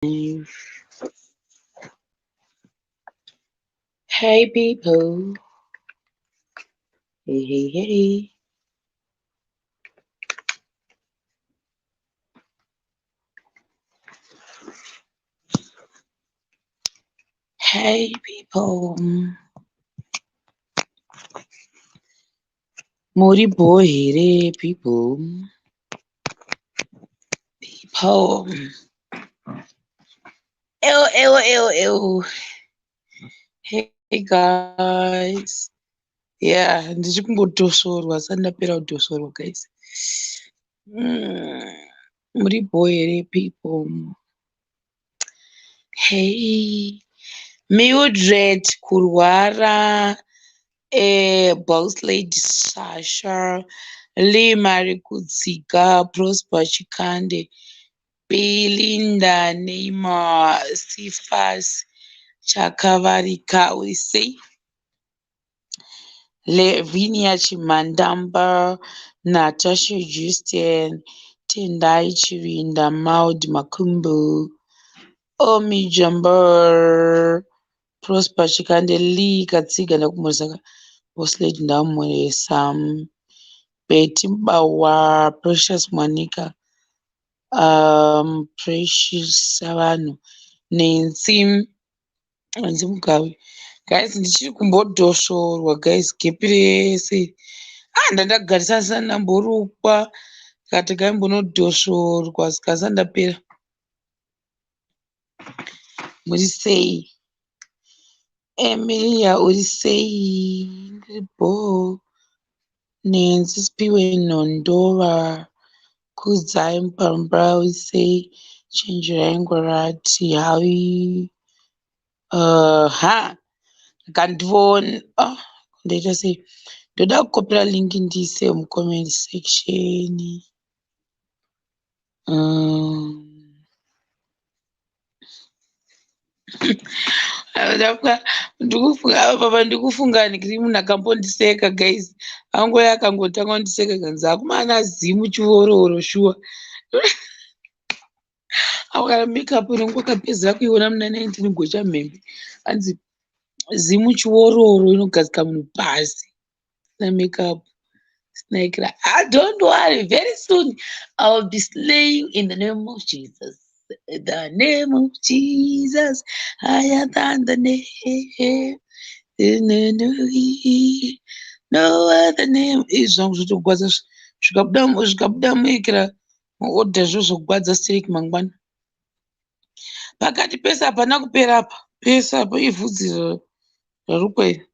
Hey people, hey. Hey people, Mori boy here people, ew. Hey guys, yeah, ndichikungotosorwa sandapera kutosorwa guys. Muri boy here people, hey, Mildred kurwara. Boss Lady Sasha, Lee Marie Kutsiga, Prosper Chikande, Belinda Neymar, Sifas Chakavarika, we say, Levinia Chimandamba, Natasha Justin, Tendai Chirinda, Maud Makumbu, Omi Jumber, Prosper Chikande, Lee Katsiga Nakumosaka, Boss Lady Ndamwe, Sam. Betty Bawa, Precious Monica, Precious Savano, Nancy Mugabe. Guys, ndichiri kumbodhoshorwa guys, gepi rese. Ndandagarisasa ndamborukwa kati kai mbonodhoshorwa sikasa ndapera. Muri sei? Emilia uri sei? Ndiribo. Nancy Spiwe Nondova. Kudzai Mpambara, we say, chenjerai ngorati, hawi, kandivona, ndoita sei, ndoda kukopera link ndiise mucomment section. Ndikufunga ndikiri munhu akambondiseka guys, angoya akangotanga kundiseka kanzi akumana zimu chivororo shuwa. Awakara makeup inongo kapedzera kuiona muna 19 gocha mhembe anzi zimu chiwororo inogadzika munhu pasi na makeup snaikira. Don't worry, very soon I will be slaying in the name of Jesus. The name of Jesus higher than the name. No other name is zvangu zvotogwadza zvikabuda muikira maodha zvozogwadza strike mangwana. Pakati pese hapana kupera apa, pese apa ivhudzi rarukwe.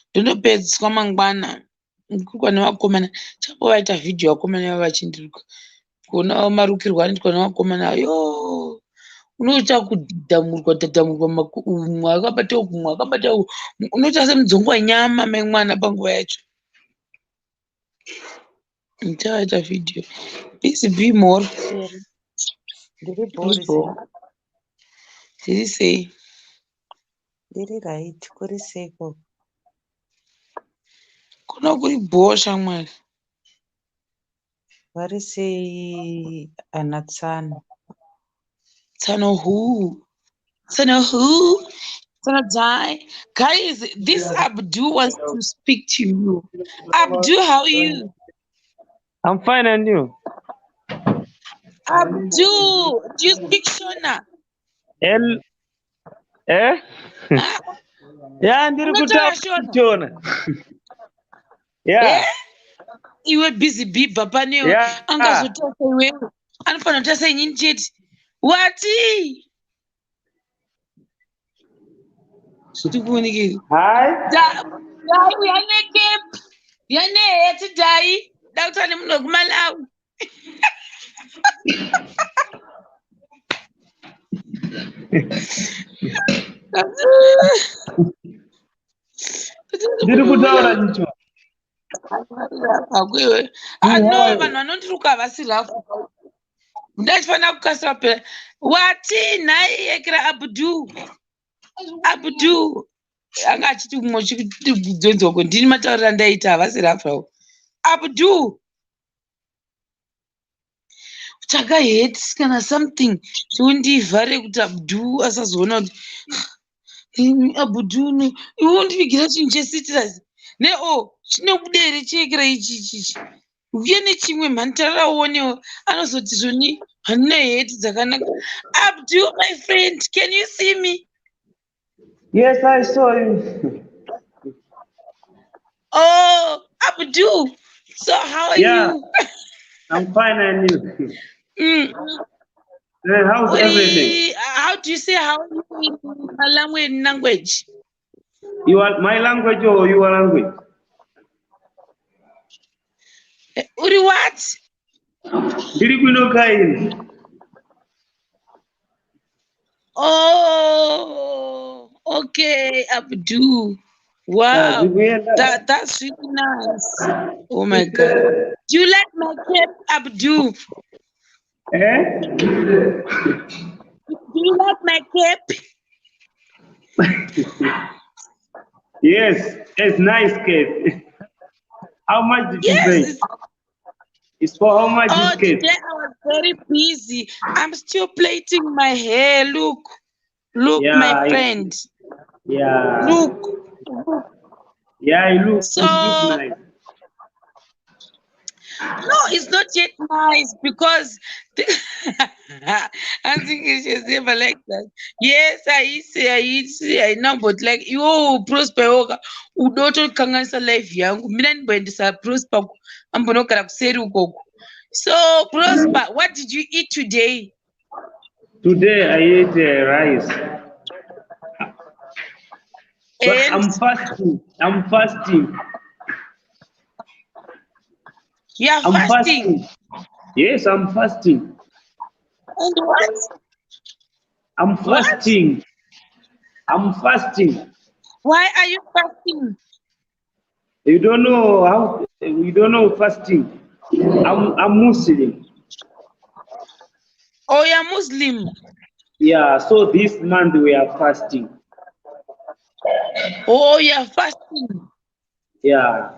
Ndinopedziswa mangwana ndikurukwa nevakomana. Chambo vaita vhidhiyo vakomana vava vachindiruka kuona marukirwo anoitwa nevakomana. Yo, unoita kudhadhamurwa umwe akabata umwe akabata unoita semudzongo wanyama memwana panguva yacho. Ndichavaita vhidhiyo. Please be more. Ndiri sei? Ndiri right, kuri seiko? Kuno kuri bhosha mwari. Vari sei ana Tsano? Tsano who? Tsano who? Tsano die? Guys, this Abdul wants to speak to you. Abdul, how are you? I'm fine, and you? Abdul, do you speak Shona? Eh? Yeah, ndiri kutaura Shona. Yeah. Iwe busy bee baba neo. Yeah. Angazotasa iwewe. Anofana kutasa inyini chete. Wati? Tikuonekei. Hi. Dai uyane cape. Yane heti dai. Dautani muno kumalawi. Ndiri kutaura ndicho. Akwewe. No, vanhu vanondiruka havasi rafu. Ndachifana kukasira pera. Wati nhai yekira Abdul. Abdul. Anga achiti umwe chikudzonzoko ndini mataurira ndaita havasi rafu. Abdul. tsvaka hats kana something tiundivhare kuti Abdu asazoona kuti Abdu iwe undivigira chinhu chesitrasi chinokudere chekera ichichichi uye nechimwe mhanhara uonewo anozoti zvoni handina heti dzakanaka. Abdu, my friend, can you see me? Yes, I saw you. Oh, Abdu, so how are you? I'm fine, and you? How's everything? How do you say how are you in Malawian language? You are my language or your language? Uri what? Oh, okay, Abdu. Wow, that's really nice. Oh my God. Do you like my cape, Abdu? Do you like my cape? Yes, it's nice cape. How much did you pay? It's for how much this cape? Today I was very busy. I'm still plaiting my hair. Look, my friend. Yeah. Look. Yeah, it looks nice. No, it's not yet nice because I think it's just never like that. Yes, I see, I know, but like you prosper udoto kanganisa life yangu. Mina ndisa prosper ambonokara kuseri ukoko. So Prosper, what did you eat today? Today I ate rice. But I'm fasting. You are fasting? Yes, I'm fasting. And what? I'm fasting. I'm fasting. Why are you fasting? You don't know how? You don't know fasting. I'm Muslim. Oh, you're Muslim. Yeah. So this month we are fasting. Oh, you're fasting. Yeah.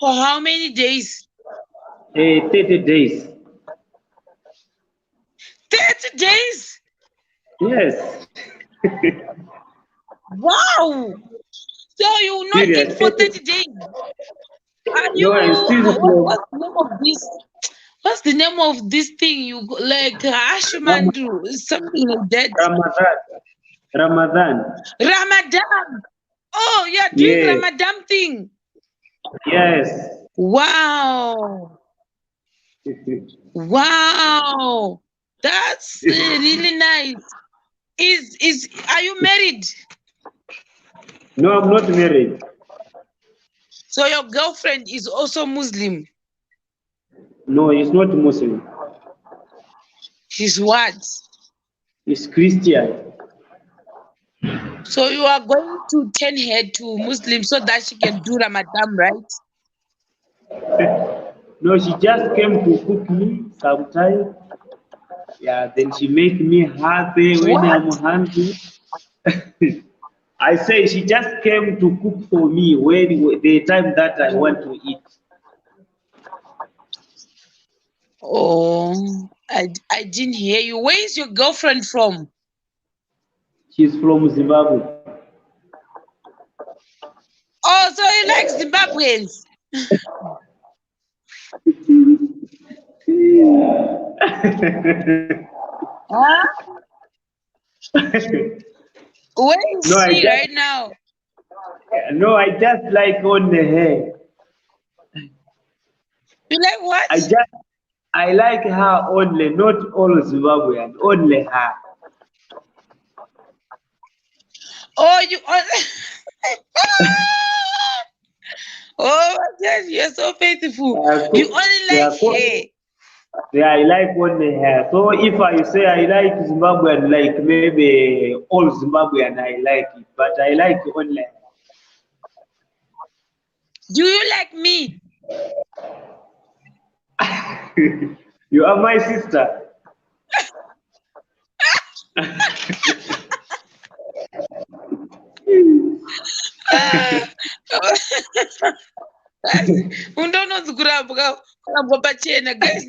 For how many days? 30 days. 30 days? Yes. Wow. So you will not eat for 30 days? Are you? What's the name of this? What's the name of this thing you like? Ashmandu, something like that. Ramadan. Oh, you're doing Ramadan thing. Yes. Wow. Wow. That's really nice. Are you married? No, I'm not married. So your girlfriend is also Muslim? No, he's not Muslim. She's what? He's Christian. So you are going to turn her to Muslim so that she can do Ramadan, right? No, she just came to cook me sometime. Yeah, then she make me happy when I'm hungry. I say she just came to cook for me when the time that I want to eat. Oh, I didn't hear you. Where is your girlfriend from? She's from Zimbabwe. Oh, so you like Zimbabweans? Huh? Where is she right now? No, I just like on the hair. You like what? I like her only, not all Zimbabwean, only her. Oh, you only. Oh my gosh, you're so faithful. You only like hair. Yeah, I like only hair. So if I say I like Zimbabwean, like maybe all Zimbabwean, I like it, but I like only hair. Do you like me? You are my sister. Undononzi kuramba Guys,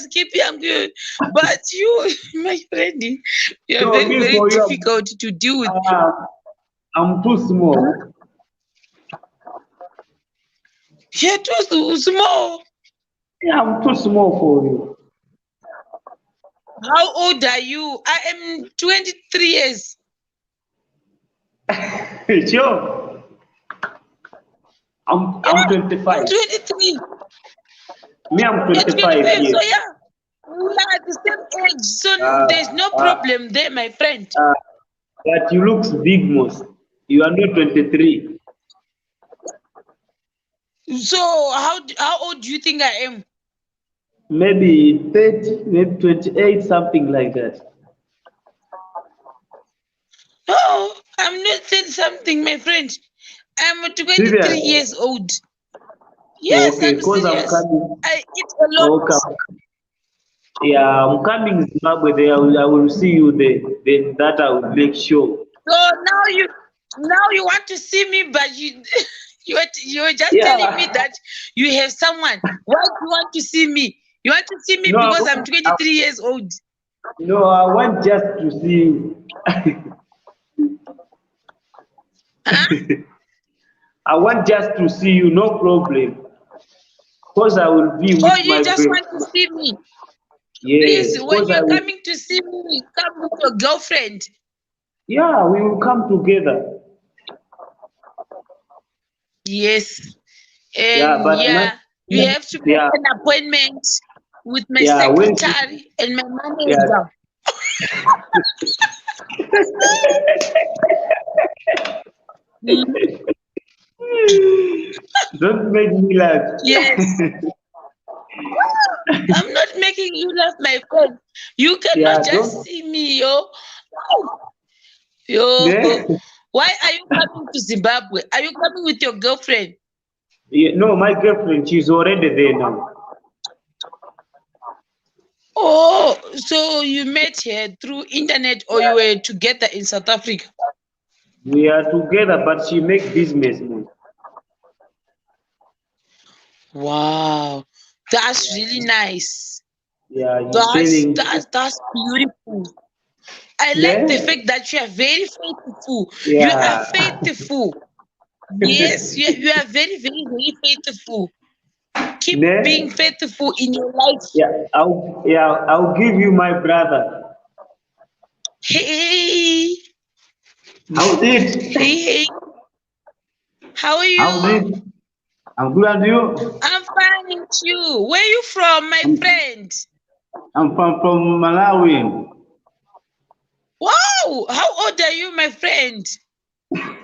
skip yangu. But you, my friend, you are So very, me very for you, difficult to deal with. I'm too small. You're too small. Yeah, I'm too small for you. How old are you? I am 23 years. Sure. I'm I'm 25. 23. Me, I'm You're 25 25. years. So yeah, we are at the same age. So Uh, there's no uh, problem there, my friend. but you look big, most. You are not 23. So how old do you think I am? Maybe 30, maybe 28, something like that. No, I'm not saying something, my friend. I'm 23 Serious? years old. Yes, Okay, I'm because I'm serious. coming. I eat a lot. Okay. Yeah, I'm coming to Zimbabwe there. I will see you there. Then that I will make sure. So now you want to see me, but you're just telling me Yeah. that you have someone. Why do you want to see me? You want to see me No, because I'm 23 years old. no, I want just to see you. Huh? I want just to see you, no problem. Because I will be Or with you my just friend. want to see me? Yes, Please, when because I you're will. coming to see me, come with your girlfriend. Yeah, we will come together. Yes. Yeah, And but yeah, you have to make yeah, an appointment with my yeah, when secretary and my yeah, manager. Mm, don't make me laugh. yes. I'm not making you laugh, my friend. You Yeah, cannot just don't. see me, yo. Yo. Yeah. Why are you coming to Zimbabwe? Are you coming with your girlfriend? Yeah, no, my girlfriend, she's already there now. Oh, so you met her through internet or you were together in South Africa? We are together, but she make business more. Wow. That's Yeah, really nice. yeah, he's That's selling. that's that's beautiful. I like the Yeah, fact that you are very faithful. You are yeah, faithful. Yes, you are very, very, very faithful. Keep being ne? faithful in your life. I'll give you my brother. Hey, How's hey, it? hey. How are How's you? it? I'm good at you. I'm fine with you. Where you from, my I'm, friend? I'm from Malawi. Wow, how old are you, my friend?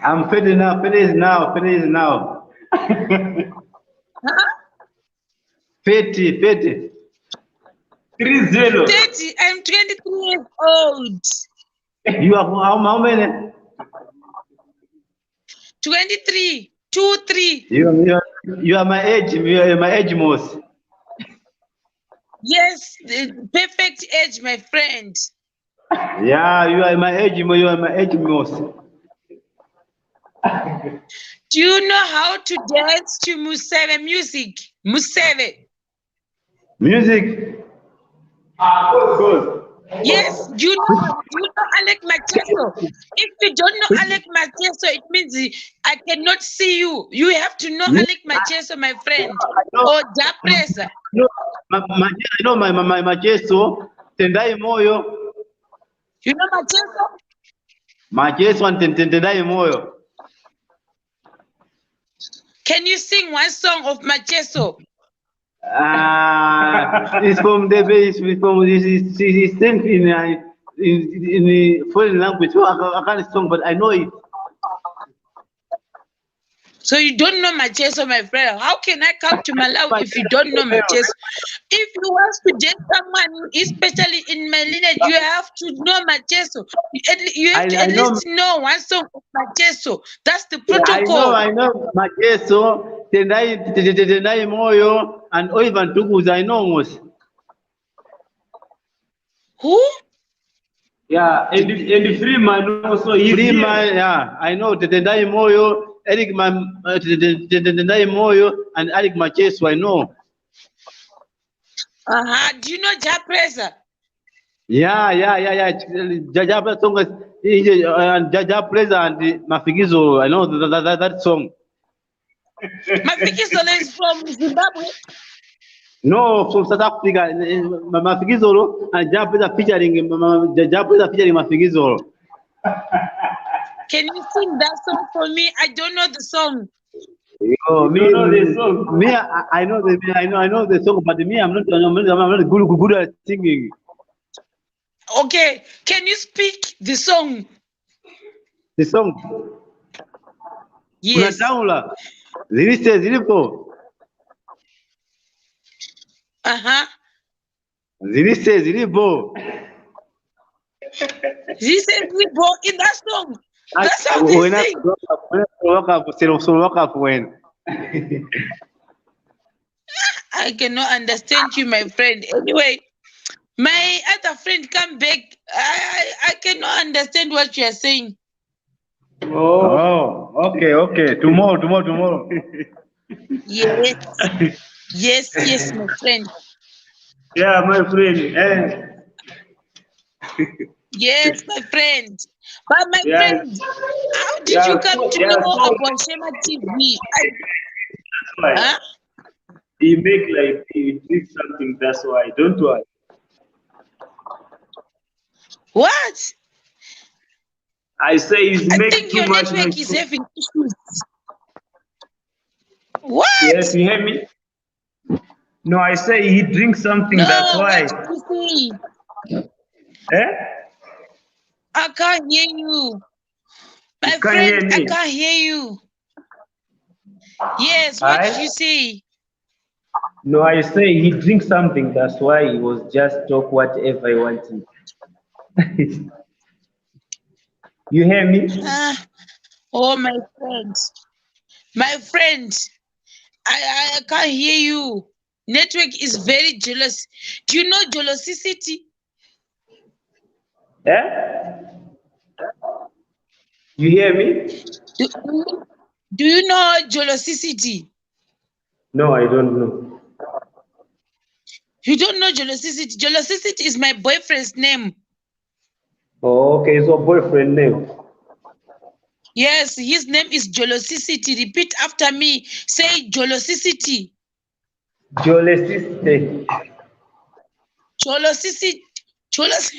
I'm 30 now, 30 now, 30 now. Huh? 50, 50. 30. 30. I'm 23 years old. You are how many? 23. 2, 3. You are my age. You are my age most. Yes, the perfect age, my friend. Yeah, you are my age. You are my age most. Do you know how to dance to Museve music? Museve. Music. Good. Yes, do you know Alec Mateso? If you don't know Alec Mateso, it means I cannot see you. You have to know Me? Alec Mateso, my friend. I know. Or Dapresa. No, I know my Majeso. Tendai moyo. You know Mateso? Majeso and tendai moyo. Can you sing one song of Mateso? It's from the base. It's from this thing in the foreign language. So I can't song, but I know it. So you don't know Mateso, my friend. How can I come to Malawi if you don't know Mateso? If you want to date someone, especially in my lineage, you have to know Mateso. You have to I at know. least know one song of Mateso. That's the Yeah, protocol. I know Majeso, tendai moyo, and Oivan Tugus. I know most. Who? Yeah, and Freeman also. He's Prima, here. yeah, I know tendai moyo, Eric tendai moyo, and Eric Majeso. I know. Do you know Japresa? Yeah. Jaja plays song Jaja plays and Mafigizo. I know that song. Mafikizolo is from Zimbabwe. No, from South Africa. Mafigizo and Jaja plays featuring Jaja plays featuring Mafigizo. Can you sing that song for me? I don't know the song. Oh, You don't know the song? me, I know the song, but me, I'm not good at singing. Okay, can you speak the song? The song. Yes. Unataula. Zilipo. Zilipo. This is Zibo in that song. That's how they When I sing. walk up when. I cannot understand you, my friend. Anyway, my other friend come back. I cannot understand what you are saying. Oh, okay. Tomorrow. Yes, my friend. Yeah, my friend. Yes, my friend. But my Yeah, friend, how did you come to know so about Shema TV? that's why Huh? he make like he did something. That's why. Don't worry. What? I say he's I make think too your much network noise. is having issues. What? Yes, you hear me? No, I say he drinks something. That's No, why. what did you say? Eh? I can't hear you. My You can't hear friend, I me. can't hear you. Yes, what did you I say? no, I say he drinks something. That's why he was just talk whatever he wanted. You hear me? Oh, my friend. My friend, I can't hear you. Network is very jealous. Do you know jealousicity? Eh? You hear me? Do, do you know jealousicity? No, I don't know. You don't know jealousicity. Jealousicity is my boyfriend's name. Oh, okay, so boyfriend name. Yes, his name is jealousicity. Repeat after me. Say jealousicity. Jealousy. Jealousicity. Jealous.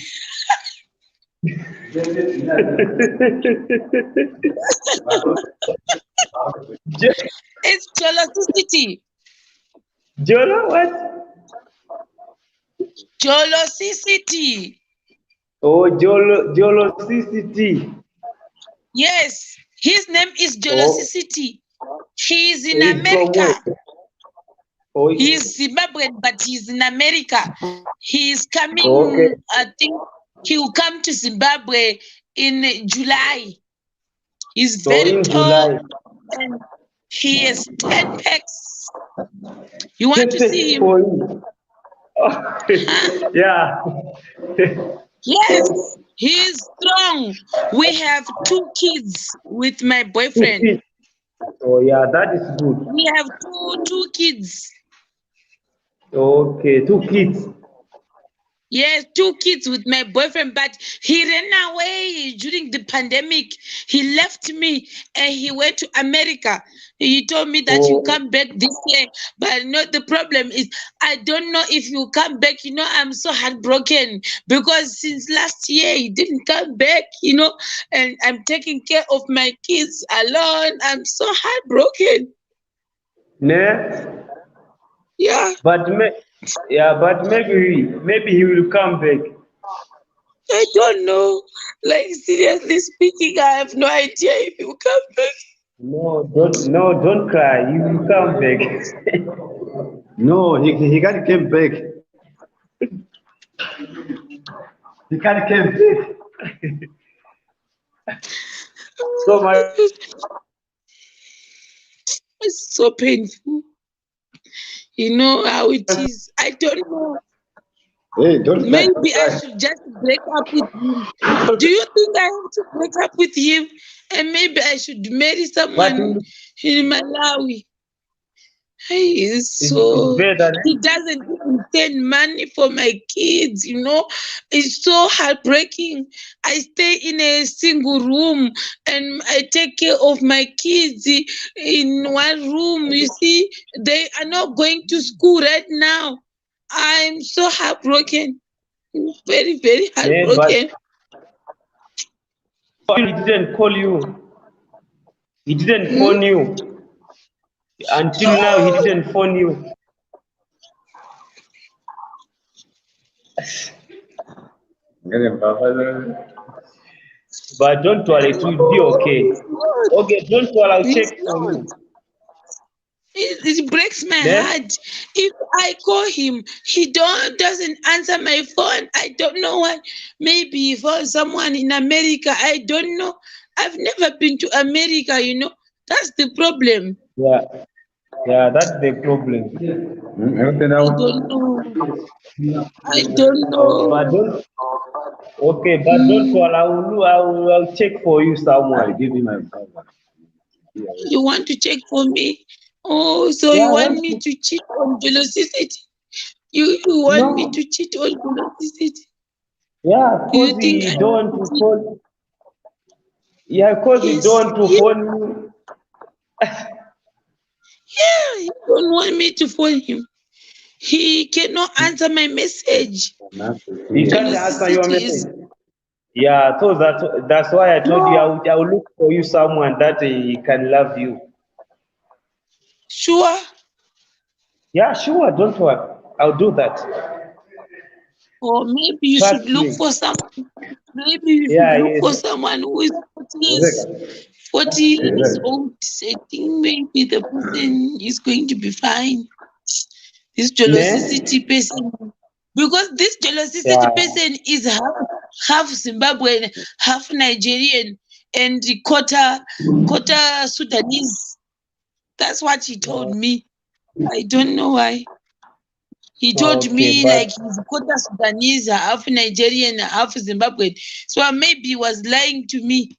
It's jealousicity. Jolo what? Jealousicity. Oh, Jolosicity. Yes, his name is Oh, jealousicity. He is in he's from where? America. Oh, He is Zimbabwean, but he's in America. He is okay. coming, I think he will come to Zimbabwe in July. He's So very in tall July. and he has 10 packs. You want to 10 see days him? for you. Oh, yeah. Yes, he is strong. We have 2 kids with my 2 boyfriend. kids. Oh, yeah, that is good. We have two kids. Okay, 2 kids. Yes, 2 kids with my boyfriend, but he ran away during the pandemic. He left me and he went to America. He told me that you Oh, come back this year, but the problem is I don't know if you come back. I'm so heartbroken because since last year he didn't come back. And I'm taking care of my kids alone. I'm so heartbroken. ne? Yeah, But maybe he will come back. I don't know. Like seriously speaking, I have no idea if you come back. No, don't cry. He will come back. No, he can't come back. He can't come back. So my It's so painful. You know how it is. I don't know. Hey, don't cry. Maybe I should just break up with him. Do you think I have to break up with him? And maybe I should marry but someone in Malawi. He is so, better. he doesn't even send money for my kids, It's so heartbreaking. I stay in a single room and I take care of my kids in one room. You see, they are not going to school right now. I'm so heartbroken. Very, very Yeah, but heartbroken. he didn't call you. He didn't Hmm? phone you. Until now, he No. didn't phone you. But don't worry, it will be No, okay. it's not. Okay, don't worry, I'll check It's for not. you. It breaks my Yeah? heart. If I call him, he doesn't answer my phone. I don't know why. Maybe he found someone in America. I don't know. I've never been to America. That's the problem. Yeah, yeah, that's the problem. I don't know. I don't But know. don't, okay, but don't Hmm. worry, I'll check for you someone. Give me my brother. You want to check for me? Oh, so Yeah, you I want want me to. to cheat on velocity? You want me No, to cheat on velocity? yeah, You cause think he I don't want want to to cheat? phone. Yeah, cause he Yes, don't want to yes, phone you. yeah. You don't want me to phone him. He cannot answer my message. He can't answer your Velocity is message. Yeah, so that's why I told you no I will look for you someone that he can love you. sure. Yeah, sure, don't worry. I'll do that. Or maybe you should Trust look me. for some. Maybe you should Yeah, look yes. for someone who is 40 years old. I think maybe the person is going to be fine. This Ne? jealousy person, because this jealousy Yeah. person is half Zimbabwean, half Nigerian, and quarter Sudanese. That's what he told me. I don't know why. He told Okay, me but like he's quarter Sudanese, half Nigerian, half Zimbabwean. So maybe he was lying to me.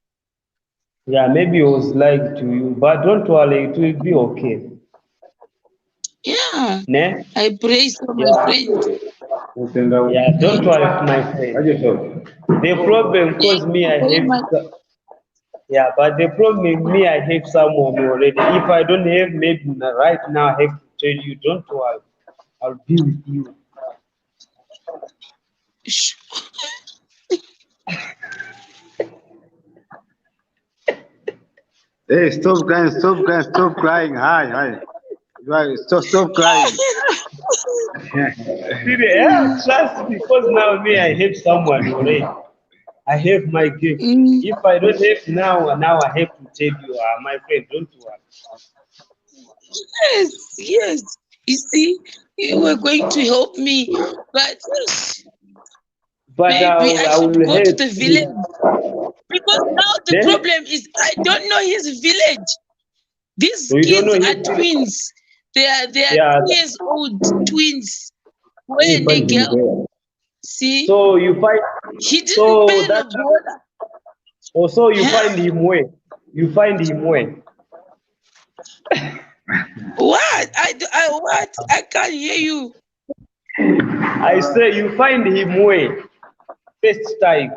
yeah, maybe it was like to you, but don't worry, it will be okay. Yeah, Ne? I pray so, my Yeah. friend. Yeah, don't Thank worry, you. my friend. The problem Thank cause me you I very have much. yeah, but the problem is me I have someone already. If I don't have maybe right now I have to tell you, don't worry. I'll be with you. Shh. Hey, stop crying, stop crying, stop crying. Hi, hi. Right, stop crying. See, yeah, trust me, because now me I have someone already. I have my gift. Mm, If I don't have now I have to tell you, my friend, don't worry. yes, yes. You see, you were going to help me, but But maybe I I should will go to help the you. village, because now the Then, problem is I don't know his village. These so you don't kids know are his. twins. They are Yeah, 2 years old twins, boy and a girl. See, so you find, he didn't so pay that, Lobola. also you find Huh? him where? You find him where? What? What? I can't hear you. I say you find him where? First time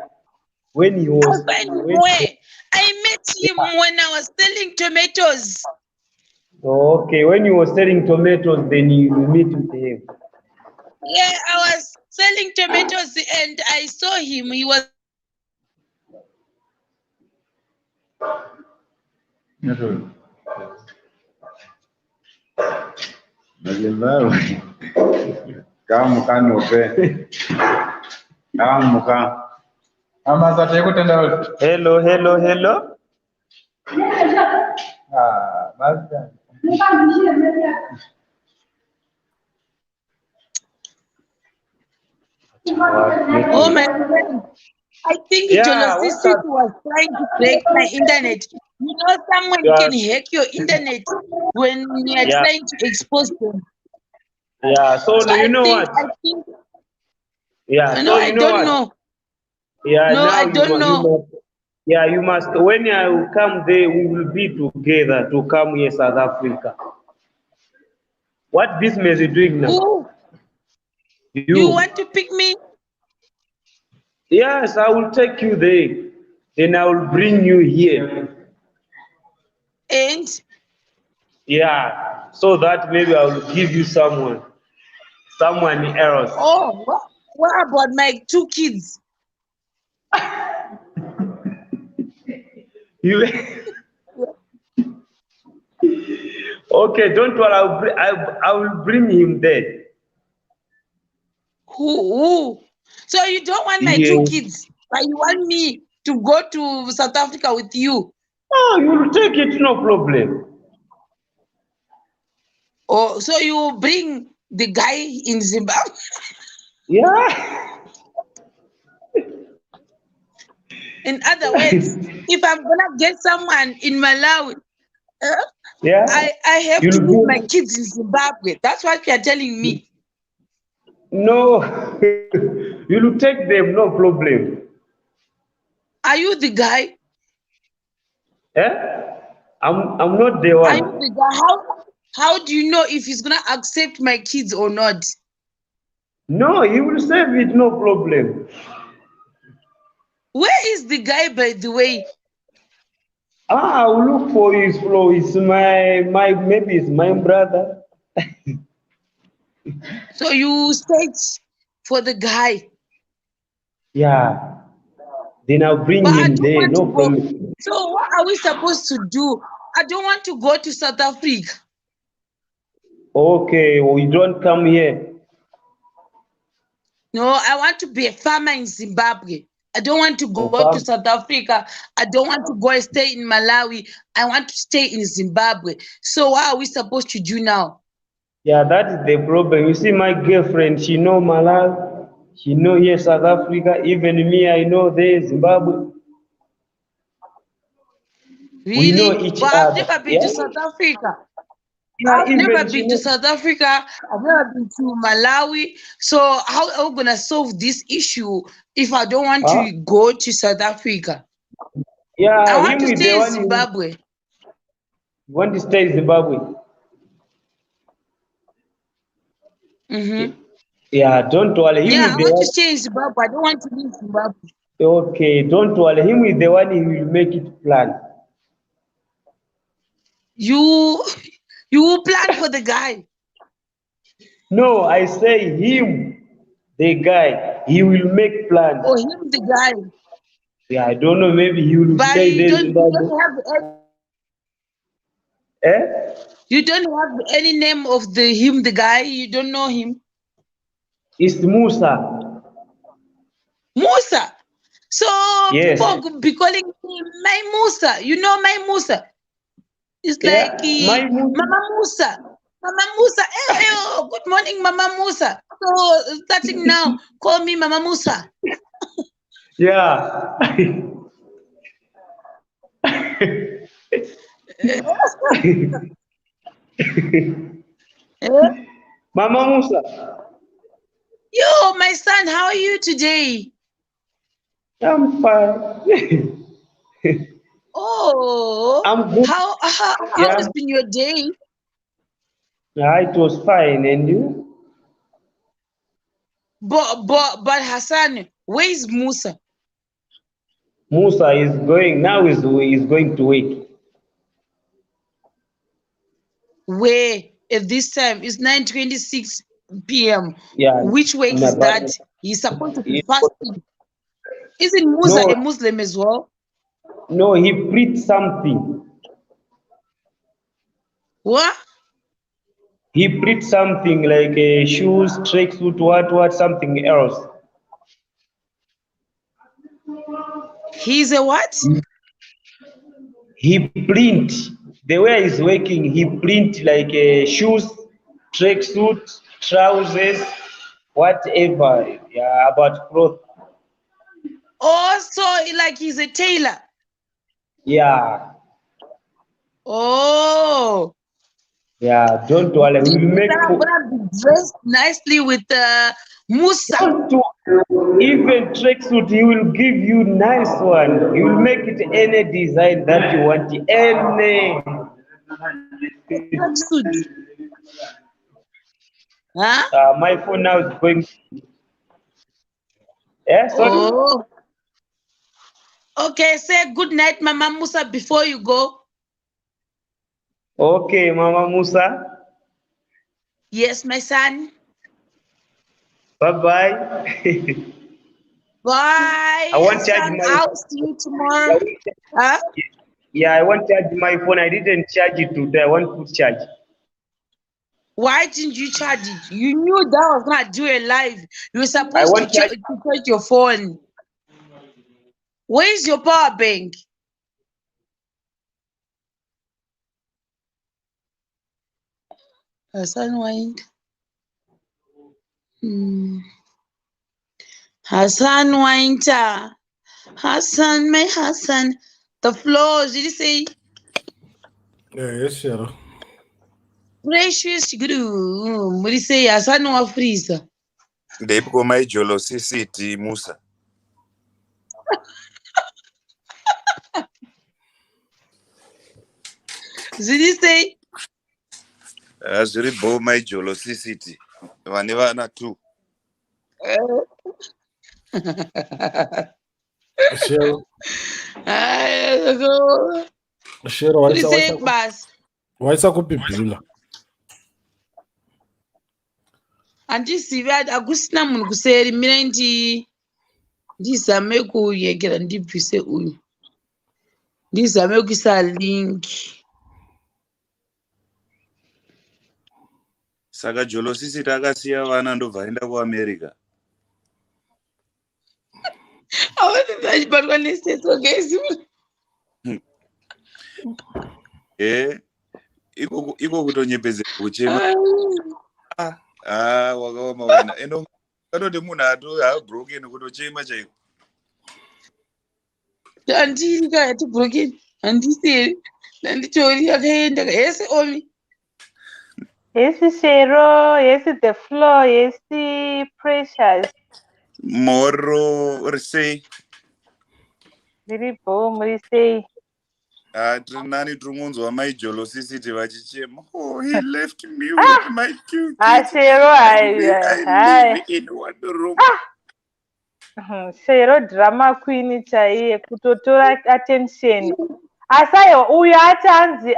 when he I was find him when. where? I met him when I was selling tomatoes. Okay, when you were selling tomatoes, then you meet with him. Yeah, I was selling tomatoes and I saw him. He was Kamuka nope. Kamuka. Amasa tekutenda kuti. Hello, hello, hello. Basta. What oh network? my friend. I think Yeah, what's Jealousy up? was trying to break my internet. Someone Yeah, can hack your internet when you are yeah, trying to expose them. yeah. So So you know what? I think, Yeah, no, so I you know don't what? know. Yeah, No, now I don't you know. must. Yeah, you must. When I will come there, we will be together to come here, South Africa. What business you doing now? Who? You You. want to pick me? Yes, I will take you there. Then I will bring you here. And Yeah, so that maybe I will give you someone else. oh, what about my 2 kids? You okay? Don't worry. I will bring him there. Who? So you don't want my 2 Yeah. kids, but you want me to go to South Africa with you? Oh, you will take it, no problem. Oh, so you bring the guy in Zimbabwe? Yeah. In other words, if I'm gonna get someone in Malawi, uh, Yeah. I have to You'll leave my go. kids in Zimbabwe. That's what you are telling me. No, you'll take them, no problem. Are you the guy? Eh? I'm not the Are you one. the guy? How do you know if he's gonna accept my kids or not? No, he will save it, no problem. Where is the guy, by the way? Ah, I'll look for his flow. It's my maybe it's my brother. So you search for the guy, Yeah. Then I'll bring but I him don't there, want to no go. problem. So what are we supposed to do? I don't want to go to South Africa. Okay, well, you don't come here. No, I want to be a farmer in Zimbabwe. I don't want to Oh, go to South Africa. I don't want to go and stay in Malawi. I want to stay in Zimbabwe. So what are we supposed to do now? yeah, that is the problem. You see, my girlfriend, she know Malawi, she know here South Africa. Even me, I know there Zimbabwe. We know Really? each But I've other. never been Yeah, to South Africa. yeah. I've never Even she been to know. South Africa. I've never been to Malawi. So how are we gonna solve this issue if I don't want Huh? to go to South Africa? I Yeah, want him to is the stay in one who Zimbabwe. want to stay in Zimbabwe. Mm-hmm. Yeah, don't worry. Him Yeah, is I the want to one. stay in Zimbabwe. I don't want to leave Zimbabwe. Okay, don't worry. Him is the one who will make it plan. You you will plan for the guy. No, I say him, the guy. He will make plan. Or him the guy. Yeah, I don't know. Maybe he will But stay there in you Zimbabwe. don't have Eh? you don't have any name of the him the guy. You don't know him. It's Musa. Musa. So Yes. people could be calling me my Musa. You know my Musa. It's like Yeah, my Musa. Mama Musa. Mama Musa. Hey, oh, good morning, Mama Musa. So starting now, call me Mama Musa. Yeah. Eh? Mama Musa. Yo, my son, how are you today? I'm fine. Oh, I'm good. how Yeah. has been your day? Yeah, it was fine. And you? But Hassan, where is Musa? Musa is going now. Is going to wake. Where at this time it's 9:26 p.m. Yeah. Which wake is But that? He's supposed to be it, fasting. Isn't Musa no, a Muslim as well? no, he preached something. What? He preached something like shoes, tracksuit, what, something else. He's a what? He print the way he's working. He print like shoes, tracksuit, trousers, whatever. Yeah, about clothes. Oh, so like he's a tailor. Yeah, Oh, yeah. Don't worry. this We will means make. that I'm gonna be dressed nicely with Musa. Don't worry. Even tracksuit, he will give you nice one. He will make it any design that you want. Any. Tracksuit. Huh? My phone now is going. Yeah, sorry. Oh. Okay, say good night, Mama Musa, before you go. Okay, Mama Musa. Yes, my son. Bye bye. Bye, I want charge Hassan. my. I'll see you tomorrow. Huh? Yeah, I want charge my phone. I didn't charge it today. I want to charge. Why didn't you charge it? You knew that was gonna do a live. You were I supposed to want charge. charge your phone. Where is your power bank? Hassan wind. Hassan Winter. Hassan, my Hassan. The floors, did you say? Yes, Sharon. Precious guru. What do you say? Hassan wa freezer. Ndeipo maijolo CCT Musa. Did you say? Zviri bo maijolo CCT. Vane vana tu. Sharon. Sharon, What do you say, Bas? waisakupibhila. Handisivi hakusina munhu kuseri mira ndizame kuyekera ndibvise uyu ndizame kuisa linki. Saka Jolo CCT akasiya vana ndobva aenda kuAmerica. Avati achibatwa neseso gezi. Iko kutonyepedzera kuchema. Wakaoma wena. Endo kanoti munhu haabroken kutochema chaiko. Handiri kaya tibroken. Handiseri. Handitori akaenda yese omi. Yes, Shero. Yes, the floor. Yes, Precious. Moro risei. Very boom, say. Nani tungonzwa maijolo CCT vachichema. Oh, he left me with my two kids. Shero, I live in one room. Shero drama queen chaiye kutotora attention. Asayo uyu achanzi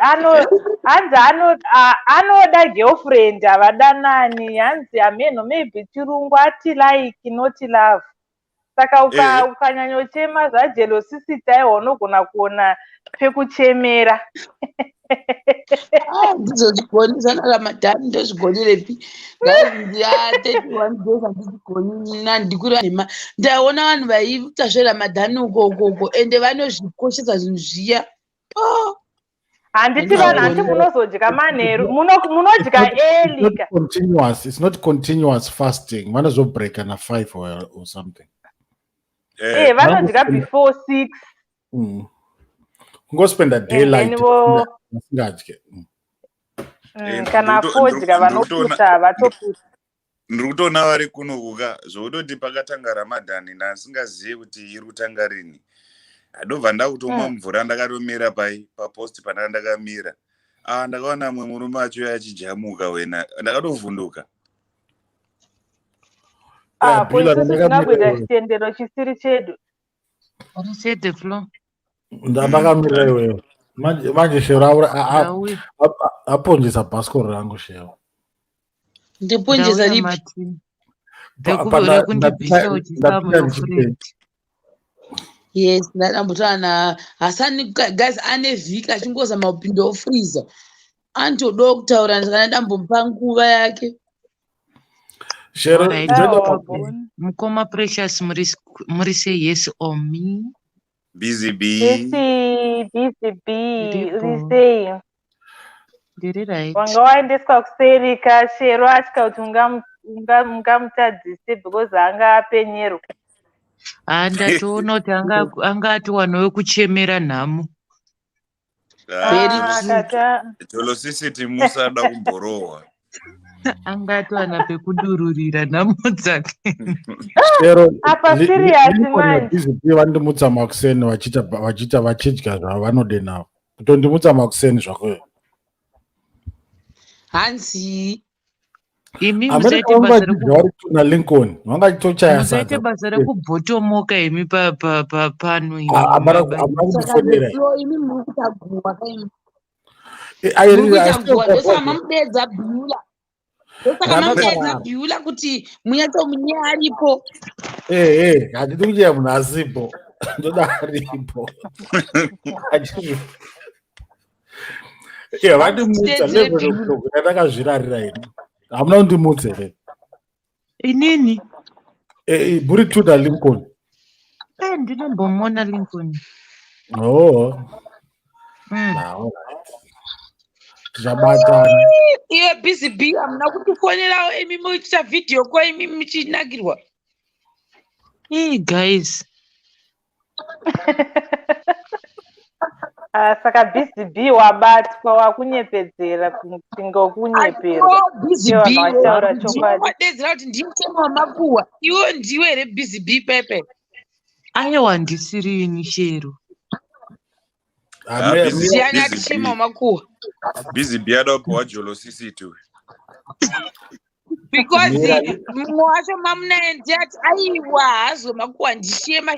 anoda girlfriend avadanani hanzi ameno maybe chirungu ati like not love. Saka ukanyanyochema zvajelosisi chaiwo unogona kuona pekuchemera. Ndizozvigonisana ramadhani ndozvigonirepi ngazi 31 days handizvigoni nandikura nhema ndaona vanhu vaiita zveramadhani uko ende vanozvikoshesa zvinhu zviya. Handiti vanhu handi munozodya manheru munodya early. It's not continuous fasting. Vanozobreak na 5 or something. Vanodya before 6. Go spend a daylight. Kana fodya vanoputa vatoputa. Ndiri kutoona vari kuno kuka zvokutoti pakatanga ramadhani nasingazivi kuti iri kutanga rini. Ndobva ndakutomwa mvura ndakatomira papost pana ndakamira. Ndakaona mumwe murume acho achijamuka wena ndakatovhunduka. Isusu tisina kuita chitendero chisiri chedu. Unosete floor. Ndakamirira iwewe. Manje Shero aponjesa bhasikoro rangu Shero. Ndiponjesa ripi? Ndakuvera kundibvisa uchisava your friend. Yes, ndadambutana Hasani guys ane vhiki achingozama kupinda ofreezer. Antodo kutaura kana ndambomupa nguva yake. Shero, Mukoma Precious muri say yes or me? Busy bee. Yes, busy bee. Urisei. Ndiri right. Wanga waendeswa kuseri kaShero atya kuti ungamutadzise because anga apenyerwa. Ndatoona kuti anga atiwanawo kuchemera nhamo. Jolo CCT Musa ada kumborohwa. Anga atiwana pekudururira nhamo dzake. Apa serious manje. Vandimutsa makuseni vachita vachidya zvavanode navo. Kutondimutsa makuseni zvako. Hansi. imi America na Lincoln. musaite basa rekubhotomoka imi pano imi Saka imi muri kuita guhwa kaimi muri kuita guhwa ndosaka mamudeedza bhiula bhiula kuti munyamunye aripo handidi kuchera munhu asipo ndoda aripo vandimutsa leverokunokuta takazvirarira ini hamuna kundimutsa here inini muri tuda Lincoln ndinombomona Lincoln tichabatana iwe BCB hamuna kutifonerawo imi muchiita vhidhiyo ko imi muchinakirwa guys saka BCB wabatwa wakunyepedzera kushinga wokunyeperwa wadedzera kuti ndiye mutemo wamakuhwa iwo ndiwe here BCB pepe aiwa ndisiri ini Shero ndiani atishima wamakuhwa BCB adapuwa jolo sisi tu because mumwe wacho mamunaye ndiyati aiwa hazo makuhwa ndishema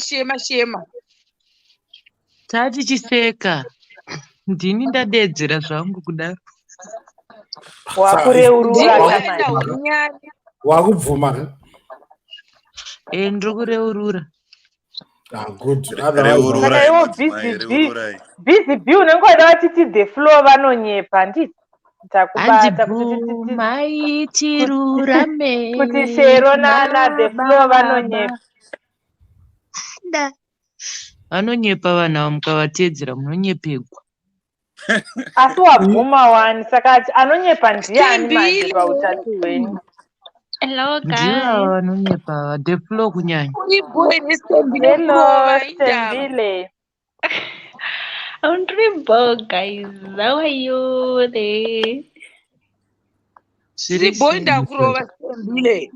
tati chiseka ndini ndadedzera zvangu kudaro wakureurura wakubvuma ndiri kureurura saka iwo BCB unenge wada vatiti the floor vanonyepa nditi takubata maitirurame kuti Shero na the floor vanonyepa vanonyepa vanhu mukavateedzera munonyepegwa asi wabvuma wani saka anonyepa ndiani manje pautatu hwenyu ndivo vanonyepa the floor kunyanya hello Stembile I'm doing well, guys. How are you? Zviri boy ndakurova Stembile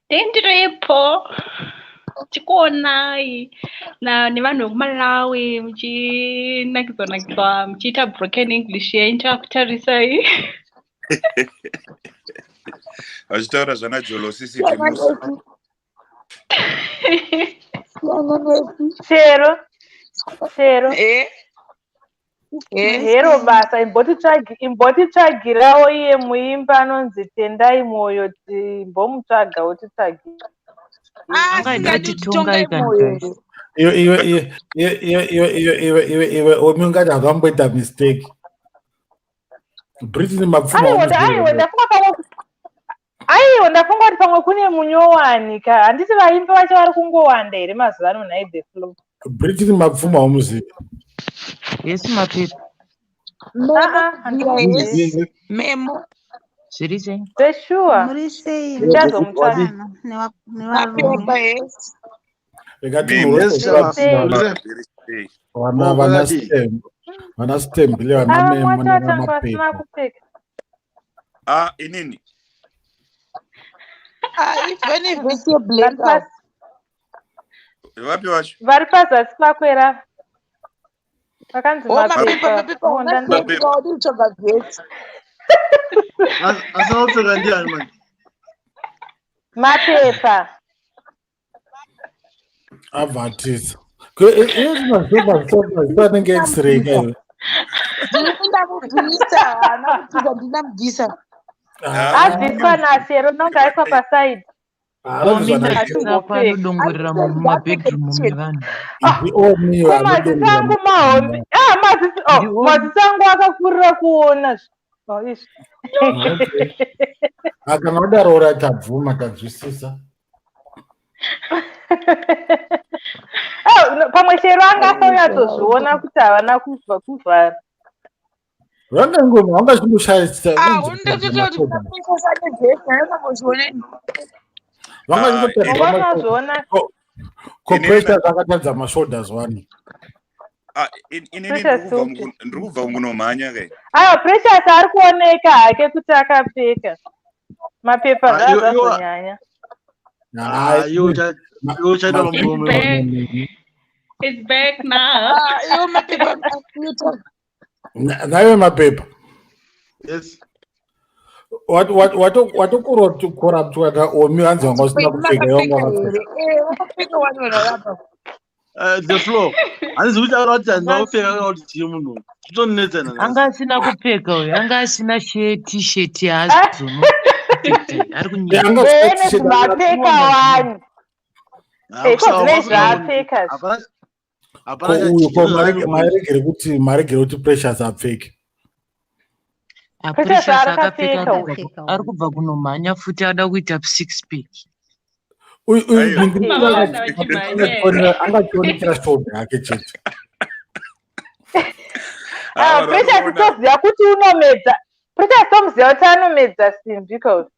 Tendiripo tikuonai nevanhu vekuMalawi muchinakidzwa muchiita broken English yainta kutarisai vachitaura zvana jolo sisi Shero hero basa imbotitsvagirawo iye muimba anonzi Tendai Moyo timbomutsvaga wotitsvagira iwe omi ungati hakamboita mistake Britain mapfuma aiwo ndafunga kuti pamwe kune munyowani ka handiti vaimba vacho vari kungowanda here mazuva ano nai the flow Britain mapfuma womuzivi yesi mapepa memo zviri sei sure muri sei ndichazomutsvana nevarume vana Stembile vana memo namapepa inini vapi vacho vari pazasi pakwera vakanzi mapepa avhatisa anenge x-ray kayo ndinamubvisa abviswa naShero nonga aiswa pasaidi panodongorera mumabhedroom mevanhu kumadzisi angu mahombi madzisi angu akakurira kuona kana udaro ura tabvuma tadzwisisa pamwe Shero anga asanyatsozviona kuti havana kuvhara vanga chimushaisa compressor dzakatadza mashoulders wani ndiri kubva kungunomhanya kai precious ari kuoneka hake kuti akapfeka mapepa zvazazonyanya It's back now. Nayo mapepa. Yes. watokurotikukoraptwa naomi vanzi vanga usina kupfeka yavanga vakapfeka. The floor. Handizi kuti arati handina kupfeka kana kuti chii munhu. Kutonetsana nhasi. Anga asina kupfeka uyu. Anga asina t-shirt yazono. Ari kunyika. Mapfeka wani. Zvapfeka. maregere kuti Precious apfeke. Precious akapfeka ari kubva kunomhanya futi ada kuita 6 angachionekera shombe yake chete. Precious toziva kuti unomedza. Precious tomuziva kuti anomedza simbi kauzi.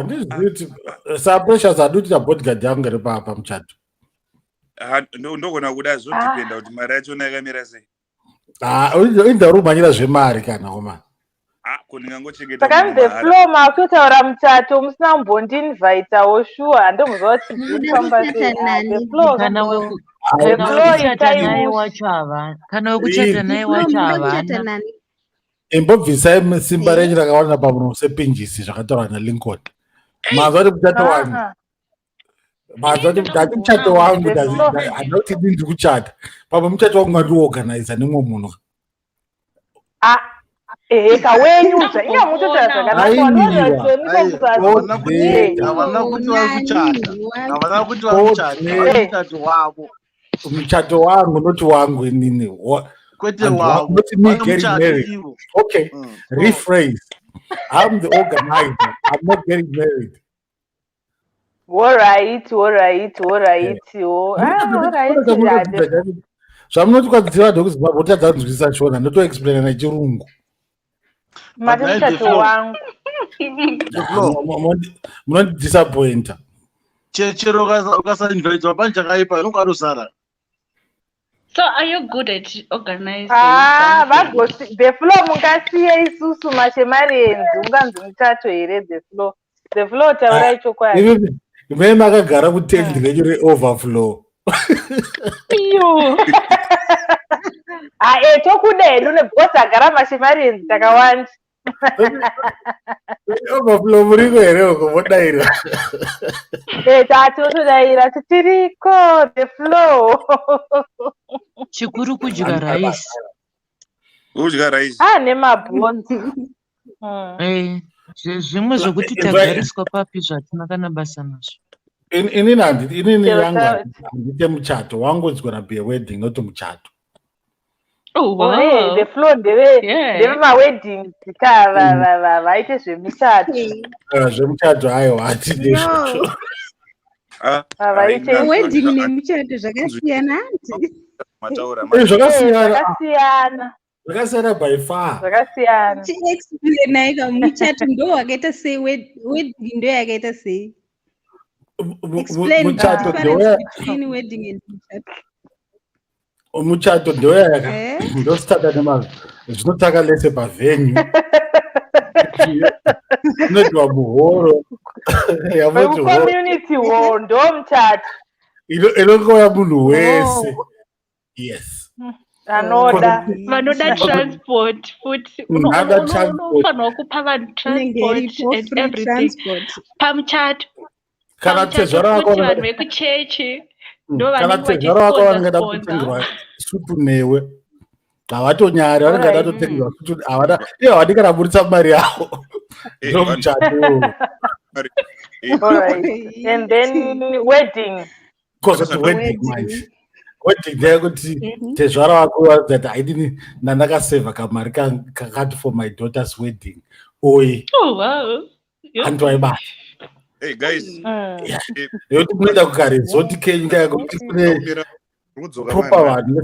Ndizviti Precious adutira bodyguard yangu iri pamuchato. Ndogona kuda zvodipenda kuti mari yachona yakamira sei. Inda rumanyira zvemari kana oma. Saka the flow makutotaura muchato musina kumbondinvitawo sure handomuziva kuti ndinofamba sei. The flow kana wekuchata naye wacho havana. Imbobvisai simba renyu rakawana pamunhu sepinjisi zvakataurwa naLincoln. Mazva kuti muchato wangu. Mazva kuti ndati muchato wangu handina kuti ndiri kuchata. Pamwe muchato wangu ngandioganiza nemwe munhu. Kawenyuza inga mutotaura zvakanaka. Havana kuti vari kuchata. Havana kuti vari kuchata. Muchato wavo. Muchato wangu noti wangu inini. Kwete wavo. Not me getting married. Okay, rephrase. I'm the organizer. I'm not getting married. All right. Zvamunoti kwadzidzira ndokuzimbabwe utadza kunzwisisa Shona ndotoexplaina nechirungu. Muchato wangu. Munondidisappointa. Chero ukasainvitwa pani chakaipa inonga arosara. So are you good at organizing? The flow mungasiye isusu mashemarenzi unganzi muchato here the flow. The flow taurai chokwadi. Imene makagara kutendi renyu reoverflow. Iyo. Tokuda hedu nebhosi agara mashemarenzi takawanda. Overflow muriko here uko modaira. Tatotodaira titiriko the flow. Chikuru kudya rice. Udya rice. Nemabhonzi. Zvimwe zvokuti tagariswa papi zvatina kana basa nazvo. Inini yangu handite muchato wangu is gonna be a wedding not muchato. Oh wow. The flow ndeve mawedding vaite zvemuchato. Zvemuchato hayo hatidezvo. Wedding nemuchato zvakasiyana hanzi. Zvakasiyana by far. Zvakasiyana. Explain muchato ndo wakaita sei wedding ndo yakaita sei? Muchato between wedding and muchato. Muchato ndostada nemazvo zvinotaka lese pavenue. Inoitwa muhoro. Community hall ndo muchato. Inongouya munhu wese. Yes. Vanoda transport futi unofanirwa kupa vanhu transport and everything pamuchato. Kana tezvara vanhu vekuchechi ndo vanengada kutengerwa sutu newe havatonyari vanenge vada kutengerwa sutu havadi kana buritsa mari yavo ndomuchato. And then wedding manje wedding ndeyekuti tezvara wako that haidini ndandakasevha kamari kakati for my daughter's wedding oye andiwaibata. Hey guys, yoti kunoenda kukaresoti kenyu kayakuti kune proper vanhu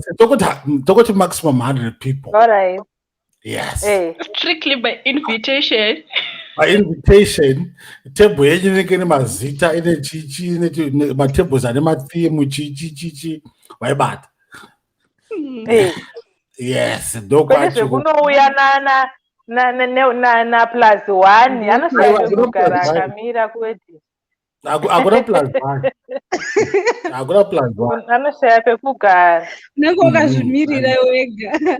tokuti maximum 100 people. All right. Yes. Strictly by invitation. By invitation, table yenyu inenge ine mazita ine chichi ine matables ane mathimu chichi waibata. Yes, ndokwacho kunouya na plus 1 anoshaye kugara akamira kuwedding. Hakuna plus 1. Hakuna plus 1. Anoshaye pekugara. Unenge wakazvimirira wega.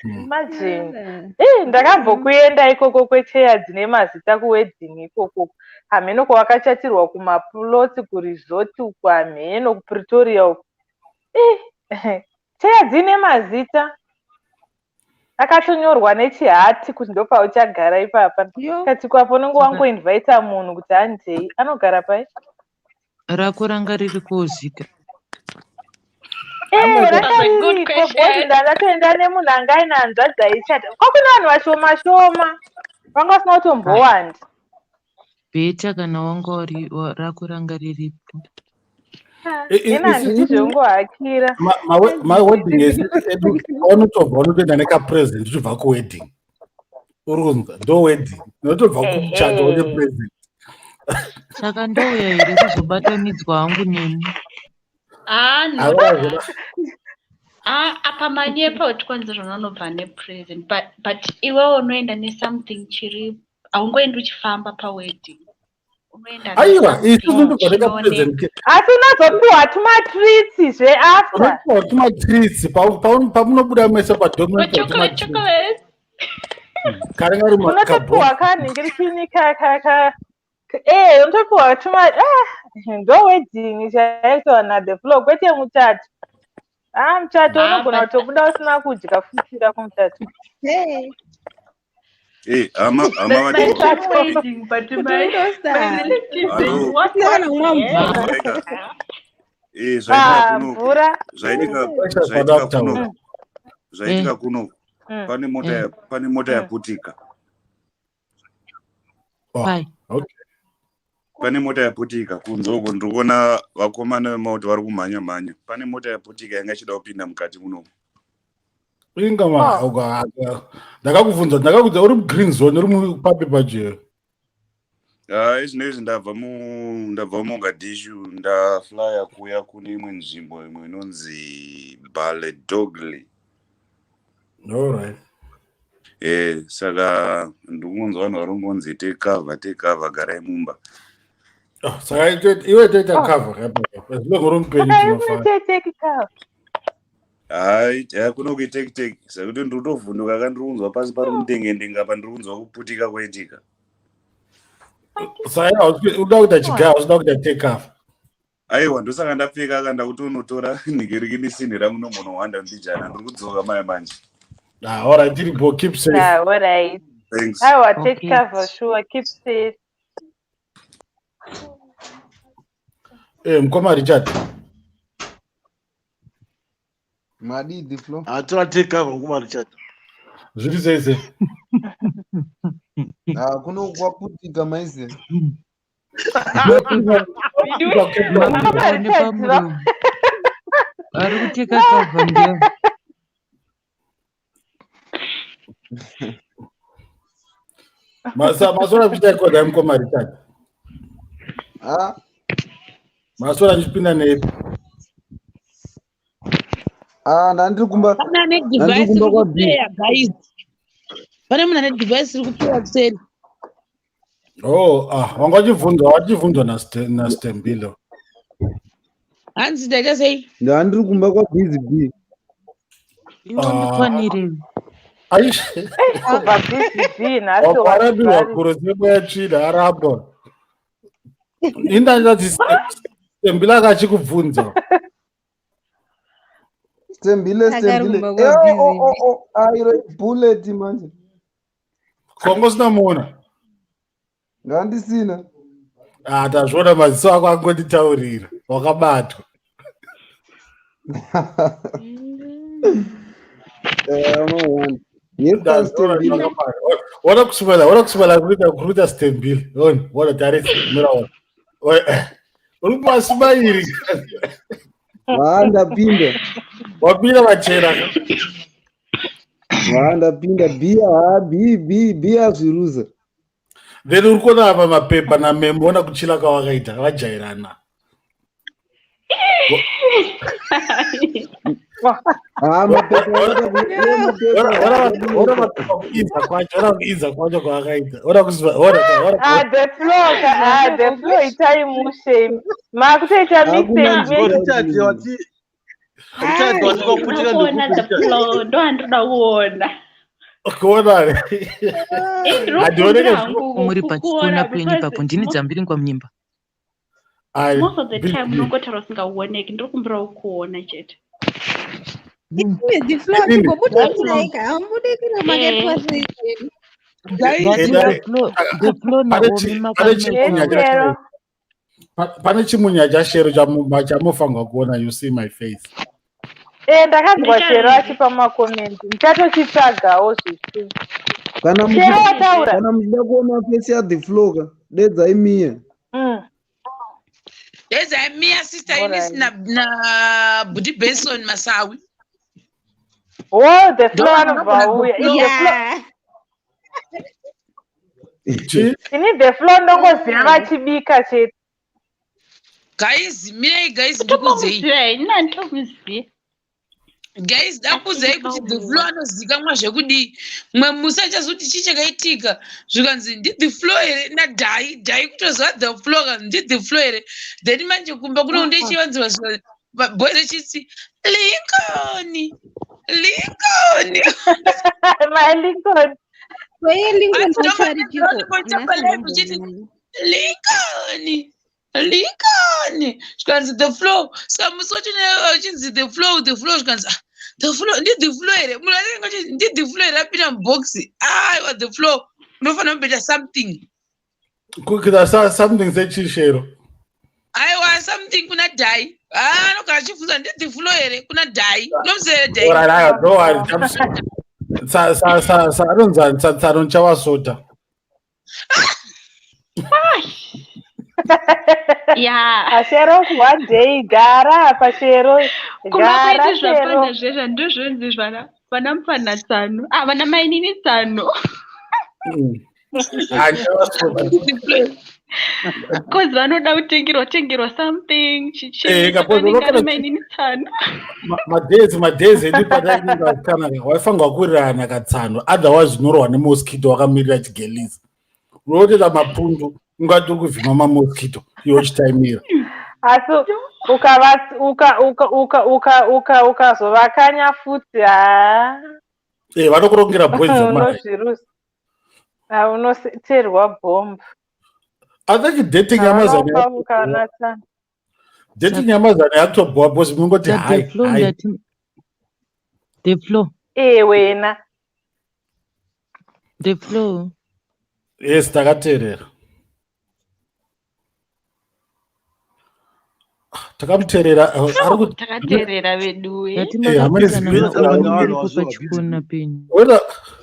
Imagine. Ndakambokuenda ikoko kwecheya dzine mazita kuwedding ikoko. Hameno kwakachatirwa kumaploti kuresort uko hameno kuPretoria uko. Cheya dzine mazita. Akatonyorwa nechihati kuti ndopauchagara ipapa. Kati kwapo nongo wangoinvita munhu kuti anjei. Anogara pai? Rako ranga riri kozita. Rakariko bhoti ndakatoenda nemunhu anga aine hanzvadzi aichata. Kwakuna vanhu vashoma shoma. Vanga vasina kutombowanda. Beta kana wanga rako ranga riripo. Ina handizvongohakira. My wedding is unotobva unotoenda nekapresent uchibva kuwedding. Urunza ndo wedding. Unotobva kumuchato une present. Saka ndouya here kuzobatanidzwa hangu nemi. No. Apa manyepa utikonzero unobva nepresent but iwewe unoenda nesomething chiri haungoendi uchifamba pawedding. Aiwa, isusunobva nekapresent. Asi unozopiwa tumatreats zveafter. Unopiwa tumatreats pamunobuda mese padocument. Chocolate. Unotopiwa kanhingirichini unotopiwa ndo wedding chaitwa naThe Flow kwete muchato. Muchato unogona kutobuda usina kudya fuchira kumuchato. Zvaitika kuno pane mota yaputika. Pane mota yaputika kunzoko ndikuona vakomana vemauto vari kumhanya mhanya. Pane mota yaputika yanga ichida kupinda mukati muno. Ndakakubvunza uri mugreen zone uri mupapi pajeo. Izvinezvi ndabva muMogadishu ndaflya kuya kune imwe nzvimbo imwe inonzi Baledogle. Alright. Saka ndikungonzwa vanhu varongonzi take-cover garai mumba. Saka iwe toita cover zvino uri mupenyu tinofara. Kuno kuiteke sekuti ndiri kutovhunduka ndiri kunzwa pasi pari kundengendenga apa ndiri kunzwa kuputika kwaitika. Saka uda kuita chigaya usida kuita take cover. Aiwa ndosaka ndapfeka akanda kuti unotora nhikirini sini rangu nomunowanda ndijana ndiri kudzoka maya manje. Alright, Diribo, keep safe. Alright. Thanks. Take cover, sure, keep safe. Mkoma Richard. Madi the flow. Atora take cover Mkoma Richard. Zviri sese. Kuno kwaputika maise. Ari kuteka cover ndio. Masora vichaikoda Mkoma Richard. Masora nchipinda nepi. Ndandiri kumba. Pane device iri kupeya guys. Pane munhu ane device iri kupeya kuseri. Wanga wachivhunzwa naStembilo. Hanzi ndaita sei? Ndandiri kumba kwaBusy B. Iwe ndikwanire. Wakarabiwa kurosebo yachida arapa. Indandati Stembila akachikubvunza. Stembile. Aire bullet manje. Kongo sina muona. Ngandisina. Tazvona maziso ako angonditaurira. Wakabatwa. Ora kusumela kuita Stembile. Ora tarisi mira ora. Uri pasimairi. Ndapinda. Wapinda machera. Ndapinda bia zviruza. Then uri kuona apa mapepa namembo ona kuchila kwawakaita vajairana. Iza kwacho kwakaita. The flow itaimushe. Makutoita mistake. Richard wandikakutira kuona the flow ndo andinoda kuona. Kuona. Ndinokumbira hangu muri pachikona kukuona penyu ipapo ndini dzambiri kwamunyimba. most of the time unongotaura usingaoneki, ndinokumbira kuona chete. The flow tibobuta like amudekira market was The flow na Shero. Pane chimunya chashero chamufanwa kuona, you see my face. Ndakanzwa Shero achipa makomenti. Ndichatochitsvagawo zvisi. Kana muchida kuona face ya the flow dedza imia. Dedza imia sister Inis na Budi Benson Masawi. Oh, the flow anobvauya. Yeah. Ini the flow ndongoziva vachibika chete. Guys, mirai guys ndikuzei. Guys, ndakuzei kuti the flow anozikamwa zvekudi mwe musachazoti chichakaitika zvikanzi ndi the flow here na dai kutozva the flow ndi the flow here, then manje kumba kuno ndechivanzwa boys chitsi Lincoln My Lincoln. Where Lincoln charity Lincoln zvikanzi the flow samusoti chinzi the flow zvikanzi the flow ndi the flow here munhu anenge achiti ndi the flow here apinda muboxi aiwa the flow unofanira kubeta something Kuita something sechishero. aiwa something kuna dai anogara achifunza ndi the flow here kuna dai unomuzere dai. Don't worry. Saronzani Saron Chawasota. Yeah. Shero one day gara pashero. Gara Shero. Zvezva ndozvenzi zvana vana mufana tsano. Vana mainini tsano. Because vanoda kutengerwa something. Chichena mainini tsano. Madezi ndipatainga kana waifanga kurirana katsano otherwise unorwa nemosquito wakamirira chigelisa. Unotoita mapundu ungati kuvhima mamosquito iwo chitaimira. Asi ukazovakanya futi vanokurongera boys zamai. Unoterwa bhomba. I think dating Amazon. Dating Amazon yatobwa boss mungoti hi. The flow. Wena. The flow. Yes, takaterera. Takamuterera takaterera vedu. Pachikona penyu.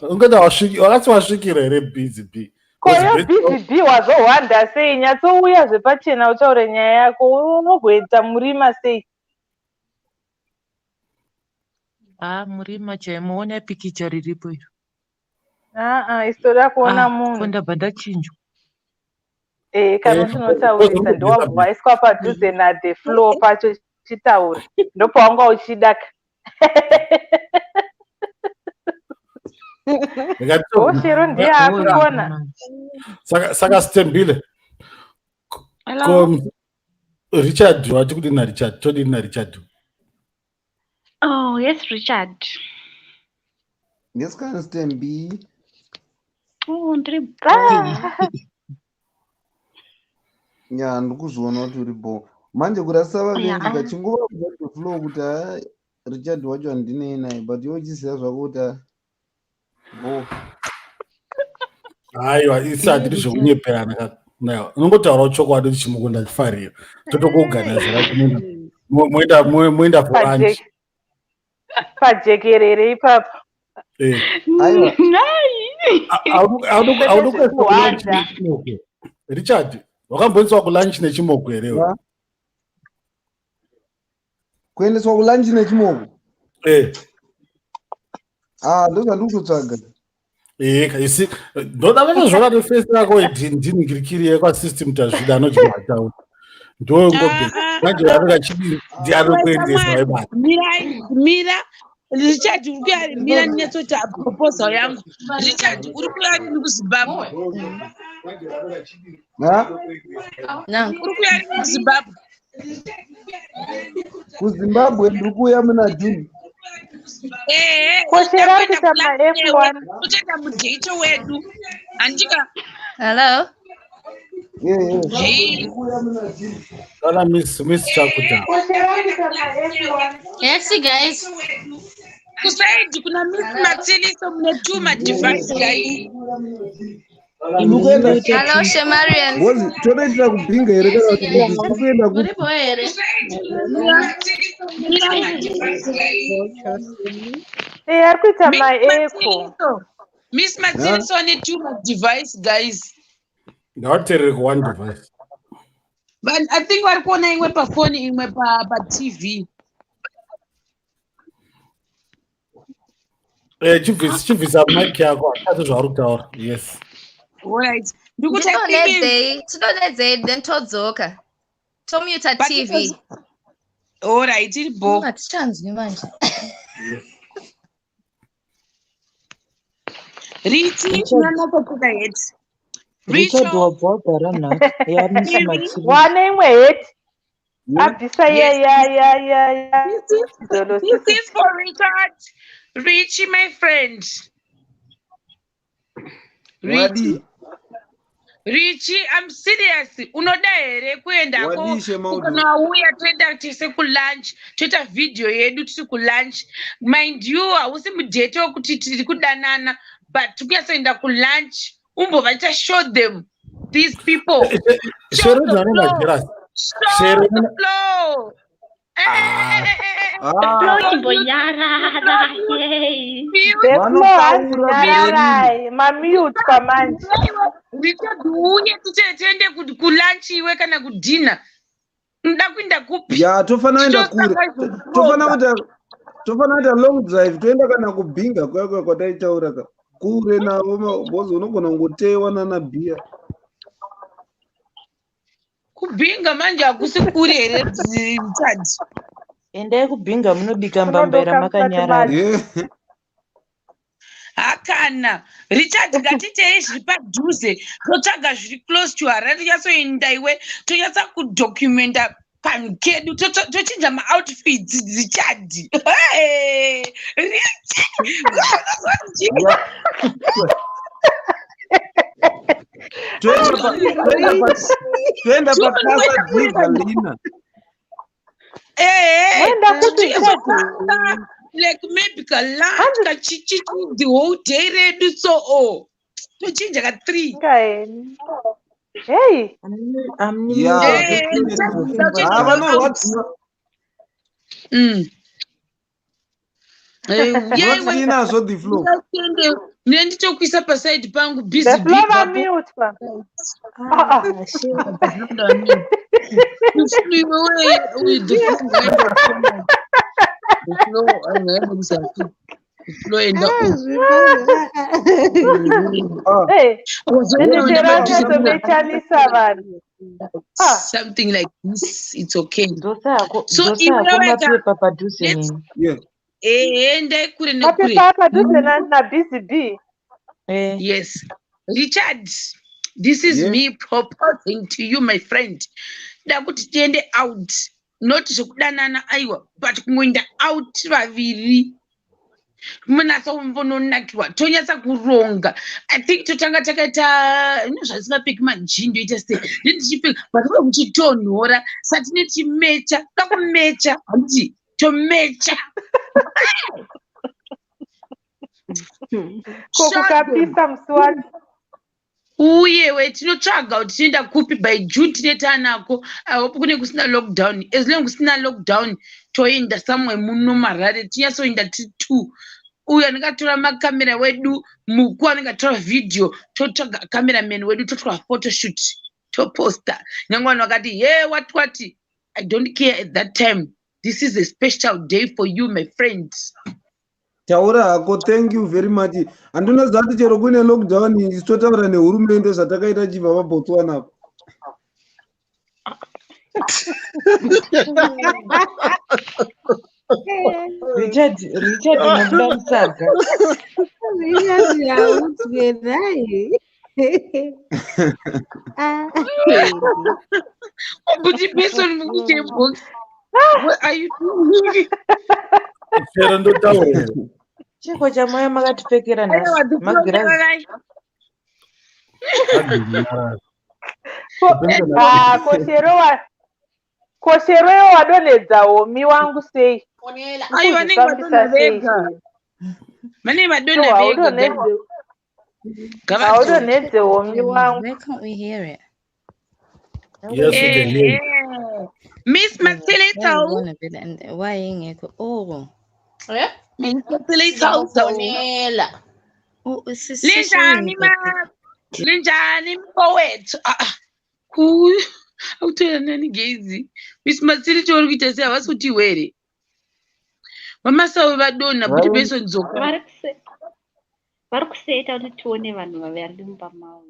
Ungada wakati wasvikira here busy b. Koyo busy b wazohwanda sei nyatsouya zvepachena utaure nyaya yako unogoita murima sei. Murima chaimuona pikicha riripo iro. Istoda kuona munhu. Kondabva ndachinjwa. Kana uchinotaurisa ndowabva iswa padhuze na the floor pacho chitaura. Ndopaunga uchidaka. Shero ndiye akuona. Saka stembile. Hello. Richard, wati kuti na Richard, todi na Richard. Oh, yes, Richard. Yes, can stembi. Oh, ndiri. Ya, ndikuzoona kuti uripo. Manje kurasa vavengi kachingova kuda flow kuti Richard wacho andine naye, but iwe uchiziva zvako kuti bo. Aiwa, isati ndizvokunyeperana nayo. Unongotaura chokwadi kuti chimukunda chifarira. Totokuganazira muenda for lunch. Pajekerere ipapo. Aiwa. Richard, wakambonzwa kulunch nechimoko here? Kuendeswa kulunch nechimoko? Ndozvandikutotsvaga. Isi ndoda vanozvona nefesi yako ndiningirikiri kwasystem tazvida anojimatauni ndongobe manje vanonga chidii ndianokuendesa vaibata mira Richard uri kuyari mira nyatsoti proposal yangu Richard uri kuyari kuZimbabwe uri kuyari kuZimbabwe kuZimbabwe ndikuya muna June. Koshera kuita ma-F1. Kutoenda mudate wedu. Andika. Hello. Dala Miss Chakuta. Yes, guys. Kusaidi kuna Miss Matsiliso mnetuma device guys. Hello, Shamarian. Bozi tonoitira kubhinga here kana kuti tikuenda ku Uripo here? Ari kuita ma-echo. Miss Matsiliso netuma device guys. Not one device. But I think vari kuona imwe pafoni imwe pa-TV. Chivisa mic yako akati zvauri kutaura. Yes. Alright. Tinodedzei then todzoka. Tomuta TV. Alright, iripo. Hatichanzwi manje. Richi nanakatoka heti. Richard wabvagara nhaka yaMiss Matsiliso. Wane imwe heti. Abvisa ya. This is for Richard. Richie, my friend. Richie, I'm serious. Unoda here kuenda ko kana uya toenda tese ku lunch, toita video yedu tisi ku lunch. Mind you, hausi mudate wekuti tiri kudanana, but tukuyasoenda ku lunch, umbova show them these people. Show the flow. Mamute kwamanje. Uye tiende kulanchi iwe kana kudina. Nda kuenda kupi? Ya tofana enda kure. Tofana enda long drive toenda kana kubhinga kwataitaura ka. Kure navo bozi unogona ngotewa nana bia. Kubhinga manje akusi kure here Richard. Endai kubhinga munobika mbambaira makanyarara. Hakana Richard ngatitei zviri padhuze totsvaga zviri close to Harare yasoenda iwe tonyatsa kudocumenta panhu kedu tochinja maoutfits Richard. Twenda pakasa Divalina. Like maybe lunch, chichi the whole day ready so to change like 3. Hey, nditokuisa paside pangu busy something like this, it's okay. So yes, Richard, this is me proposing to you, my friend. Dakuti tiende out, not zvokudanana aiwa, but kungoenda out vaviri. Munatsa kumbononakirwa tonyatsa kuronga. I think totanga takaita zvasingapfeki majini toita sei ndichipfeka patinoda kuchitonhora satine chimecha kakumecha handiti tomecha kokukapisa muswati uye tinotsvaga kuti tinoenda kupi by June tine tanako. I hope kune kusina lockdown. As long kusina lockdown toenda somewhere muno Harare tinyasoenda T2. Uyo anengatora makamera wedu muku anengatora video totsvaga cameraman wedu totora photoshoot toposta. Nyangwe vanhu vakati what I don't care at that time. This is a special day for you, my friends. Taura hako, thank you very much. Anduna zati chero kune lockdown istotaura nehurumende zvatakaita chibva paBotswana apa. Richard unobuda musaga. Richard yaudzwerai. Kuti person mukuchebox What are you doing? Sharon, don't tell her. Chiko chamoya makatipfekera nhasi magirazi. Kosherewo wadonedza homi wangu sei? Ai vanenge vadonha vega. Vane vadonha vega. Haudonedze homi wangu. Why can't we hear it? Yes, we can hear. Miss Matilito. Why ingekho? Oh. Miss Matilito. Oh, Linjani ma. Linjani mfowethu. Awuthola nani gezi. Miss Matilito uri kuita sei havasi kuti were. Vamasawe vadonha kuti beso nzoka. Vari kuseta kuti tione vanhu vavari mumba mavo.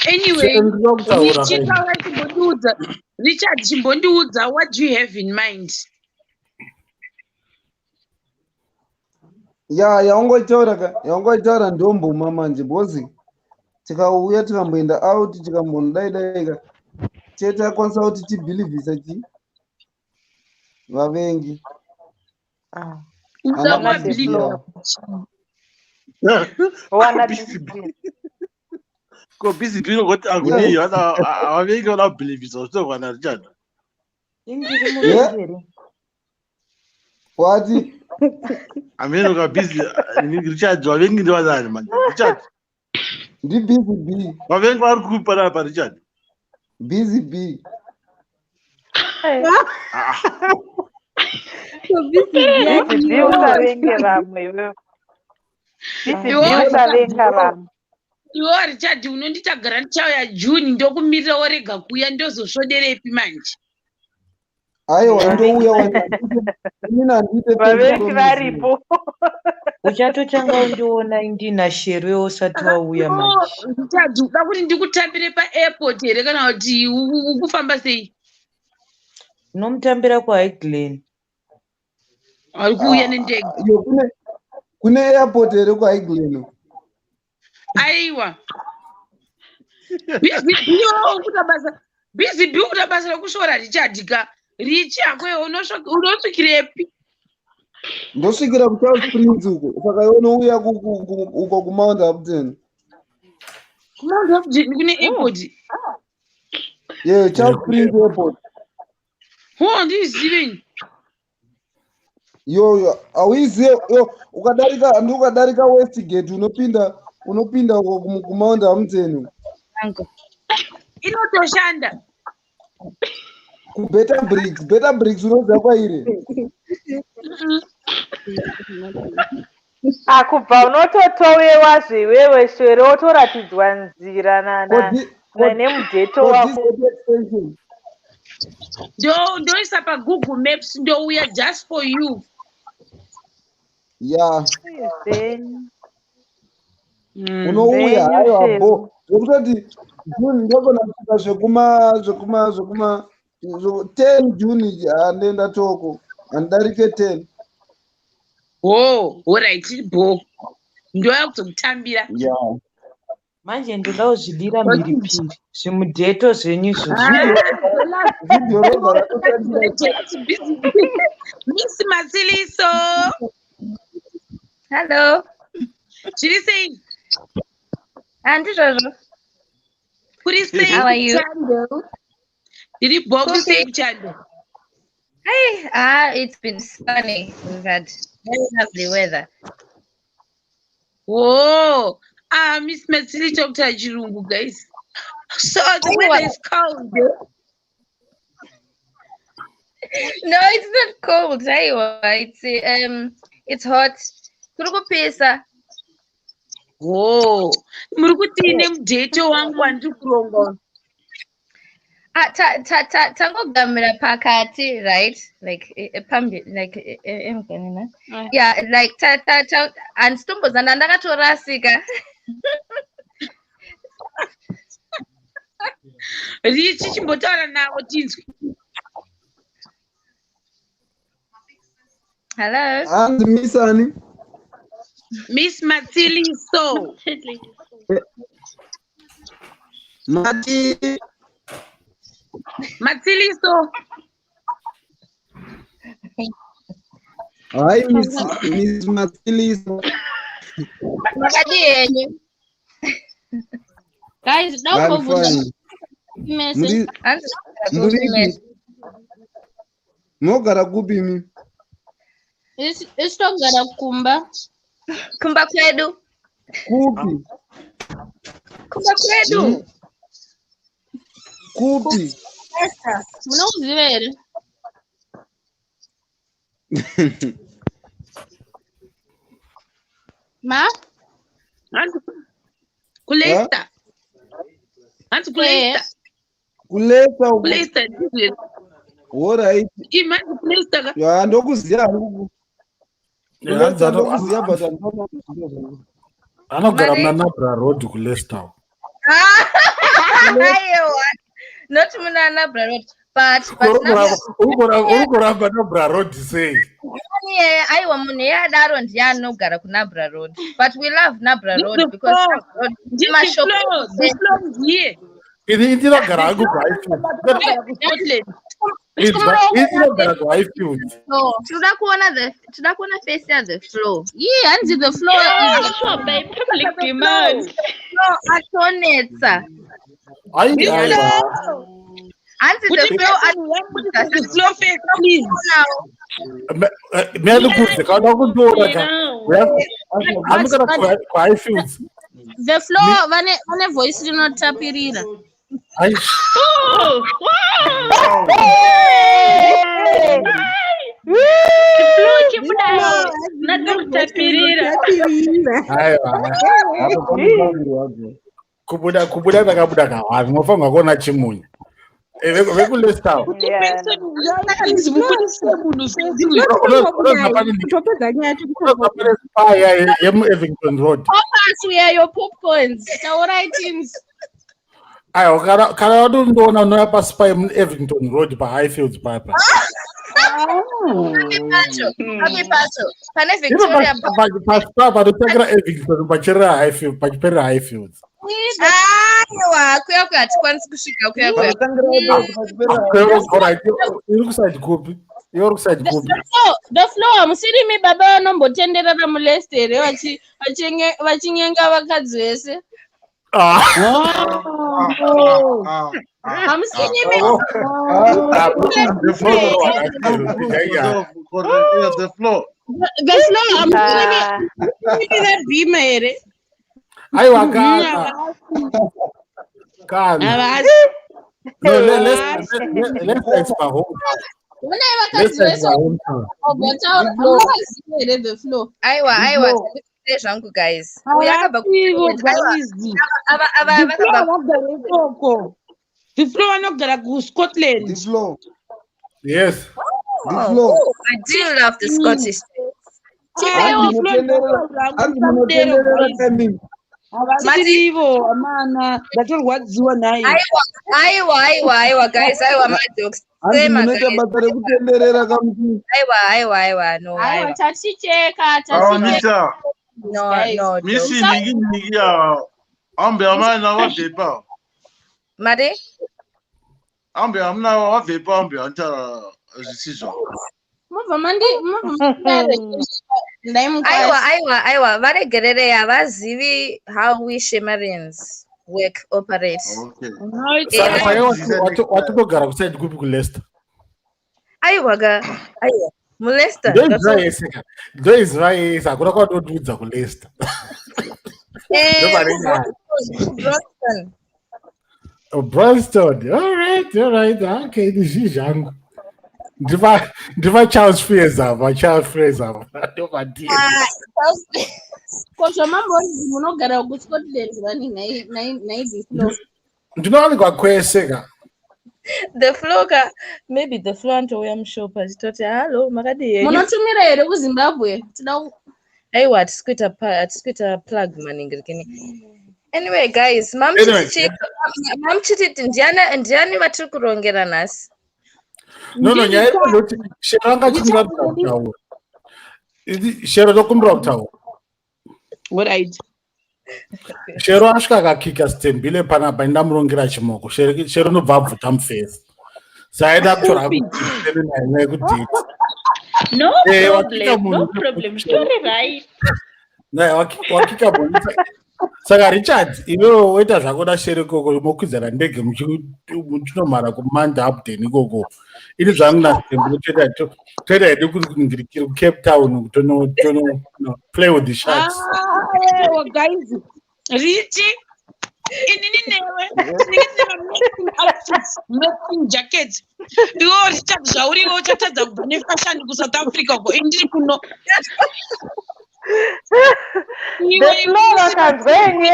Anyway, Richard chimbondiudza, what do you have in mind? yaungoitaura ndombuma manje bhozi tikauya tikamboenda out tikambonodaidaika takwanisa kuti tibhilivhisa chi vavengi Ko busy people got agony awavengi wana bhilivhisa zvitovana Richard. Wati? Ameno ka busy Richard wavengi ndo wadani manje. Richard. Ndi busy B. Wavengi vari kupara pa Richard. Busy B. So busy B. Usavenga vamwe iwewe. Usavenga vamwe. Iwo Richard unondita grant chao ya June ndokumirira warega kuya ndozosvoderepi manje. Aiwa ndouya vavengi varipo. Uchatotanga undiona ndina Shero usati wauya manje. Richard uda kuti ndikutambire pa-airport here kana kuti ukufamba sei? Unomutambira kuHighland. Ari kuuya nendege. Kune airport here kuHighland. Aiwa. Busy ukuda basa rekushora Richard ka. Richi akweyo unosvikirepi? Ndosvikira kuCharles Springs uko. Saka iwe unouya uko kuMount Hampton. Kumount Hampton kune airport. Yeah, Charles Springs Airport. Ndiziveni. Yo, awiziye ukadarika Westgate unopinda kuMount Hampton. Inotoshanda. Better bricks unoziva kwairi. Kubva unototowewa zviwewe Shero wotoratidzwa nzira nemudheto wako. Ndoisa paGoogle Maps ndouya just for you. Yeah. Unouya aiwa bo. Zvekutoti June ndogona kusvika zvekuma 10 June handenda toko handarike 10. Oh, alright bo. Ndoya kuzokutambira. Yeah. Manje ndoda kuzvidira mhiripiri zvimudheto zvenyu Miss Matsiliso. Hello. Chiri sei? Andizvozvo. Kuri sei? How are you? Diri boku sei chando? Hey, it's been sunny. We've had very lovely weather. Oh, Miss Matsili talked to Chirungu, guys. So the weather is cold. No, it's not cold. It's hot. Kurukupesa. Oh, murukutine mudheto wangu wandikuronga. Tangogamira pakati, right? Like yeah, like and stombozana ndakatorasika. Richi chimbotaura nawo tinzwi. Hello. And Miss Annie. Miss Matsiliso. Mati. Matsiliso. Hi, Miss Matsiliso. Guys, I'm fine. Mogara kupi mi? Istogara kumba. Kumba kwedu. Kupi. Kumba kwedu. Kupi. Munozivere. Ma? Kulesta. Anti kulesta. Kulesta. Kulesta. Alright. Imani kulesta. Ya ndokuziya huku. Kulesta ndokuziya but anogara muna Nabra Road kulesta. Not muna Nabra Road, but ukuramba Nabra Road sei. Aiwa munhu yadaro ndianogara kuNabra Road, but we love Nabra Road because inogara hangu tinoda kuona face ya the floor. Hanzi the floor is by public demand. Atonetsa. Hanzi the floor face, please. The floor vane voice rinotapirira. kubuda takabuda kavari mofanga kuona chimunyu vekulesta yemuEvington Road. Your popcorns. Aiwa kana wadondoona unoya paspa yemuEvington Road paHighfields papa. Pane Victoria paspa panotangira Evington pachirira Highfields. Aiwa kuya hatikwanisi kusvika kuya iri kuside kupi? The floor musirimi baba vanombotenderera muLeicester vachinyenga vakadzi vese. The floor. Bhima here. Aiwa kana. No, let's my home. The floor. Aiwa zvangu guys. The floor vanogara kuScotland. The floor. Yes. The floor. I do love the Scottish. Matirivo amana ndatorwadziwa naye. Aiwa guys, aiwa majokes. Sema guys. Aiwa no. Aiwa taticheka. No. Missy nigi ambe amana wa vepa. Mare? Ambe amna wa vepa ambe anta zisizo. Aiwa varegerere havazivi how we Shemarians operate. Okay. Watogara kuside kupi kuLeicester. Aiwa muLeicester. Ndo Israel akuna kwatodudza kuLeicester. Bronston. All right. Okay, this is young. Ndiva Charles Fraser. Munogara kuScotland vani ndinowanikwa kwakweseka. The floor maybe the floor antouya mushopa chitoti hello makadi henyu munotumira here kuZimbabwe. Aiwa hatisikuita plug maningi rikini. Anyway guys, mam chiti ndiani vatiri kurongera nhasi? No, nyaya irikuzoti Shero angachimira kutaura. Shero tokumbira kutaura. What I do? Shero asvika akakika Stembile panapa ndamurongera chimoko. Shero nobva abvuta mufesi. Saida kutora naye kudate. No problem. Story right. Wakika bonita. Saka Richard, iwewe woita zvako nashere koko mokwizana ndege muchinomhara kumanda upden ikoko. Ini zvangu naStembile toita hedu kuningirikira kuCape Town tono play with the sharks. Guys, Richie, inini newe matching jackets. Iwo Richard zvauriwo uchatadza kubva nefashion kuSouth Africa ko indiri kuno. The floor akagwenye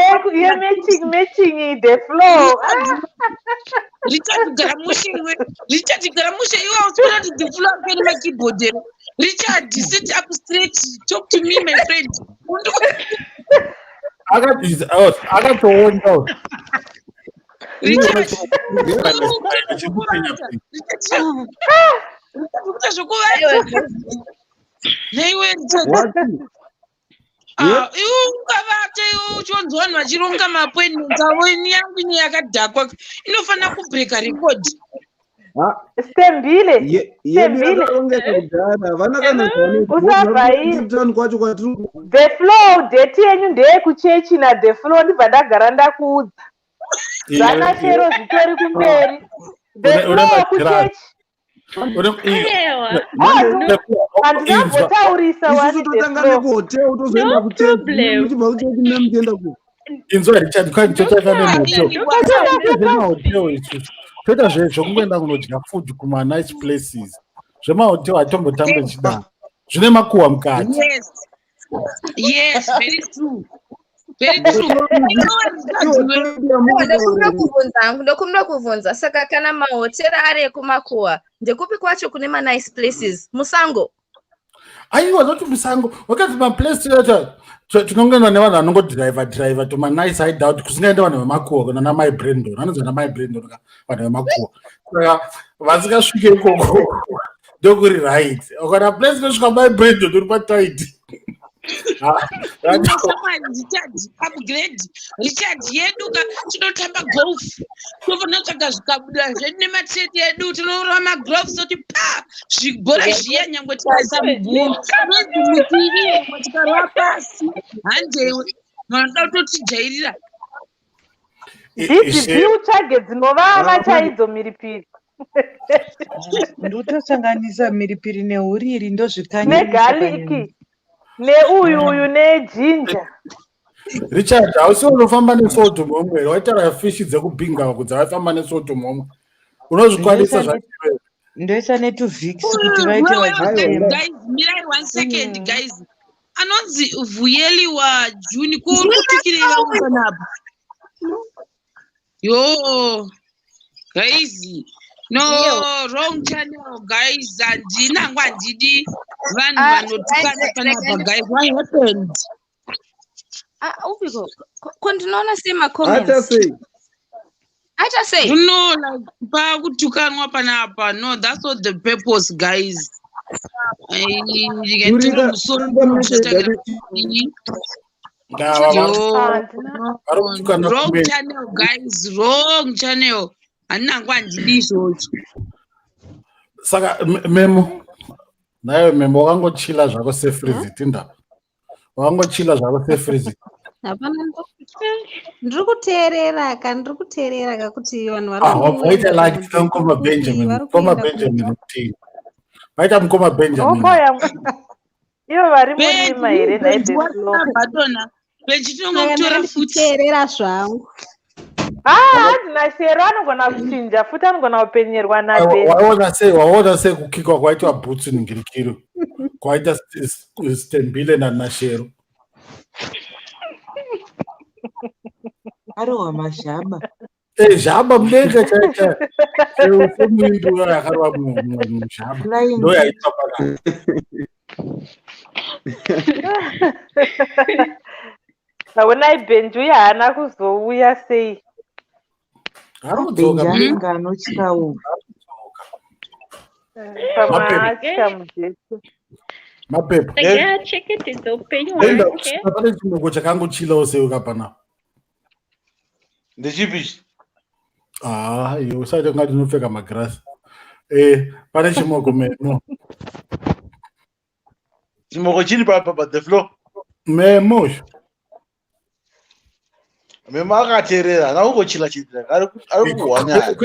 matching the floor. Richard Garamushe, you are supposed to the floor again my keyboard. Richard, sit up straight, talk to me, my friend. I got this out. I got to warn out. Richard, uchonzwani vachironga maappointments avo ini yangu ine yakadhakwa inofana kubreka record. Stembile the flow date yenyu ndeyekuchechi the flow ndibva ndagara ndakuudza zvana Shero zvitori kumberi the flow kuchechi handinambotaurisa inzwa Richard toita zvekungoenda kunodya food kuma-nice places zvemahoteo hatombotambe chida zvine makuhwa mukati. Yes, very true. Ndokumira kubvunza saka kana mahotera ari ekumakuhwa ndekupi kwacho kune ma-nice places musango? Aiwa zoti musango wakati maplace tinongoenda nevanhu vanongodriva toma-nice hideout kusingaenda vanhu vemakuhwa kuna namai Brandon anonzi namai Brandon vanhu vemakuhwa saka vasingasvike ikoko ndokuri right ukana place inosvika mai Brandon uri pataiti. Richard yedu tinotamba golf tofana tsvaga zvikabuda zvedu nemateti edu tinorova magloves oti pa zvibhora zviya nyangwe tikaisa mubhuru nozimutiri tikarova pasi hanjewe vanoda kutotijairira dzidzi utsvage dzinovava chaidzo mhiripiri ndotosanganisa mhiripiri neuriri negaliki neuyu nejinja. Richard hausi unofamba nesoto momwe waitaura fishi dzekubhinga kudza vaifamba nesoto momwe unozvikwanisa zvachiwe ndoisa netuvhiksi kuti vaite guys mirai 1 second guys anonzi Vuyeli wa Juni ko uri kutikirei vangu panapa yo guys no wrong channel guys handinangwa handidi vanhu vanotukana panapa guys what happened upiko kondinoona semacomments acha say no like pakutukanwa panapa no that's not the purpose guys wrong channel guys wrong channel handinangwa handidi izvozvo saka memo nayo memo wakangochila zvako sefrizi tindaba wakangochila zvako sefrizi hapana ndiri kuteerera kakuti vanhu vaita like tikamukoma Benjamin kuti vaita mukoma Benjamin ivo vari murima here naibadona pechitongokutora futeerera zvangu handina Shero anogona kuchinja futi anogona kupenyerwa waona sei kukikwa kwaitwa bhutsu ningirikiro kwaita Stembile naShero arowa mazhaba zhaba mudenga chacha semuindu yakarwa muzhaba ndo yaitwa pana naonai Benji uye haana kuzouya sei benjaminga anotyawo pamwe achita mujesu mapepa Takayachengetedza upenyu enda hwake. pane chimoko chakangochilawo seuka pana Ndechipi? iwe usati ungati unopfeka magirasi pane chimoko memo Chimoko chiri pa the floor. memo Memo akateerera akangochila ari kuhwanya.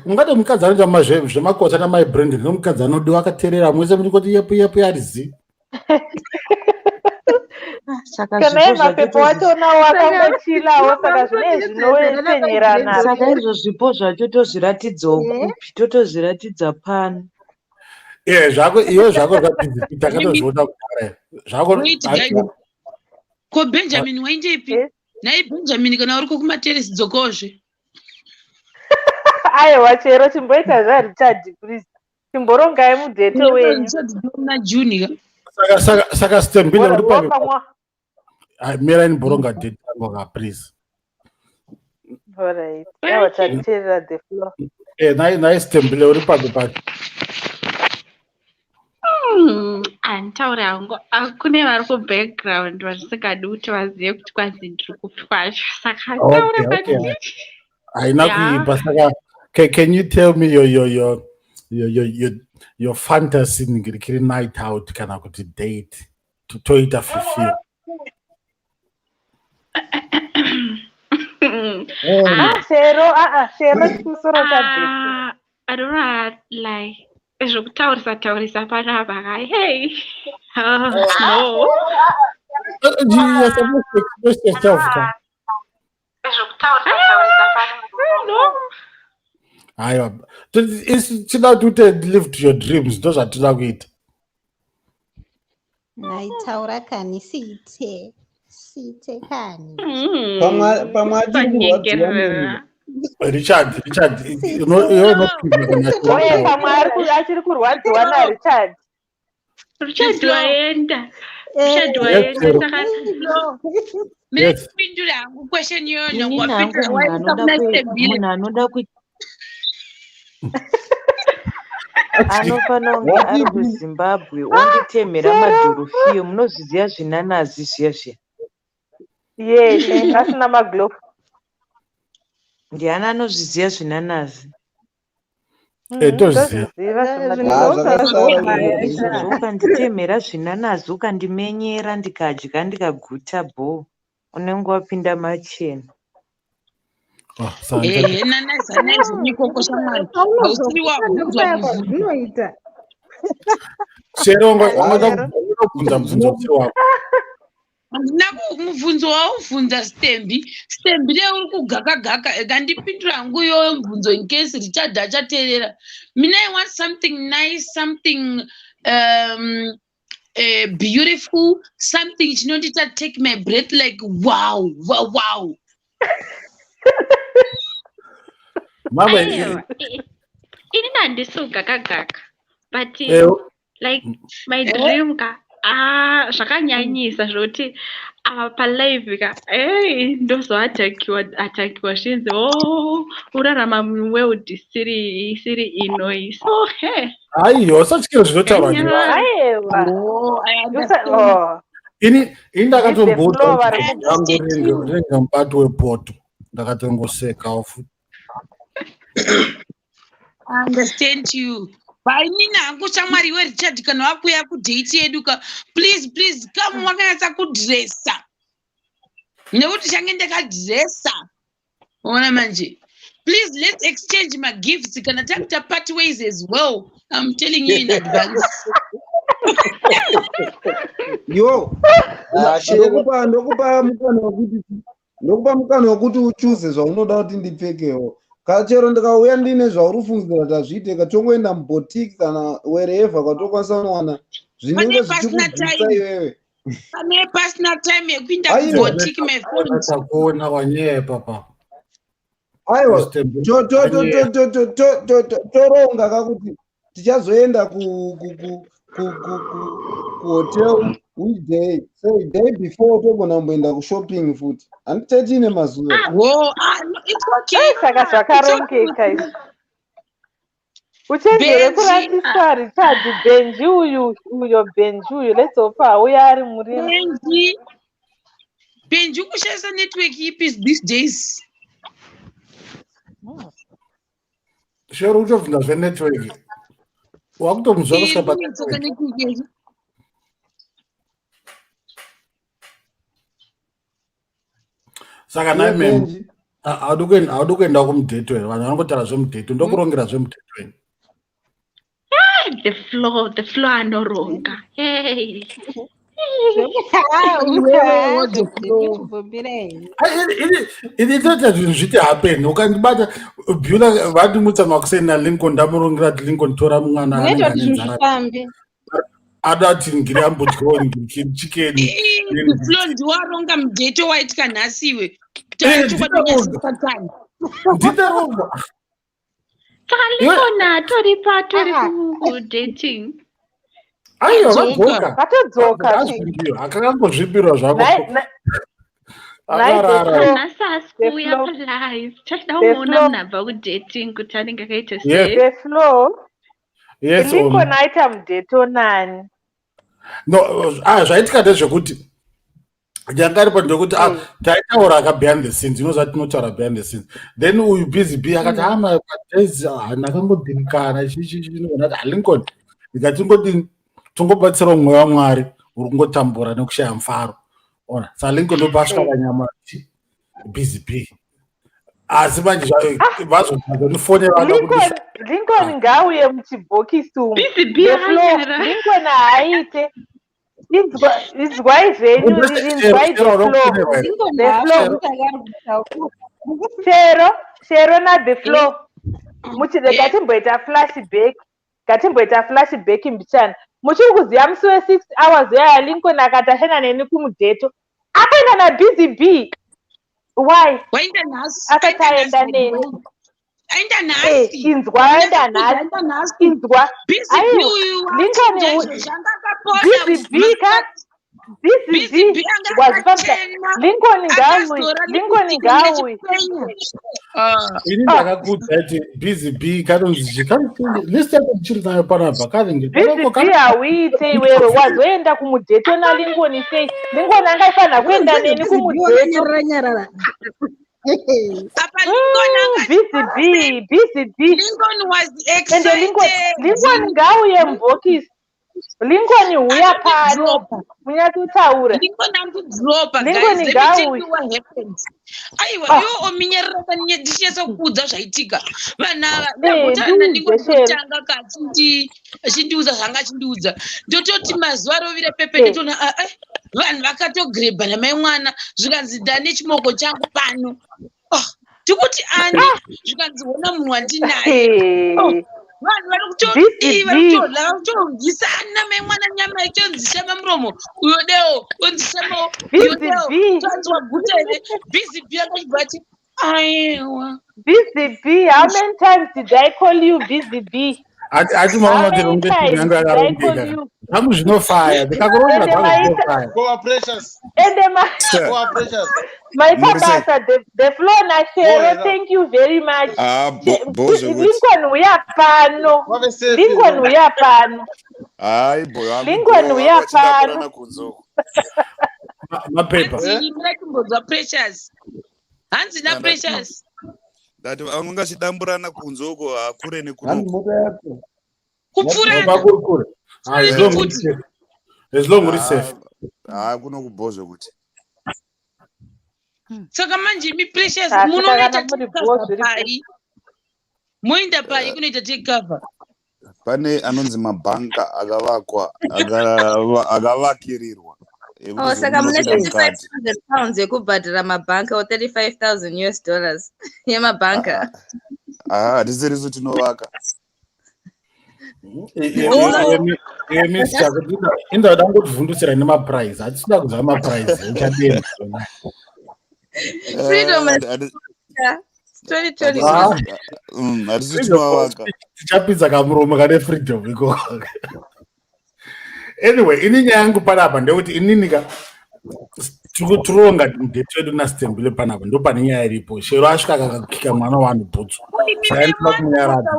ungati mukadzi anoita zvemakota namaibranding nomukadzi anodiwa akateerera mwese muri kuti yepu arizi kana mapepo wacho nawo akangochilawo saka zvine zvinotenyerana. Saka izvo zvipo zvacho tozviratidzawo kupi totozviratidza pano. zvako iwe zvako zvabhizi takatozviona kudhara zvako ko Benjamin waindepi nai Benjamin kana uri kumateresi dzokozve aiwa chero chimboita zvaRichard please chimborongai mudhete wenyu na Juni saka stembile uri pano mera ni boronga date yangu please alright yawa tateerera the floor nai stembile uri pano Antaura hangu kune vari kubackground vasingadi kuti vazive kuti kwanzi ndiri kupfasha saka taura pati haina kuipa saka can you tell me your fantasy ngirikiri night out kana kuti date toita fulfill chero chikusoro chadate I don't know like zvokutaurisa panapa kai hey no you're supposed to express yourself aiwa tinoda kuti live to your dreams ndo zvatinoda kuita naitaura kani siite kani pamwe achiri Richard pamwe achiri kurwadziwa naRichard waenda kupindura hangu question iyoyo munhu anoda anofanira kunge ari kuZimbabwe onditemhera madhorofiyo munozviziva zvinanazi zviya asina maglofu ndiani anozviziva zvinanazi ukanditemhera zvinanazi ukandimenyera ndikadya ndikaguta bho unenge wapinda machena unobvunza mubvunzo usiri wako handina mubvunzo waubvunza stembi leo uri kugakagaka kandipindura hangu iyoyo mubvunzo in case Richard achateerera mina I want something nice something beautiful something chinondita take my breath like wow mama ini handisi kugakagaka but like my dream ka zvakanyanyisa zvokuti palive ka ndozoatakiwa zvinzi urarama muworld siri inoi so aiyo satyiro zvinotaurwa ini ndakatomborenga mubato wepoto ndakatongosekawo futi I understand you. Vainina hangu shamwari weRichard kana wakuya kudate yedu please come wakanyatsa kudresa nekuti change ndakadresa ona manje please let's exchange my gifts kana takuita party ways as well I'm telling you in advance ndokupa mukana wekuti uchuze zvaunoda kuti ndipfekewo kachero ndikauya ndine zvauri kufungidzira kuti azviite katongoenda mubotiki kana wherever kwatokwanisa kunowana zvinenge zvichikubvisa iwewe pane pasina time yekuinda kubotiki takuona wanyaya papa aiwa toronga kakuti tichazoenda kuhotel which day say day before togona kumboenda kushopping futi handitetiine mazuva it's okay saka zvakarongeka izvi uchenjere kuratiswa Richard Benji uyo Benji uyo let's hope uya ari murima Benji ukushaisa network ipi these days Sharon uchovhinga zvenetwork wakutomuzwa kusvika network saka naime haudi kuenda kumudheto here vanhu vanongotara zvemudheto ndokurongera zvemudheto here the floor anoronga ini toita zvinhu zviti happen ukandibata bhula vandimutsa makuseni nalincoln ndamurongera kuti lincoln tora mwana anenge anenzara ada kuti ngiri ambudyawo chikeni flo ndiwaronga mudheto waitika nhasiwe nditaronga Lincoln tori kudating aiwa vadzoka akangangozvipirwa zvako nasasikuya palive tachida umuona munabva kudating kuti anenge akaita sei Lincoln aita mudheto nani no zvaitika ndezvekuti ndangaripo ndekuti taitaura behind the scenes inoziva tinotaura behind the scenes then uyu busy b akati ndakangodhirikana chichichiona kuti Lincoln ndikati tingobatsira mweya waMwari uri kungotambura nekushaya mufaro ona saka Lincoln ndopasvika vanyama busy b asi manje vazofonera Lincoln ngauye muchibhokisi umu Lincoln haaite izwai zvenyu Shero naThe Flow ngatimboita flashback mbichana muchiri kuziva musi we6 hours yaya Lincoln akati ashanda neni kumudheto akaenda naBusy B why akati aenda neni inzwa aenda nhasi inzwa Busy B wazipa Lincoln ngaui ini ndakakudza kuti Busy B kanonzi list yako ndichiri nayo panapa Busy B hauite iwewe wazoenda kumudheto naLincoln sei Lincoln angaifanira kuenda neni kumudheto Busy B ende Lincoln ngauye mubhokisi Lincoln huya pano munyatotaura Lincoln ngauye aiwa iwo ominyerera ndichiyesa kuudza zvaitika vanhu ava ndakutana ndingotanga achindiudza zvanga achindiudza ndototi mazuva rovire pepe ndotona vanhu vakatogrebha namai mwana zvikanzi ndane chimoko changu pano tikuti ani zvikanzi hona munhu wandinaye vanhu vari kutorwisana mai mwana nyama ichonzishama muromo uyo deo onzishama uyodeo tanzwa gutere Busy B akachibva ati aiwa Busy B how many times did I call you Busy B ati mama tirongetinyangu yakarongeka zvangu zvinofaya ndikakuronga zvangu zvinofaya maipabasa The Flow naShero thank you very much Lincoln uya pano Lincoln uya pano Lincoln uya pano mapepa mratimbodza Precious hanzi naPrecious dati angangachidamburana kunzoko hakure nekunoko kupfurana as long uri safe kunokubhozve kuti saka manje miPrecious munoita pai moenda pai kunoita takeover pane anonzi mabhanka akavakirirwa saka mune 35,000 pounds yekubhadhira mabhanka $35,000 yemabhanka hatisirisu tinovaka inda dangotivhundusira nemapurize hatisida kuziva mapurize uchadeni hatisi tinovaka tichapidza kamuromo kane freedom ikoko anyway ini nyaya yangu panapa ndekuti ininika tironga mudheto wedu naStembile panapa ndo pane nyaya iripo Shero asvika akakika mwana wanhu bhutsu saka ndinoda kunyaradza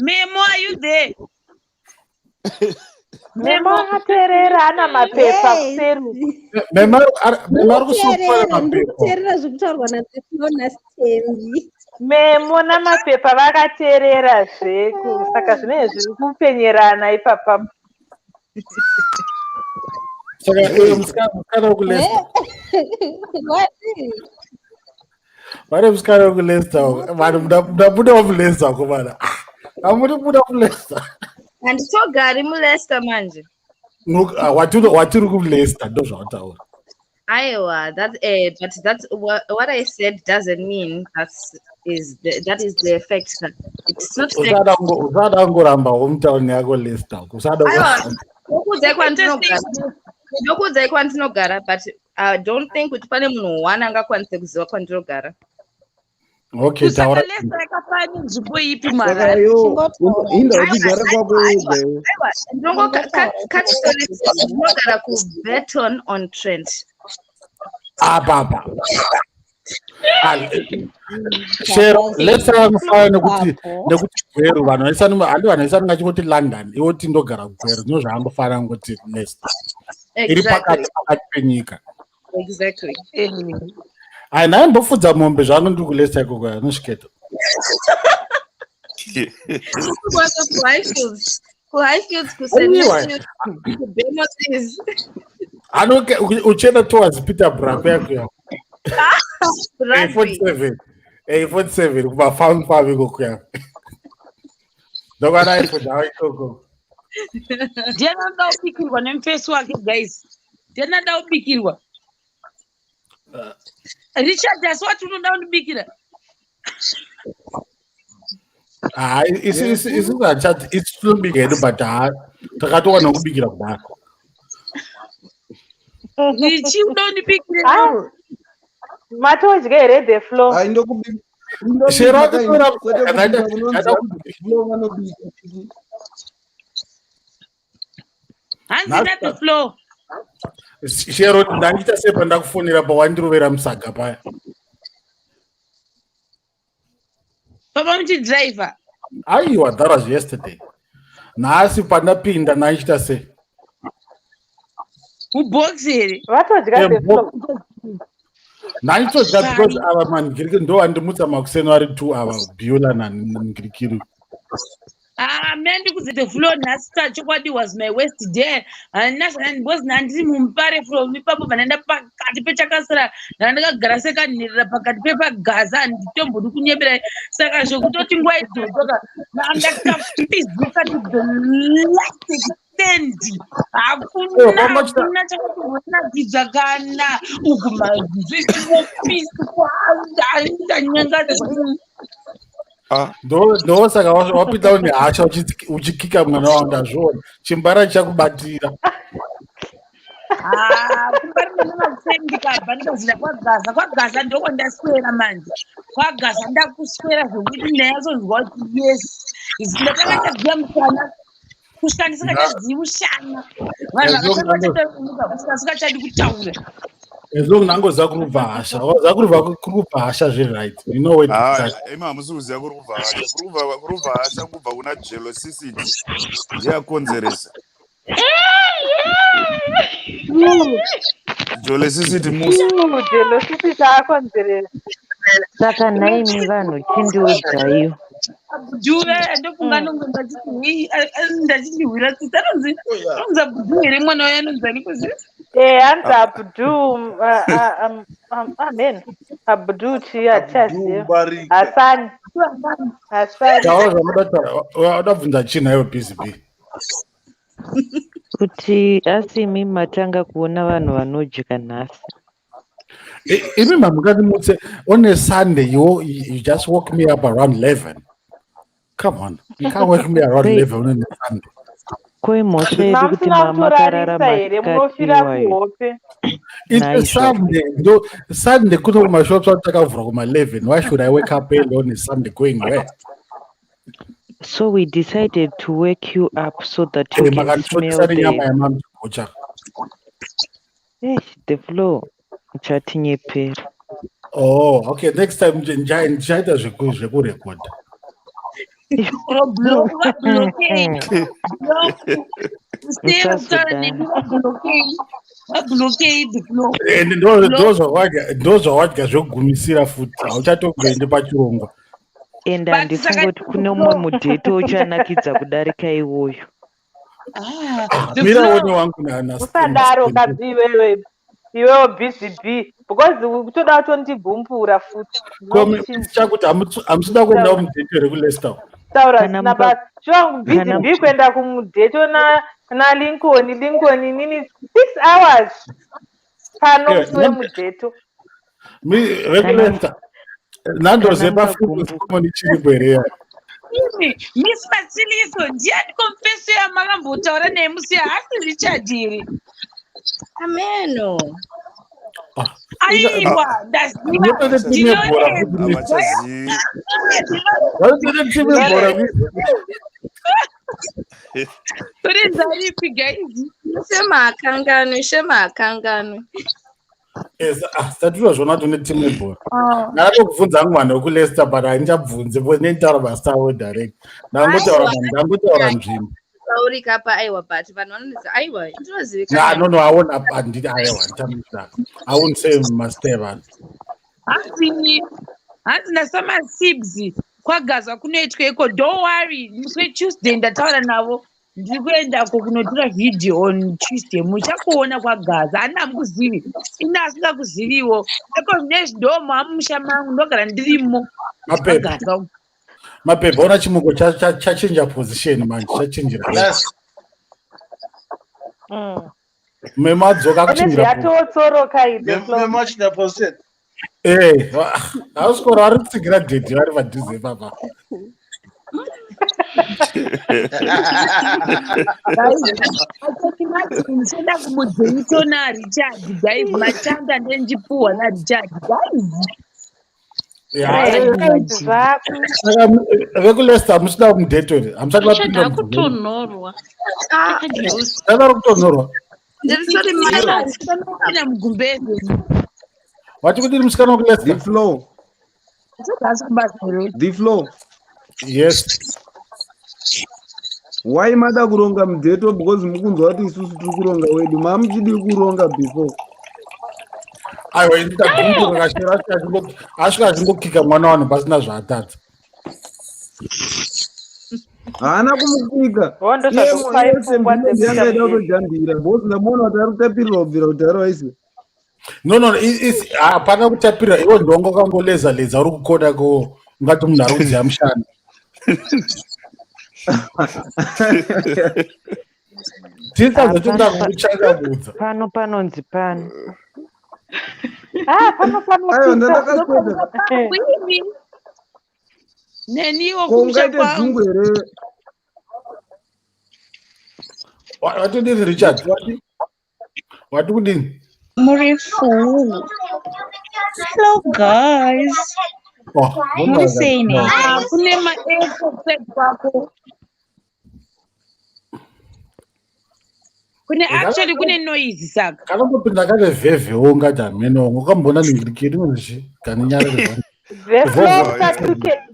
Memo, are you there? Memo akaterera ana mapepa kuseri. Memo kusukupfala ndikuteerera zvekutaurwa naDeflo naStembi. Memo namapepa vakateererazve saka zvinenge zviri kupenyerana ipapapo. saka musikana wekulesta vari musikana wekulesta vanhu mudabuda wamulesta ko vana hamudi buda kulesta handitogari muLeicester manje. watiri kulesta ndo zvavataura. Aiwa, but that's what I said doesn't mean that is the effect. It's not. Usada ngoramba hometown yako Leicester. Ndokudzai kwandinogara, but I don't think kuti pane munhu one angakwanisa kuziva kwandinogara. Okay, taura. Leicester yakafana nzvimbo ipi mara? Ndinogara kuBurton on Trent. Baba. Sharon, Leicester vanofana nekuti Gweru vanhu vaisana ngachingoti London iwoti ndogara Gweru zvino zvaangofana ngoti Leicester iri pakati penyika. Exactly. Naye mbofudza mombe zvano ndiri kuLeicester ikoko anosviketa uchenda towards Peterborough yako 47 kumafarm farm ikoko yako ndokwana ifodawa ikoko ndianoda kubikirwa nemufesi wake guys, ndianoda kubikirwa. Richard asi wati unoda kundibikira. isi hachati isitobika hedu but takatowana kubikira kudaro. Richi unoda kundibikira matodya here DeFlo. hanzi naDeFlo. Sharon, ndandita sepa ndakufonera pawandirovera musaga paya. Papa muchidriver. Aiwa, that was yesterday. Nhasi pandapinda ndandita se. Mubox here. Vatodya DeFlo. Ndanditodya because ava manhiriki ndo andimutsa makuseno ari 2 ava Beulah nanhirikiru. Mendi kuzi DeFlo nhasi chokwadi was my worst day. Because nandiri mumupare from ipapo vanaenda pakati pechakasara ndandakagara sekanhirira pakati pepagaza handitombodi kunyebera saka zvokutoti nguva idzoka ndakafizuka to the last extent. Hakuna chakatoratidza kana ugumazvechimopisi kuhandanyangadzwa ndo saka wapinda nehasha uchikika mwana wangu ndazviona chimbara chakubatira. Kumbari ndikabva ndikazira kwagaza ndoko ndaswera manje kwagaza ndakuswera zvokuti ndayazonzwa kuti yes ndakanga ndaziva mushana kusvika ndisingachazivi mushana vanhu vakasingachadi kutaura. As long nangoziva kurubva hasha waziva kurubva hasha zveright you know when hamusi kuziva kurubva hasha kurubva hasha kubva kuna jealousicity ndiyakonzeresa jealousicity jealousicity akonzeresa saka naimi vanhu chindiudzaiyo Juve ndofunga nongonza ndachindihwira tsitsa ronzi Abdu here mwana wayo anonzi ani kuzi hanzi Abdu amen Abdu chiyachasi Hasani wadabvunza china iwe BCB kuti asimi matanga kuona vanhu vanodya nhasi. Imi mamukandimutse on a Sunday you just woke me up around 11. Come on, you can't wake me around 11 on a Sunday. Koi mhosva yedu kuti mamakarara masikati iwayo. It's a Sunday. Sunday kuno kumashops atakavhura kuma 11. Why should I wake up early on a Sunday going where? So we decided to wake you up so that you can smell the... DeFlo chatinyepera. Oh, okay. Next time njaita zvekurecord. ndozvawadya zvogumisira futi hauchatokuende pachirongwa. And handifungoti kune umwe mudhete uchanakidza kudarika iwoyo. Miraone wangu nana usadaro kadzi iwewe busy b because utoda kutondigumvura futi chakuti hamusida kuenda kumudhete rekulester taura zvisina basa shuwa busy b kuenda kumudhete nalincoln nini 6 hours pano musi wemudheto rekulester nandozepafukomoni chiripo here Miss Basiliso, ndiani confesso yamakambotaura naye musi hasi Richard here. Ameno. Aiwa, Shema akangano. Statue zvona tune timu yebhora. Ndakatokubvunza mwana wekulester but handichabvunzi because nenditaura basa avo direct. Ndangotaura nzvimbo. Uri kapa aiwa but vanhu vanonzi aiwa ndinozivikana. No, I won't handiti aiwa nditamusa. I won't say masteva. Handina sama sibs kwagazwa kunoitwa iko. Don't worry, musi Tuesday ndataura navo. Ndiri kuendako kunotora video on Tuesday. Muchakuona kwagaza. Handina mukuzivi. Ina asingakuziviwo. Eko nezvidomo hamumusha mangu ndogara ndirimo. Mapepa ona chimuko chachinja position manje chachinjira. Memadzoka kuchinjira. Yatotsoroka ide. Memachinja position. Hauskoro vari kutsigira date vari padhuze papa. Ndichida kumudzeniso naRichard guys matanda ndenjipuwa naRichard guys. Rekulester musida kumudhete hamusati vapinda kutonorwa. Kutonorwa. Wati kudiri musikana wekulester? The flow. Yes. Why mada kuronga mudheto because mukunzwa kuti isusu tiri kuronga wedu mamuchidi kuronga before. Aiwa ndakagumbuka kashira asvika achingokika mwana wanhu pasina zvaatadza. Haana kumukika. Yangaida kutojambira because ndamuona kuti ari kutapirira kubvira kudhara waise. No, hapana kutapirira. Iwo ndongo kangoleza uri kukoda ko ungati munhu ari kudziya mushana. Tisazotondakuchakabudza. Pano panonzi pano. Aiwa ndandakaswedza. Neniwo kungaite dzungu here. Watodini Richard? Wati kudini? Murifu. Hello guys. Muri saying kune ma-airport kwako. Kune noise saka. Kana kupinda kale veve ungati ameno ngokambona ningirikiri nje kaninyara lezana.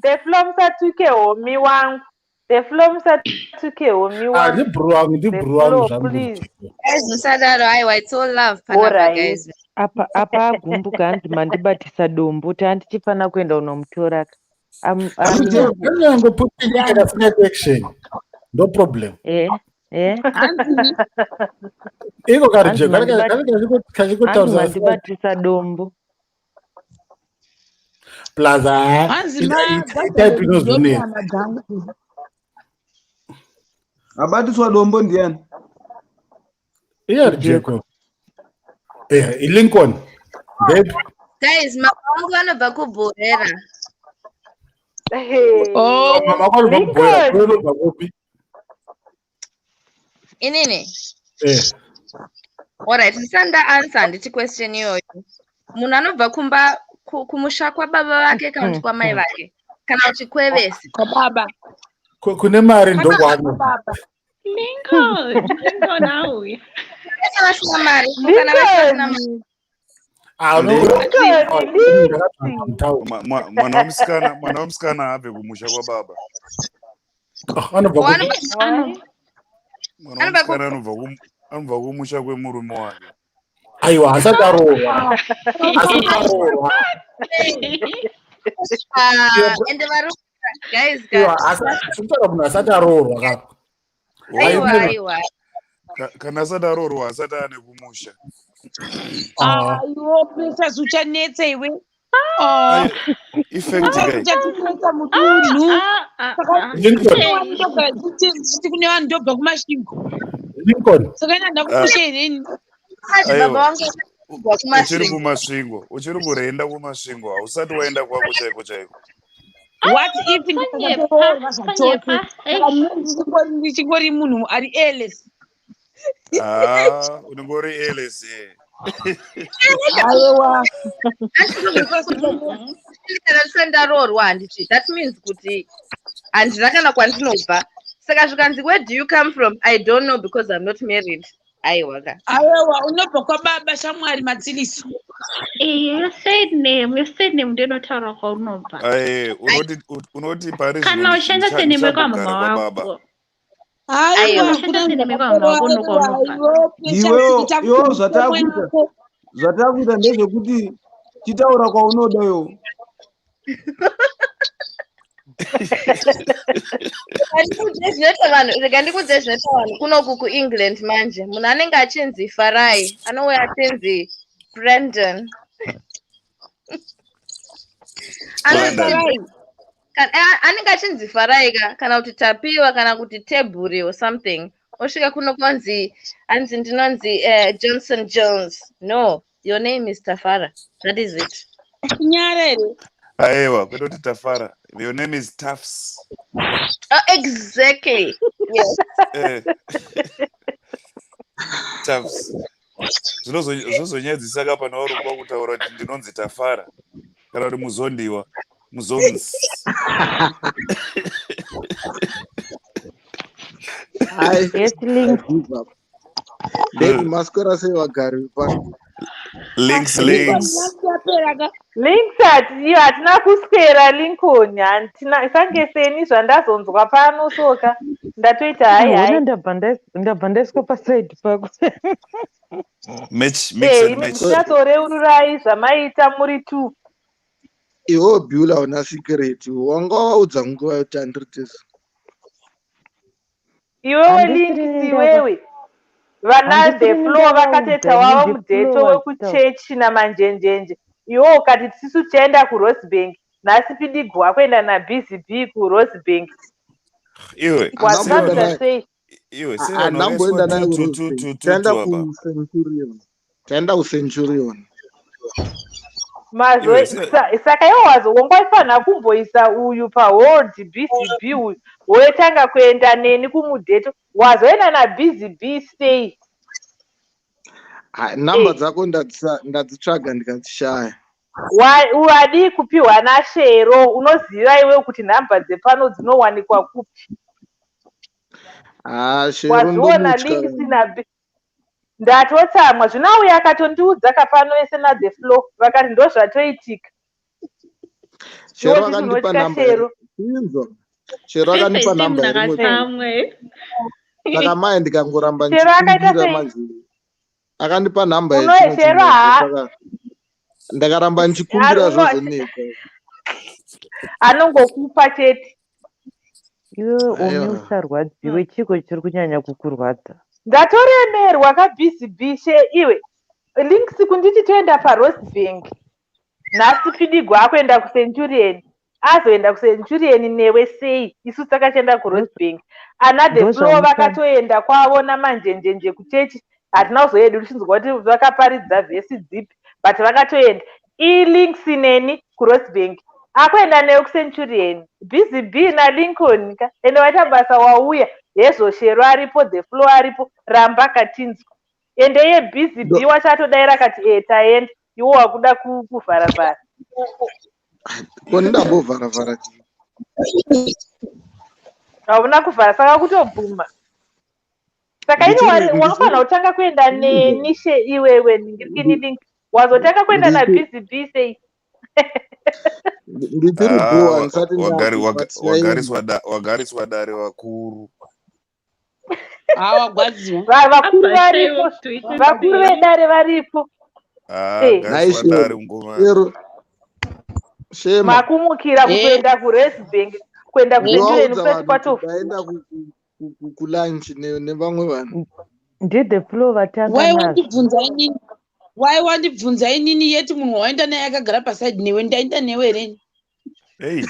The flom satuke homi wangu. Ndi bro wangu please. Musadaro aiwa it's all love panapa guys. Apa agumbuka andi mandibatisa dombo tandichifana kuenda unomutora. Angoputira snap action. No problem. Iko karije kachikotaura mandibatisa dombo. Plaza. Type inozvine. Abatiswa dombo ndiani? Jeko. Lincoln. Babe. Guys, mama wangu anobva kubhorera. Mama wangu anobva kupi? Inini? Alright, ndisanda answer nditi question iyoyo. Munhu anobva kumba kumusha kwababa vake kana kuti kwamai vake kana kuti kwevesi kwababa kune mari ndokwano Lincoln auya vasina mari kana vasina mari mwana wamusikana abve kumusha kwababa Mwanasikana anobva kumusha kwemurume wake. Aiwa, asati aroorwa. Asati aroorwa. Ende varume guys. Aiwa, asitaura munhu asati aroorwa ka. Aiwa. Kana asati aroorwa asati ane kumusha. Aiwo, precious uchanetsa iwe. Effect guy. Uchatitsa mudunhu. Chiti kune vanhu ndobva kumasvingo. Lincoln. Saka ina ndakumusha here. Uchiri kumasvingo. Uchiri kurenda kumasvingo. Hausati waenda kwako chaiko chaiko. What if ndichingori munhu ari airless? Unongori airless. Aiwa. That means kuti handina kana kwandinobva. Saka zvikanzi where do you come from? I don't know because I'm not married. Aiwa. Unobva kwababa Shamwari Matsiliso. You said name ndinotaura kwaunobva. Unoti Paris. Kana ushandisa surname kwamama wako. Iwo zvatakuita ndezvekuti chitaura kwaunodayo. Rega ndikudze zvinoita vanhu kunoku kuEngland manje. Munhu anenge achinzi Farai anouya achinzi Brandon. Anenge achinzi Farai kana kuti Tapiwa kana kuti Teburi or something. Osvika kuno kwanzi anzi ndinonzi Johnson Jones. No, your name is Tafara. That is it. Nyarere. Aiwa, kutoti Tafara. Your name is Tafs. Exactly. Yes. Tafs. Zvozonyadzisa kapa nauri kwa kutaura kuti ndinonzi Tafara. Kana kuti muzondiwa. Muzonzi. Ndeti maswera sei vagari pano. Links. Iyo hatina kuswera Lincoln. Sange seni zvandazonzwa pano soka. Ndatoita hai. Ndabva ndaiswa paside pako. Match. Muchinatsorerurai zvamaita muri 2. Iwo Beulah una secret. Wanga waudza nguva yoti handiri. Iwewe Links iwewe. Vana the floor vakateta wava mudeto wekuchechi namanjenjenje. Iwo ukati tisu tienda kuRosebank. Nhasi pidigwa kuenda naBCB kuRosebank. Iwe. Andamboenda naye kuRosebank. Taenda kuCenturion. Saka iwo wazongaifanira kumboisa uyu pahold BCB uyu woitanga kuenda neni kumudeto wazoenda naBCB stay. Namba dzako ndadzitsvaga ndikadzishaya. Wadi kupiwa naShero. Unoziva iwe kuti nhamba dzepano dzinowanikwa kupi? Wazviona Links ndatotsamwa. Zvino uya akatondiudza kapano ese naThe Floor vakati ndo zvatoitika. Shero akandipa namba. Shero akandipa namba rimwe. Saka mai ndikangoramba ndichikumbira manje. Akandipa namba Shero ndakaramba ndichikumbira zvozoneka. Anongokupa chete. Iwe usarwadziwe chiko chiri kunyanya kukurwadza. Ndatoremerwa kaBCB iwe. Links kunditi toenda paRosebank. Nhasi pidigwa akuenda kuCenturion. Azoenda kuCenturion newe sei? Isu takachenda kuRosebank. Ana The Floor vakatoenda kwavo namanjenjenje kuchechi. Hatina kuzoenda uchinzwa kuti vakaparidza vhesi dzipi. But vakatoenda. Links neni kuRosebank. Akuenda newe kuCenturion. BCB naLincoln ende waita basa wauya. Yezo Shero aripo, The Floor aripo, Ramba katinzwa. Ende ye BCB wachatodaira kati taenda. Iwo wakuda kuvharavhara. Koni ndambovharavhara. Hauna kuvhara saka kutobvuma. Saka ini wanofanira kutanga kuenda nenishe iwewe ningirikini Link. Wazotanga kuenda naBCB sei? nditiri boa ndisati wagariswa dare vakuru. Vakuru varipo, vakuru vedare varipo. Gariswa dare ngoma. Makumukira kutoenda kuRest Bank, kuenda kuSentureni usati kwatofu. kulunch nevamwe vanhu. Ndide flow vatanga Why wandibvunza inini yeti munhu waenda naye akagara paside newe ndaenda newe reni. Hey,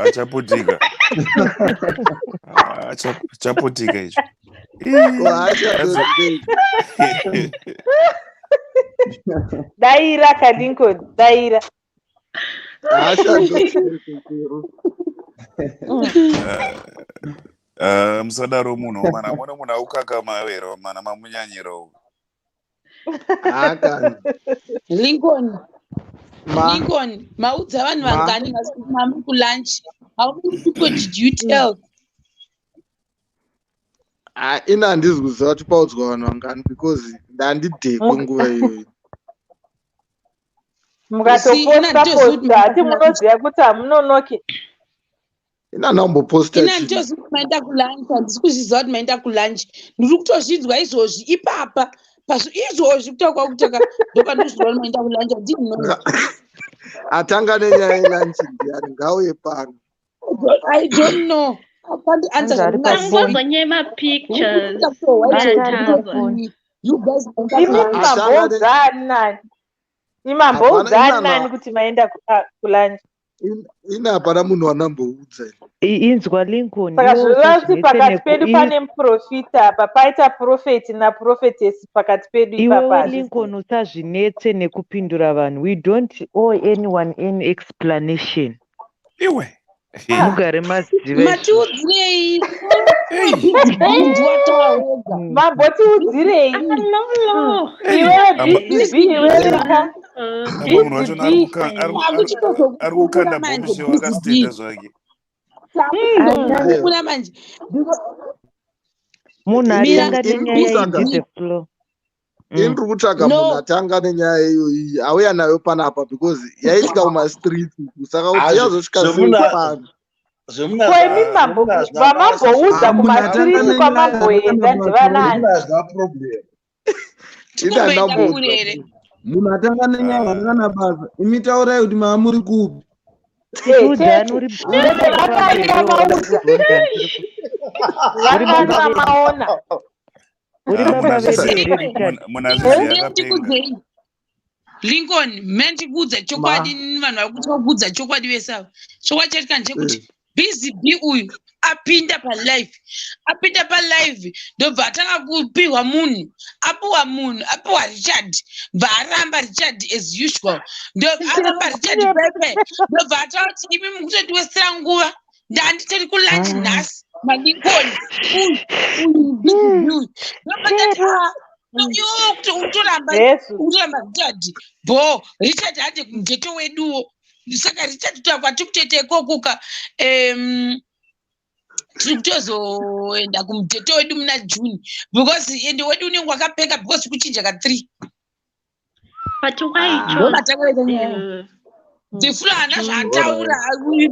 achaputika. Achaputika icho. Daira Lincoln, daira. Musadaro munhu mana mona munhu aukakamaverwa mana mamunyanyirawo. Lincoln, maudza vanhu vangani mamu kulunch? How many people did you tell? Ina handizi kuziva kuti paudzwa vanhu vangani because ndandidhekwe nguva iyoyo. Mukatoposta ati munoziva kuti hamunonoki. Ina namboposta ina nditoziva kuti maenda kulunch, handisi kuzviziva kuti maenda kulunch. Ndiri kutozvinzwa izvozvi ipapa. Izvozvi kutaura kutaka ndopandozviziva kuti maenda kulunch handinoziva. Atanga nenyaya yelunch ndiani ngauye pano. I don't know. I can't answer that. Pictures. You guys imamboudza kuti maenda kulunch. Ina hapana munhu wanamboudza. Inzwa Lincoln. Saka zvinozi pakati pedu pane muprofita apa, paita prophet naprofetess pakati pedu ipapa. Iwe Lincoln usazvinetse nekupindura vanhu. We don't owe anyone any explanation. Iwe. Mugare mazive. Matiudzirei. Mambotiudzirei. Ari kukanda bomushi wakasitenda zvake. Munhu atanga nenyaya idite flow. Ndiri kutsvaga munhu atanga nenyaya iyoyi auya nayo panapa because yaitika kumastreet saka kuti yazosvika pano. Vamamboudza kumastreet kwamamboenda ndivanani. Munhu atanga nenyaya vakana basa imi taurai kuti maamuri kupi. Lincoln, mendikuudza chokwadi vanhu vari kuti vakuudza chokwadi vesava. Chokwadi chatika ndechekuti Busy B uyu apinda palive ndobva atanga kupiwa munhu apiwa Richard varamba Richard as usual aramba Richard pepe ndobva atati imi mukutondiwesera nguva ndanditori kulunch nhasi maLincoln uyu kuti utoramba Richard bo Richard hande kumugeto weduwo saka Richard kwati kutete ikokuka tiri kutozoenda kumugeto wedu muna June because ende wedu unenge wakapeka because kuchinja ka3 but why the floor hana zvataura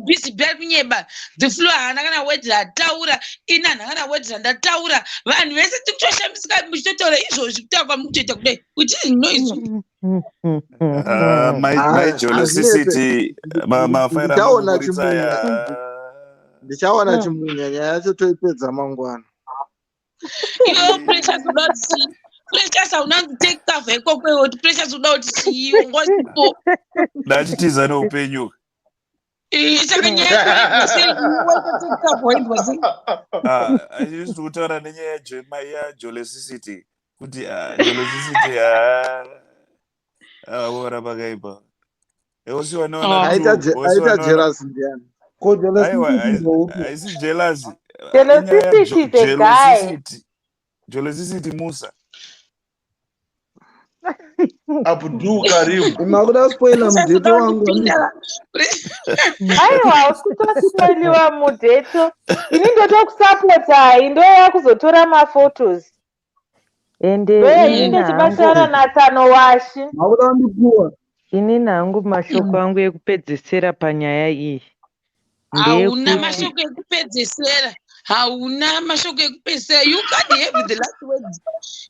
busy bell kunyeba the floor hana kana wedza ataura ina hana wedza ndataura vanhu vese tikutoshamisika muchitotaura izvozvi kutaura mukutoita kudai which is noise. My Jolicity mafaira ndichaona chimunyanya yacho toipedza mangwana. Iwe precious udoti precious haunanzi take cover ikokwewo kuti precious uda kuti chiyongo sipo ndachitiza neupenyu saka nyaya achiri kutaura nenyaya yaJolicity kuti Jolicity ora pakaipa aita jealous ndiani ko aisi jealous Jolicity Musa Abdul Karim makuda spoiler mudeto wangu aiwa usikutosimaliwa mudeto ini ndotokusapota indoya kuzotora maphotos ende ine chibatana na Tano Washi makuda ndipuwa Inini hangu mashoko angu ekupedzisira panyaya iyi. Hauna mashoko ekupedzesera. Hauna mashoko ekupedzesera. You can't have the last words.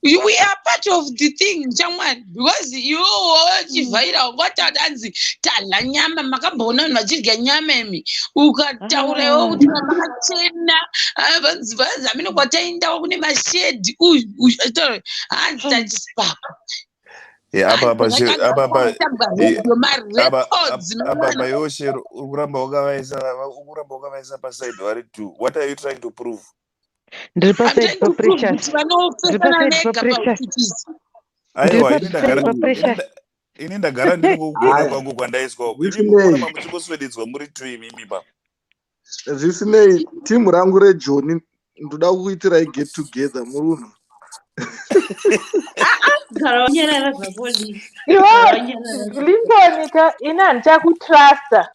We are part of the thing, Chamwan. Because you chivhaira wakatadanzi tadla nyama makambona vanhu vachidya nyama imi. Ukataurawo kuti makachena vanzi vazamina kwataendawo kune mashedhi. Hanzi tachisipaka. Apa Yoshero ukuramba wakavaisa pasaidi vari tu. What are you trying to prove? Ndiri pasaidi paprecious. Aiwa, ini ndagara ndiri kugona kwangu kwandaiswa uku. Imi mukuramba muchingoswededzwa muri tu imimi pa. Zvisinei timu rangu reJoni ndoda kukuitirai get together murunhu. Garonyerera zvakodi. Lincoln ina ndichakutrusta.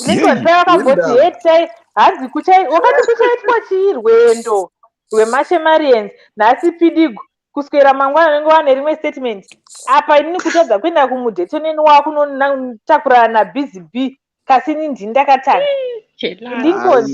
Lincoln pakamboti hetai hanzi wakati kuchaitwa chii rwendo rweMashemarians nhasi pidigo kuswera mangwana unenge wane rimwe statement. Apa inini kutadza kuenda kumudheto neni wakunotakura naBusy B kasini ndini ndakatanga. Lincoln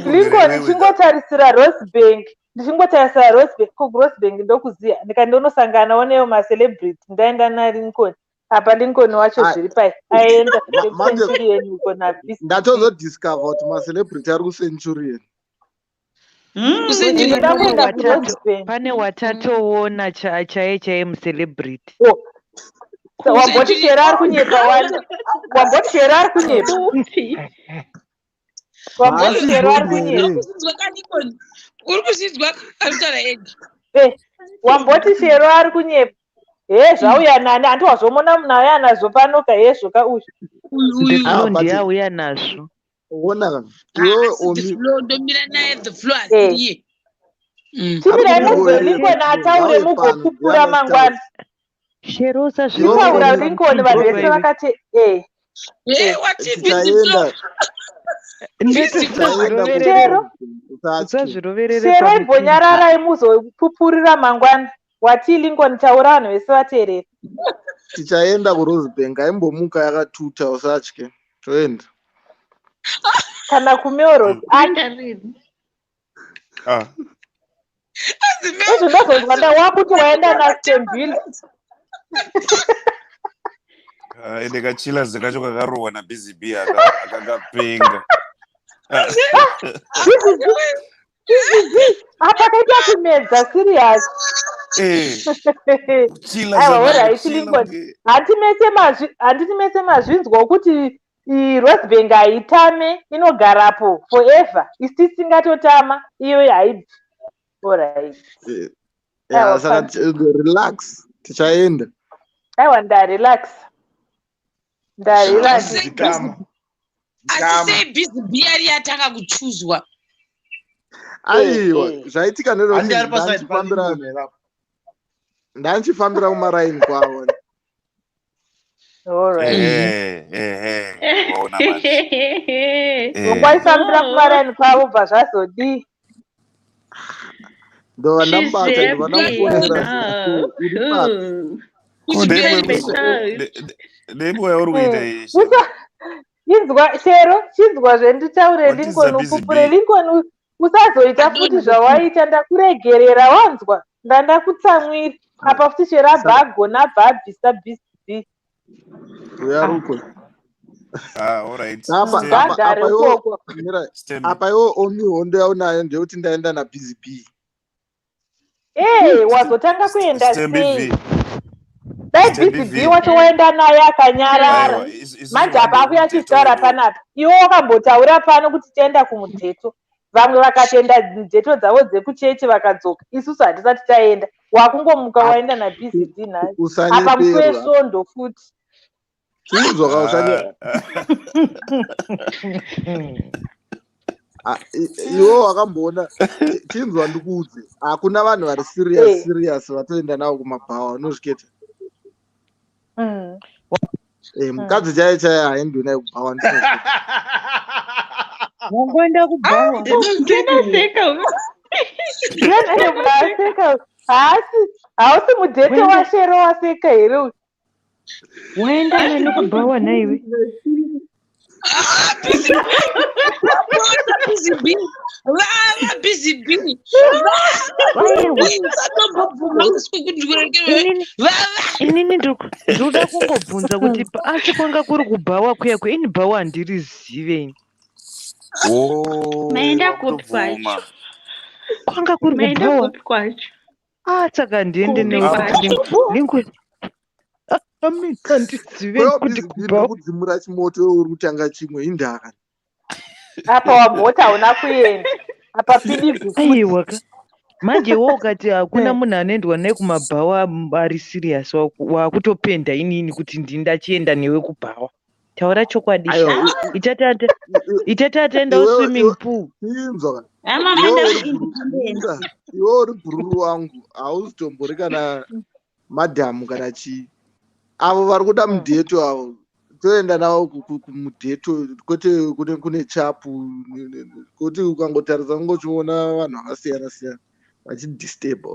Lincoln chingotarisira Rosebank ndichingotarisira Rosebank ndokuziya ndikandoonosanganawo neyo macelebrity ndaenda naLincoln apa Lincoln wacho zviri pai aenda kuCenturion uko naBusy. Ndatozodiscover kuti macelebrity ari kuCenturion. Pane watatoona chaiye mucelebrity. Wamboti Sharon ari kunyepa wani. Wamboti Sharon ari kunyepa. Wamboti Sharon ari kunyepa. Uri kuzidzwa kutaura ega. Wamboti Sharon ari kunyepa. Zvauya nani andiwazomona munhu auya nazvo pano zvoka uyu. Ndiye auya nazvo. Ona ndomira naye the floor asiriye. Chimirai mubve Lincoln ataure mugopupura mangwana. Sherosa zvitaura Lincoln vanhu vese vakati Shero imbonyararai muzopupurira mangwana. Wati Lincoln taura vanhu vese vateerera. Tichaenda kuRosebank aimbomuka yakatuta usatye. Toenda. Kana kuMelrose. Izvo ndozonzwa ndawakuti waenda naStenville. Ndikachilazi kacho kakarohwa naBusy B akakapenga. Apa kaita kumedza serious. Handiti mese mazvinzwa kuti Rosebank haitame inogarapo forever. Isi tisingatotama iyo haibvi. Alright. Relax. Tichaenda. Aiwa ndarelax. Asi sei Busy B ari yatanga kuchuzwa. Aiwa, zvaitika neroti ndanchifambira kumaraini kwavo. Ungwaifambira kumaraini kwavo bva zvazodii. Ndova ndambata ndovandamufonera inzwa Shero chinzwa zvenditaure Lincoln upupure Lincoln usazoita futi zvawaita ndakuregerera wanzwa ndandakutsamwira apa futi Shero abva agona abva abvisa Busy B. Uyaruko. Alright. Apa iwo only hondo yaunayo ndeyekuti ndaenda naBusy B. Wazotanga kuenda sei? Dai Busy B wacho waenda naye akanyarara. Manje apa akuya chigara panapa. Iwo wakambotaura pano kuti tienda kumudheto. Vamwe vakatenda ndeto dzavo dzekuchechi vakadzoka. Isusu hatisati taenda. Wakungomuka waenda naBusy B naye. Apa muswe svondo futi. Chinzwa kausanya. Iwo wakamboona chinzwa ndikuudze. Hakuna vanhu vari serious vatoenda navo kumabhawa unozviketa. Mm. Mukadzi chaiye haendi naye kubhawa. Wangoenda kubhawa. Ndinaseka. Ndinaseka. Hausi mudhete waShero waseka here. Waenda nani kubhawa naiwe? Inini ndoda kungobvunza kuti asi kwanga kuri kubhawa kuya ini bhawa handirizive. Maenda kupi kwacho? Kwanga kuri kubhawa saka ndiende newe kudzimura chimoto uri kutanga chimwe indaka apa wamboti hauna kuenda apa pidigu aiwa manje wo ukati hakuna munhu anoendwa naye kumabhawa ari serious wakutopenda inini kuti ndachienda newe kubhawa. Taura chokwadi. Itata ataenda swimming pool. Iwe uri bhururu wangu hauzitomborei kana madhamu kana chii. Avo vari kuda mudheto avo toenda navo kumudheto kwete kune chapu kuti ukangotarisa ungochiona vanhu vakasiyana siyana vachidisturb.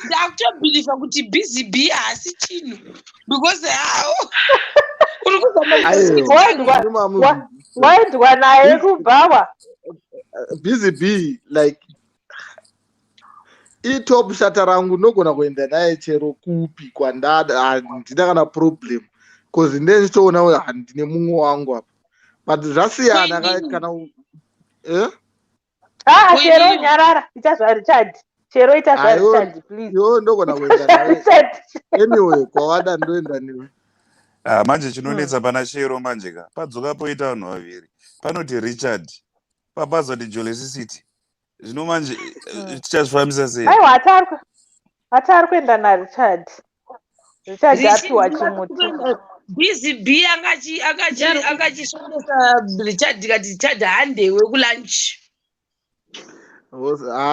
ndakutobhiliva kuti BZB haasi chinhu because waendwa naye kubhawa. BZB like itop shata rangu nogona kuenda naye chero kupi kwandada handina kana problem cause ndechitoona handine mumwe wangu apa but zvasiyana kana Chero nyarara ichazva Richard. Chero ichazva Richard please. Yo ndogona kuenda naye. Anyway kwawada ndoenda newe. Manje chinonetsa pana Shero manje ka padzoka poita vanhu vaviri panoti Richard papazoti Jolesi City zvino manje tichazvifambisa sei? Aiwa atari kuenda naRichard. Richard apiwa chimuti. BZB akachisondesa Richard kati Richard handewe kulunch.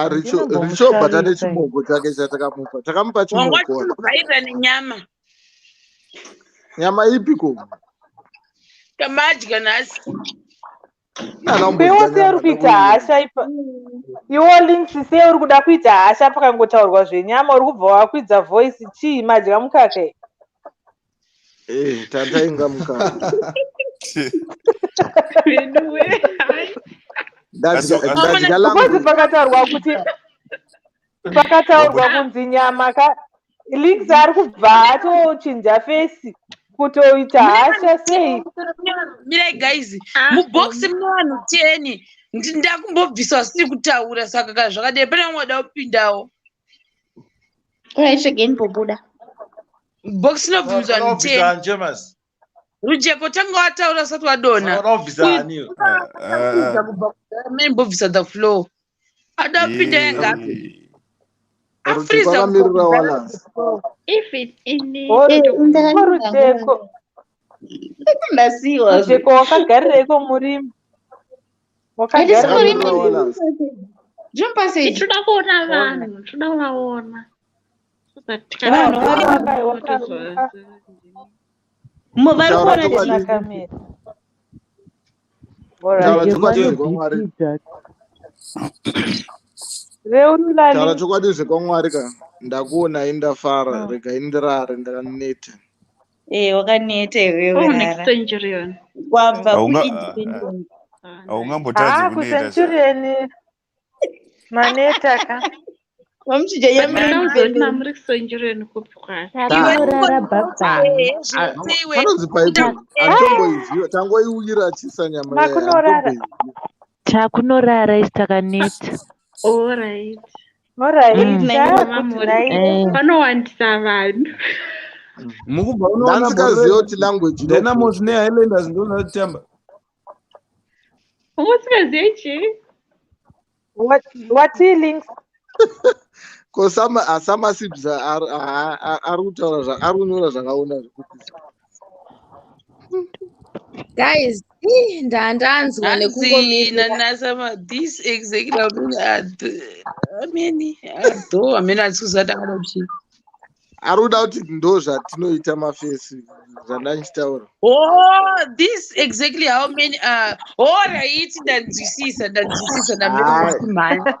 Richobata nechimoko chake chatakamupa takamupa chimoko nenyama. Nyama ipiko kamadya nhasi iwe seuri kuita hasha iwo links seuri kuda kuita hasha pakangotaurwa zvenyama uri kubva wakwidza voice chii madya mukake tatainga mukaka pakataurwa kunzi nyama links ari kubva atochinja fesi kutoita hasha sei. Mirai guys mubox mune vanhu 10 ndakumbobviswa siri kutaura saka kana zvakadai pane vamwe vada kupindawo. Right again bobuda. Box inobviswa vanhu 10. Rujeko tanga wataura usati wadonha. Mbobvisa the floor. Ada kupinda yengapi? If it in Rujeko wakagarireko murimi. Toda kuona vanhu, toda kuvaona. Taura chokwadi zvekwamwari ka ndakuona indafara rega indirare ndakaneta. Wakaneta iwewe. Kwabva kuindependent. Haungambotadzi kuneta. Centurion maneta ka. Wamuchija yamuri muri Centurion kupwa. Takurara baba. Panonzi paipo atomboiziva tangoiwira chisa nyama yayo. Takunorara istakaneta. All right. Panowandisa vanhu. Mukubva unoona kuti language ndena mosne Highlanders ndona tamba. Musikaziye chi? What links? Ko sama sibza ari kutaura ari kunyora zvakaona zvekuti. Guys, ndanzwa nekungomira. Nanasama, this exactly though handisi kuzata kuti ari kuda kuti ndo zvatinoita mafesi zvandanchitaura. oh this exactly how many alright ndanzwisisa ndambekumhanya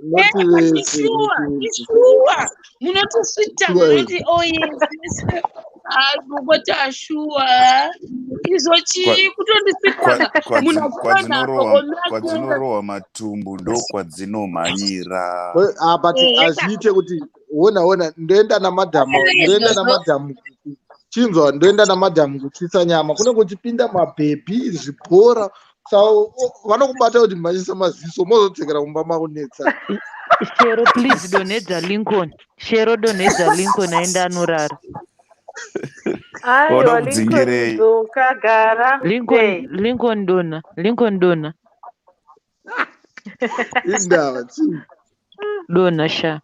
noti vese ishuwa munotosvita munoti oh yes kuti ashuwa izvochii kutondisvitanga kwadzinorohwa matumbu ndo kwadzinomhanyira. but azviite kuti ona ndoenda namadhamu chinzwa ndoenda namadhamu kutyisa nyama kune kuchipinda mabhebhi zvibhora saka vanokubata kuti mhanyisa maziso mozodzekera kumba makunetsa. Shero please donedza Lincoln. Shero donedza Lincoln aenda anorara. Aiwa Lincoln dzokagara. Lincoln dona. Indava chii? Dona sha.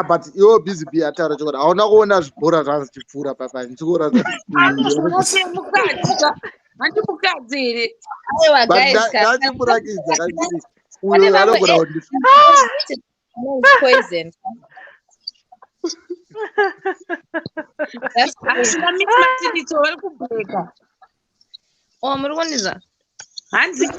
But iwo busy be ataura chokuti hauna kuona zvibhora zvanzi chipfuura papa ndichikora handimukadzi here ndachimurakidza kachii uyo anogona kuti poison. asina mitmatiriso vari kubheka muri kunizva hanzi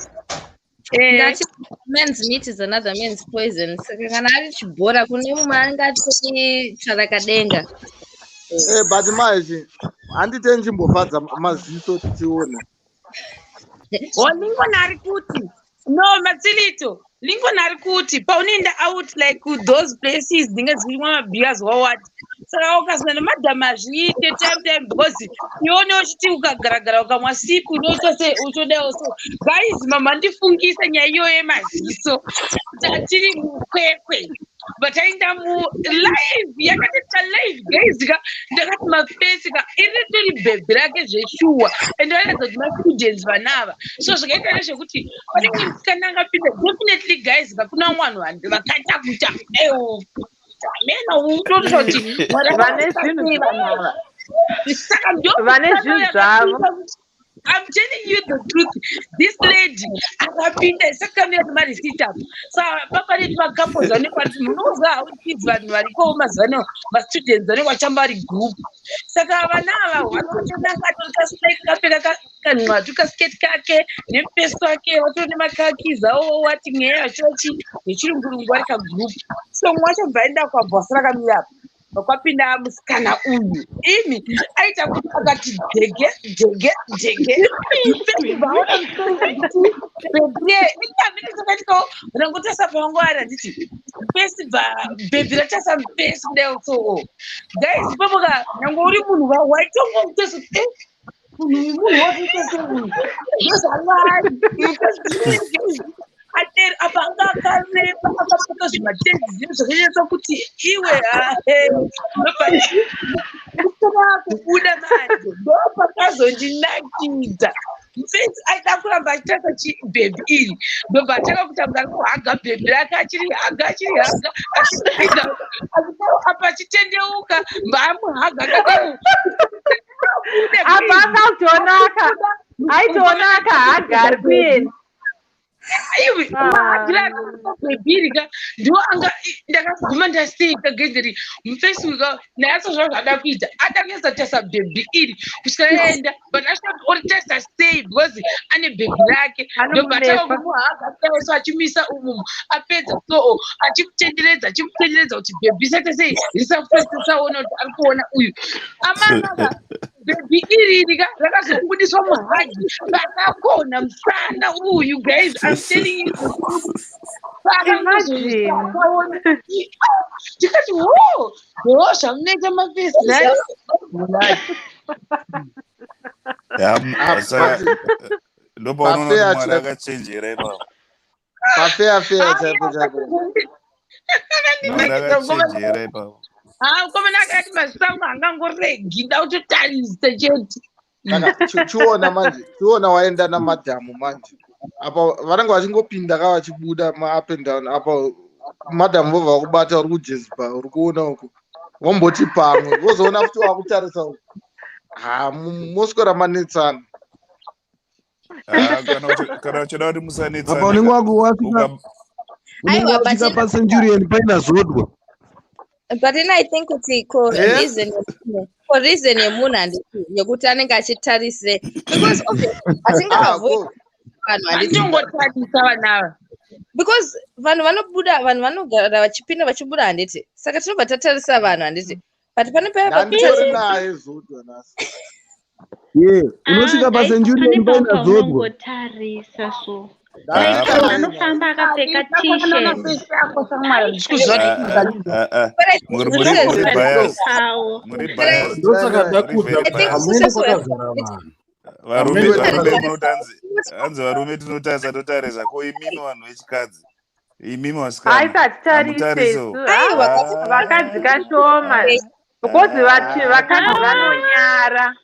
men's meat is another men's poison. Saka kana ari chibhora kune mumwe angatori tsvarakadenga. But maizvi handite nchimbofadza maziso tichiona. Lincoln ari kuti no matsilito Lincoln ari kuti paunoenda out like those places dzinge dzirimwa mabhias wawati saka ukazina nemadhamu azviite time because ione uchiti ukagaragara ukamwa sipu unotose utodawo so guys mama ndifungisa nyaya iyoyo yemaziso tatiri mukwekwe but aenda mulive yakatita live guys ndakati mafesi iritori bhebhi rake zveshuwa ende varatidza kuti mastudents vanava so zvakaita nezvekuti vanenge musikana angapinda definitely guys kuna vanhu vakaita kuita mena utorisha kuti vane zvinhu zvavo. I'm telling you the truth. This lady, akapinda sakamira kumareceipt apo. Saka papareti couples vanenge munoziva kuti vanhu variko mazano students vanenge vachamba vari group. Saka vana ava vanotonanga kapfeka kanhwatu kasketi kake nepesu kake vatori nemakaki zavo wati mweya chochi nechirungurungu vari kagroup. So mumwe wacho bvaenda kwabhosi rakamira apo. Kwapinda musikana uyu imi aita kuti akati jege vaona rangotasa pangwara nditi bhebhi ratasa mupesi kudai so guys papoka nyange uri munhu waitongomuteso munhu uyu munhu watoteso ateri apa anga akareba akapfeka zvimatende zvinhu zvakanyatsa kuti iwe kubuda manje ndopakazondinakidza mfenzi aida kuramba achitaka bhebhi iri ndobva ataka kutanga kuhaga bhebhi rake achiri haga achipinda apa achitendeuka mbaamuhaga kadai apa aitonaka hagari kuenda iwe bhebhirika ndo anga ndakaguma ndaseka gedheri mufacebook nayaso zvazvada kuita atangesa tesa bhebhi iri kusikaenda but ashoti ori testa sei because ane bhebhi rake ndobataka kumuhaga so achimisa umumu apedza so achimutenderedza kuti bhebhi sete sei risafesaona kuti ari kuona uyu amanaka bhebhi irika rakazobudiswa muhagi rakakona musana uyu guys. I'm telling you. Imagine. Because whoa, I'm making my face nice. chiona waenda namadhamu manje apa vanenge vachingopinda kavachibuda ma-up and down apa madhamu vobva vakubata uri kujeziba uri kuona uku vomboti pamwe vozoona kuti wakutarisa uku moswera manetsana kana uchida kuti musanetsana apa unenge wasvika pacentury paina zvodwa. But then I think kuti reason yemunhu handiti yekuti anenge achitarise because obviously atingavoid vanhu handingotarisa vanava because vanhu vanogara vachipinda vachibuda handiti saka tinobva tatarisa vanhu handiti but naye zvodwa nasi unosvika pacentury paina zvodwa anofamba akapfeka varume tinotarisa ko imimi vanhu vechikadzi imimi vasikaaitatitarisisu vakadzi kashoma because vakadzi vanonyara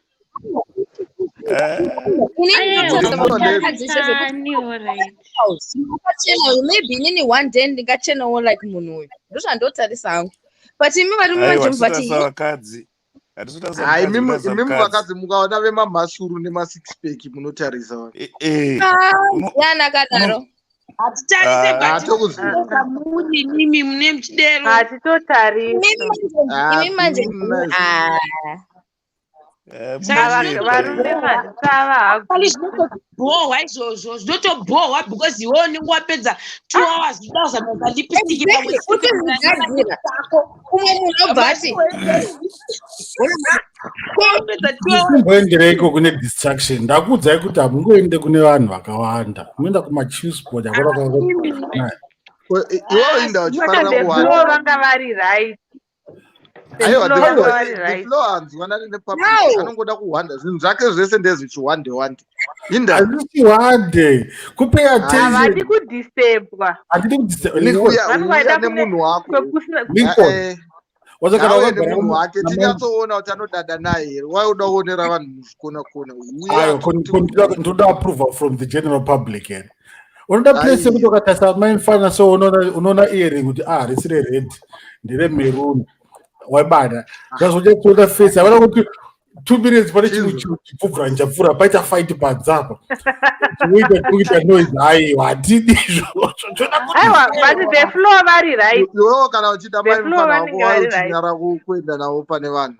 maybe inini one day ndingachenawo like munhu uyu ndozvandotarisa hangu but imi varume vakadzi imimi vakadzi mukaona vemamhasuru nemasixpack munotarisa yanakadaro hatitarise muni nimi mune mchidero hatitotarisa imi manje varume mazisava zvinotobohwa izvozvo zvinotobohwa because iwewo unenge wapedza 2 hours udazamaka lipistiki umwe munhu obva ati simboendereiko kune distraction ndakuudzai kuti hamungoende kune vanhu vakawanda munoenda kumachisport iwoinda uchifanira kuwanda vanga vari right flow hanzwana nepublic anongoda kuwanda zvinhu zvake zvese ndezvichiwande hazvichiwande kupay attention havadi kudistebwa uya nemunhu wako waende munhu wake tinyatsoona kuti anodada naye here wauda kuonera vanhu muzvikona kona ndoda approval from the general public here unoda place yekuti ukatarisa maifana so unoona earring kuti risi rered nderemeruni waibada zvazochatoda face havana kuti 2 minutes pane chipfuvura ndichapfuura paita fight padzapa uita noise aiwa hatidi aiwa but the floor vari right iwewo kana uchida maifana wako wauchinyara kuenda navo pane vanhu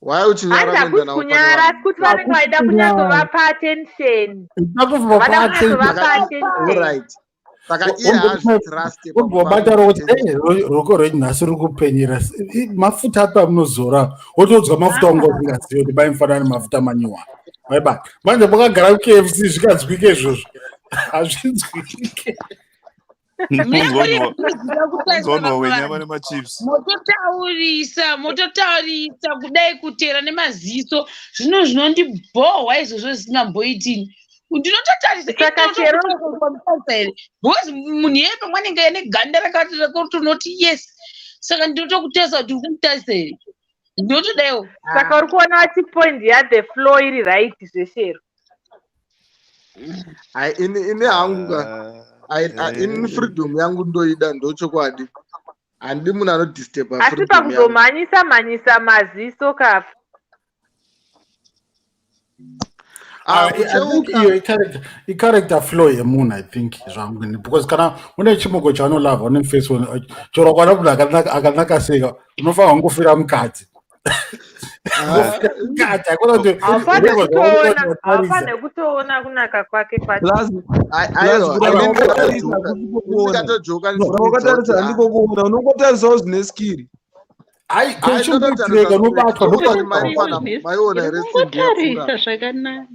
wai uchinyara kuenda navo pane vanhu kuti vanenge vaida kunyazovapa attention vada kunyazovapa attention saka iye hazvitrust ugobata rokuti roko rwenhasi ruri kupenyera mafuta api amunozora wotodzwa mafuta unga usingazivi kuti baimfanana nemafuta manyiwa waibata manje makagara kuKFC zvikanzwike izvozvo hazvinzwike mototaurisa kudai kutera nemaziso zvino zvinondibhohwa izvozvo zvisingamboitini ndinototarisa because munhu yeye pamwe anenge ane ganda rakatonoti yes saka ndinotokutesa kuti ukumutarisa here ndinotodaiwo saka uri kuona vati point yathe flow iri right zveshero ine hangu ini freedom yangu ndoida ndochokwadi handidi munhu anodisturba asi pakuzomhanyisa maziso kapi icharacter flow yemunhu I think zvamweni because kana une chimoko chaunolava une face choro kwana munhu akanaka seka unofanira kungofira mukadzi haufanhe kutoona kunaka kwake ukatojoka handiko kuona unongotarisawo zvine skiri aichimbotireka nobatwa maiona here tarisa zvakanaka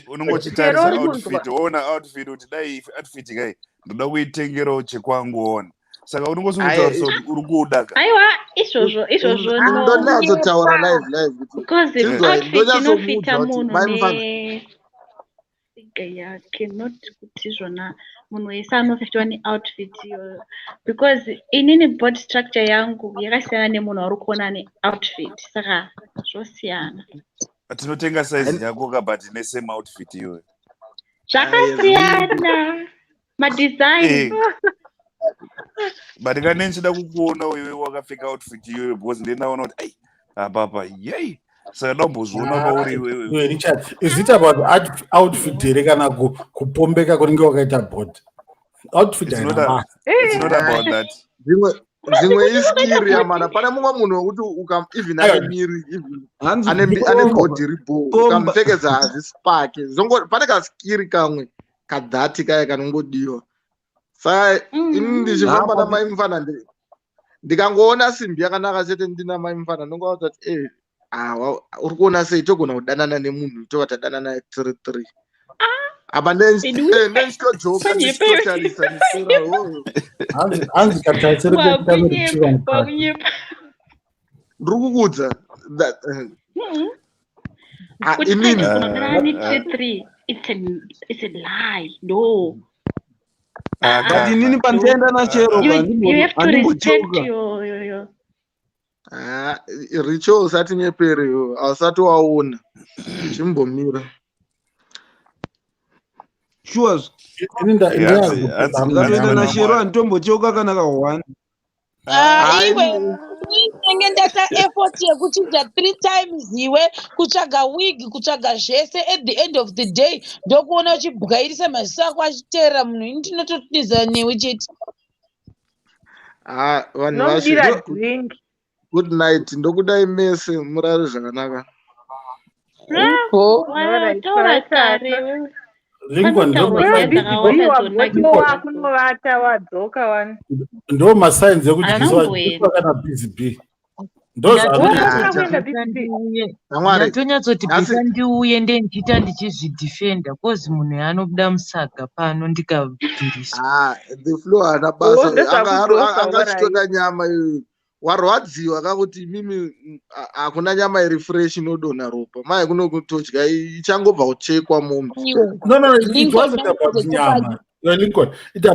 unongochitarisa outfit woona outfit kuti dai outfit kai ndoda kuitengerawo chekwangu ona saka unongozotaurisa kuti uri kuudaka aiwa izvozvo ndonatsotaura live because outfit inofita munhu yake not kuti zvona munhu wese anofitwa neoutfit iyoyo because inini body structure yangu yakasiyana nemunhu ari kuona neoutfit saka zvosiyana tinotenga size yako kabut ine same outfit iyoyo zvakasiyana madesign but kana ndichida kukuona wewe wakapfeka outfit iyoyo because ndenaona kuti ai Papa, yay. Saka ndambozviona pauri Is it about outfit here kana kupombeka kunenge wakaita bot? Outfit it's haina not basa. about that. Dzimwe iskiri yamana pane mumwe munhu wekuti even ane miri ane bhodhi ribo ukamupfekedza hazvisi pake pane kaskiri kamwe kadhati kaya kanongodiwa. Saka ini ndichifamba namai mufana ndikangoona simbi yakanaka chete ndina mai mufana ndingoudza kuti uri kuona sei togona kudanana nemunhu tova tadanana 3-3 apa ndenchitojoka ndichitotarisa hanzi katatsirikutamirichiwa mukati ndiri kukuudza It's a lie. No. But inini pandienda nachero You have to respect your richo usati nyepere ausati waona chimbomira sure ndikatoenda nachero handitombochoka kana ka1 iwe inenge ndata effort yekuchinja 3 times iwe kutsvaga wig kutsvaga zvese at the end of the day ndokuona uchibwairisa maziso ako achiteera munhu ini ndinototiza newe chete. vanhu vashe good night ndokudai mese murare zvakanaka. kunovata wadzoka wani ndo masainzi ekuti kana PCB ndatonyatsooti bhisa ndiuye ndendichita ndichizvidhifenda kozi munhu anobuda musaga pano ndikabvirisa the flow hana basa angachitoda nyama iyoyo warwadziwa kakuti mimi hakuna nyama iri fresh inodonha ropa mai kunokutodya ichangobva kuchekwa mombe. No, it wasn't about nyama. Lincoln, it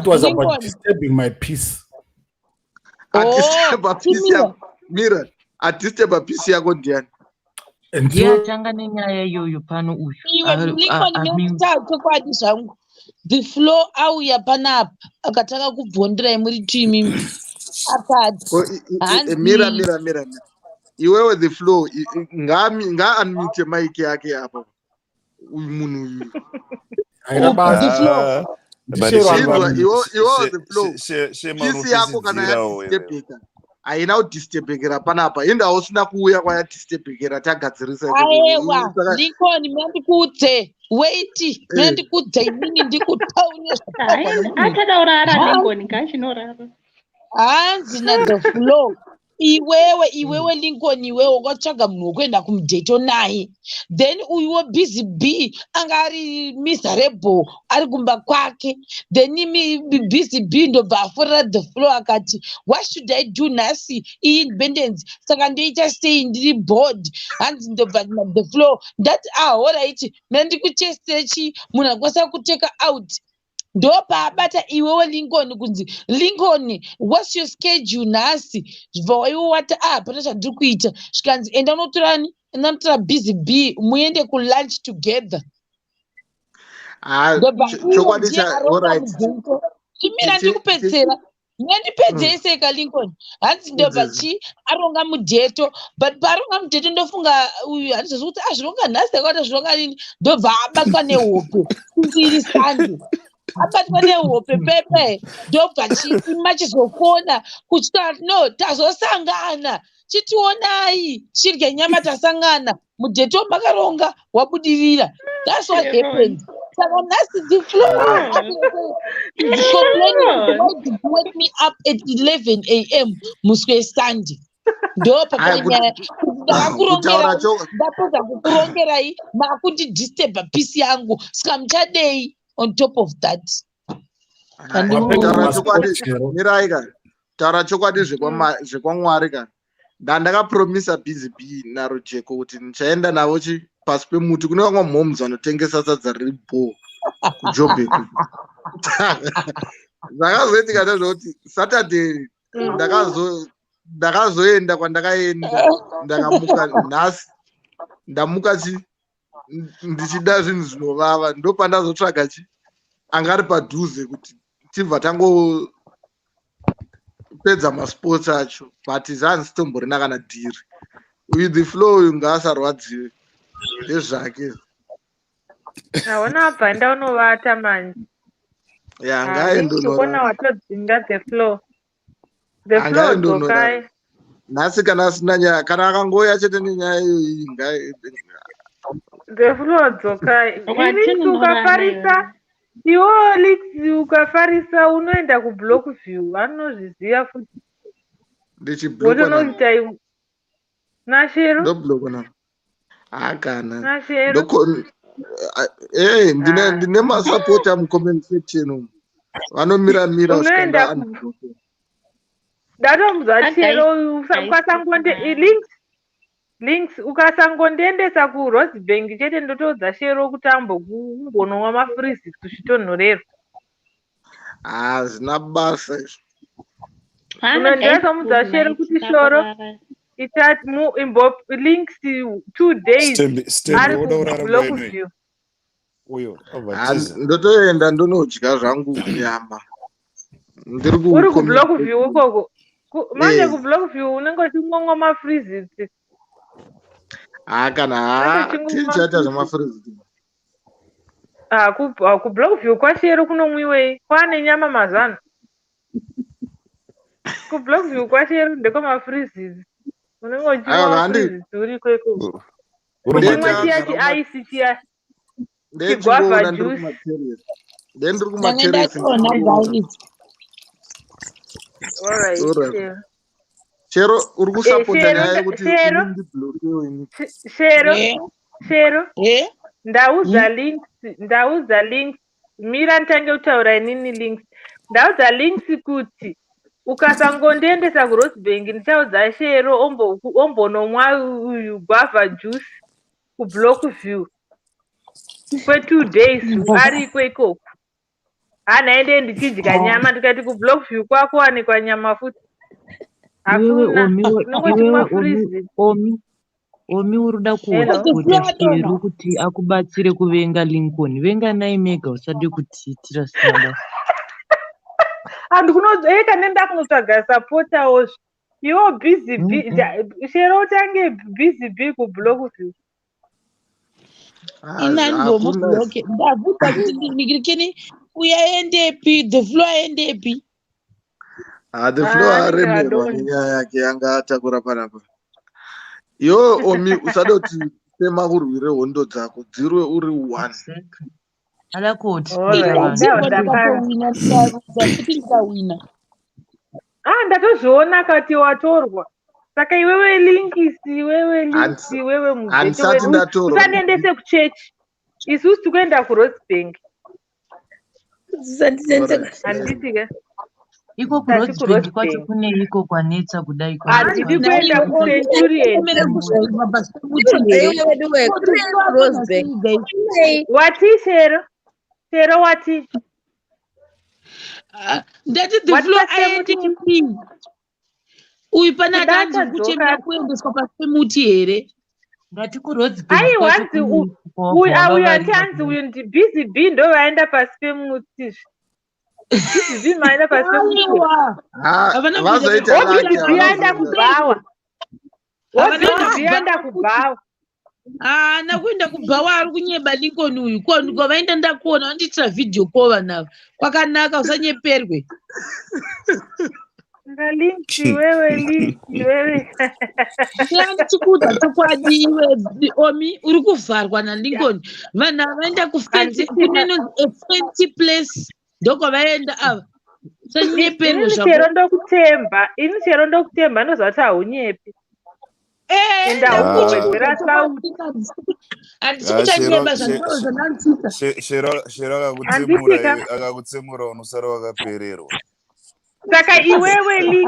was about disturbing my peace. Mira, adisturba peace yako ndiani? Ndiyatanga nenyaya iyoyo pano uyu. Chokwadi zvangu. The flow auya panapa akataka kubvonderai muri timi mira iwewe the flow ngaanmute maiki yake apa uyu munhu uyu iwewe the flow pisi yako kana yadistebheka haina kudistebhekera panapa enda usina kuuya kwayadistebhekera tagadzirisa aiwa Lincoln mandikuudze wait mandikuudze inini ndikutaurira atadaurara Lincoln ngachinorara hanzi the flow iwewe Lincoln iwewe wakatsvaga munhu wekuenda kumudheto naye then uyuwo busy b anga ari miserable ari kumba kwake then busy b ndobva aforera the flow akati what should I do nhasi independence saka ndoita sei ndiri board hanzi ndobva the flow ndati alright mina ndikuchestechi munhu akwanisa kuteka out ndopaabata iwewe Lincoln kunzi Lincoln what's your schedule nhasi zvibva waiwo wati pana zvandiri kuita zvikanzi enda unotora busy b muende kulunch together chimira ndikupedzera ndipedzei seka Lincoln hanzi ndobva aronga mudheto but paaronga mudheto ndofunga uyu handizozi kuti azvironga nhasi akaita zvironga nini ndobva abatwa nehope iri sande abatwa nehope pepe ndobva chiima chizofona kuchita no tazosangana chitionai chirye nyama tasangana mudheto makaronga wabudirira. That's what happened. Saka nhasi the flow is complaining why did you wake me up at 11 a.m. muswe Sunday ndopakanyaya ndapedza kukurongerai makundidisturba peace yangu saka muchadei on top of that. miraika taura chokwadi zvekwamwari ka ndandakapromisa busy b narojeko kuti ndichaenda navo pasi pemuti kune vamwe mhomes vanotengesa sadza riri bho kujobek zvakazoitika ndezvokuti saturday ndakazoenda kwandakaenda ndakamuka nhasi ndamuka ndichida zvinhu zvinovava ndopandazotsvaga angari padhuze kuti tibva tangopedza masports acho but zanzi sitomborina kana dhiri with the flow ngaasarwadziwe ndezvake Hauna bvanda unovata manje. Ndikona watodzinga the flow. The flow dzokai. Nhasi kana asina nyaya kana akangouya chete nenyaya iyoyi The flow dzokai. Ini ukafarisa iwo liti ukafarisa unoenda kublock view. Vanozviziva futi. Wotonoita Nashero? Ndoblock na. Akana. Nashero? Ndine masupporter mucomment section umu. Vanomira unoenda ndatomudza chero ukasangonde links ukasangondiendesa kuRosebank chete ndotodza shero kuti ambonomwa mafrizi kuzvitonhorero. Zvina basa izvo. Unondesa mudza shero kuti shoro links 2 days ari kublock view. Ndotoenda ndonodya zvangu nyama. Uri kublock view ukoko. Manje kublock view unenge uchimwa mafrizi. Kana tichaita zvamafrizi. Kublock view kwashero kunomwiwei kwane nyama mazana. Kublock view kwashero ndeko mafrizi. Unenge uchimwa mafrizi uri kweko. Uchimwa chiya chiaisi chiya. Chigwavha juice. Ndendiri kumaterrace. Alright. Chero uri kusapota nyaya yekuti Shero. Ndauza links. Mira ntange kutaura inini links. Ndauza links kuti ukasangondiendesa kuRosebank ndichaudza Shero ombonomwa guava juice kublock view. Kwe2 days ari kweko. Anaende ndichidya nyama ndikati kublock view kwako wanikwa nyama futi. Omi uruda kuhotspota Shero kuti akubatsire kuvenga Lincoln. Venga nai mega usade kutiitira samba. Eka nenda kunotsvaga supporter ozvo. Iwo busy Shero utange busy kublock view. Inani ndomubloke ndabvunza kuti ndikirikeni uyaendepi the floor aendepi. The floor aremerwa nenyaya yake yanga atakura panapa. Omi usadoti sema urwire hondo dzako dzirwe uri 1. Alakoti. Ndatozviona kati watorwa. Saka iwewe linkisi, wewe mujeto wedu. Usanendese kuchechi. Isusu tukuenda kuRosebank. Handiti iko kuRosebank kwacho kune iko kwanetsa kudai kwa. Handiti kuenda kuCenturion. Wati Shero? Shero wati? Ndati the floor aendepi. Uyu pana tanzi kuchemera kuendeswa pasi pemuti here. Ngati kuRosebank kwacho uyu atanzi uyu ndi busy ndo vaenda pasi pemuti. Busy maenda pasi pemuti. Busy aenda kubhawa. Aenda kubhawa. Nakuenda kubhawa ari kunyeba Lincoln uyu. Kwavaenda ndakuona vandiitira video call navo. Kwakanaka usanyeperwe. Linki wewe. Chikuda chokwadi iwe Omi uri kuvharwa naLincoln. Vanhu vaenda kufence kuneno fancy place ndoko vaenda ava. Sanyeperwe zvako. Ini Shero ndokutemba ndozvati haunyepi. Shero akakutsemura unosara wakapererwa. Saka iwewe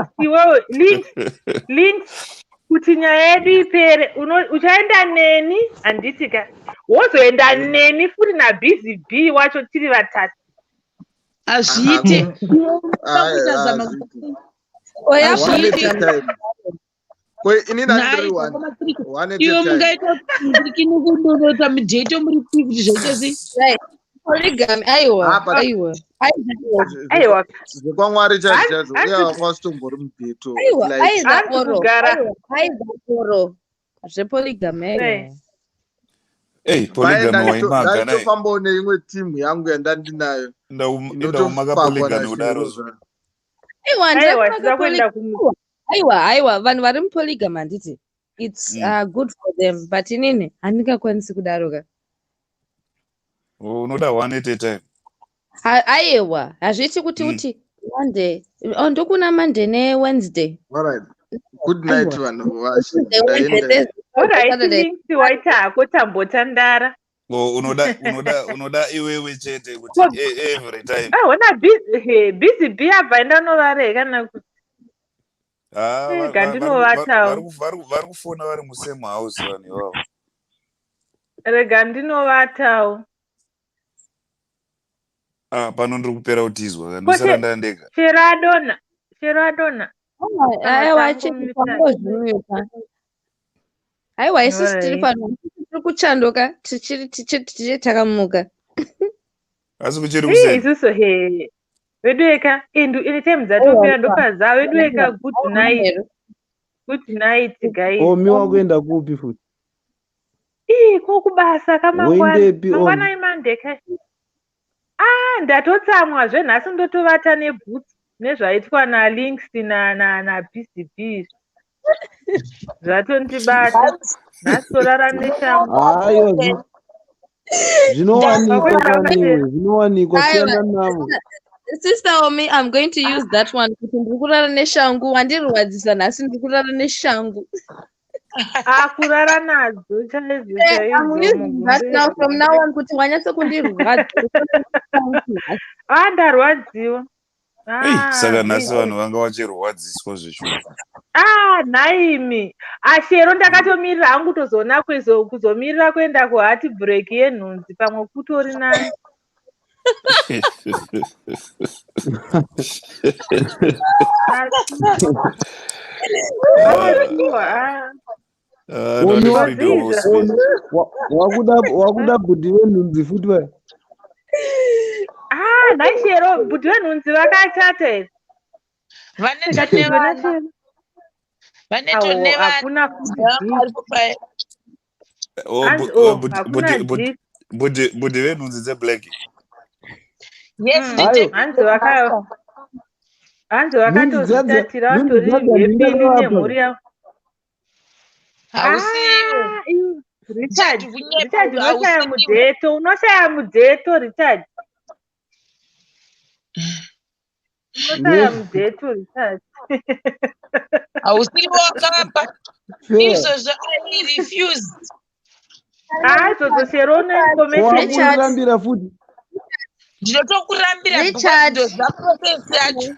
links kuti nyaya yedu ipere uchaenda neni handitika wozoenda neni futi naBusy B wacho tiri vatatu. Azviite. Iwe mungaita kuti kundonota mujeto muri kuti zvaita sei? Polygamy, aiwa. Zvekwamwari chaizvo uya wakasitombo uri mubeto. Aiwa. zvepolygamy. Polygamy waimanga naye. Ndaitofambawo neimwe timu yangu yandandinayo inotofakwa udaro. Aiwa, vanhu vari mupolygamy handiti. It's good for them, but inini handingakwanisi kudaroka. Unoda one at a time. Aiwa, hazviti kuti Monday. Ndokuna Monday neWednesday. Alright. Good night vanhu vashi. Alright, waita hako tambotandara. Unoda iwewe chete kuti every time. Ona busy bee abva ndanovare kana kuti. Vari kufona vari musame house vanhu ivavo. Rega ndinovatawo. Pano ndiri kupera kutizwa ndisaranda ndega. Sharon. Aiwa, isusu tiri pano tiri kuchandoka tichitakamuka. Asi kuchiri kuseni. Isusu wedweka ini time dzatomira ndokaza wedweka good night. Good night guys. Miwa kuenda kupi futi? Kokubasa kamangwana Monday kai. Ndatotsamwa zvenhasi ndotovata neboots nezvaitwa naLinks na BCB. Zvatondibata. Nhasi torara neshangu. Zvinowanikwa siyana navo. Sister Omi, I'm going to use that one. Kuti ndiri kurara neshangu, wandirwadzisa nhasi ndiri kurara neshangu. Kurara nadzo chaizvo. From now on kuti wanyatsa kundirwadza. Ndarwadziwa. Saka nhasi vanhu vanga vachirwadziswa zvishoma. Naimi. Shero ndakatomirira hangu tozoona kuzomirira kuenda kuhati break yenhunzi pamwe kutori nani. Wakuda bhudhi venhunzi futi vai? Naishero bhudhi venhunzi vakachata here. Hakuna bhudhi venhunzi dzeblack. Hanzi vakatozvitatira vatori hepini nemhuri yavo. Richard, unoshaya mudheto, Richard. Unoshaya mudheto, Richard. Hausiriwo wakapa. Izvozvo I refused. Zozoshero information. Kurambira futi. Ndinotokurambira because process yacho.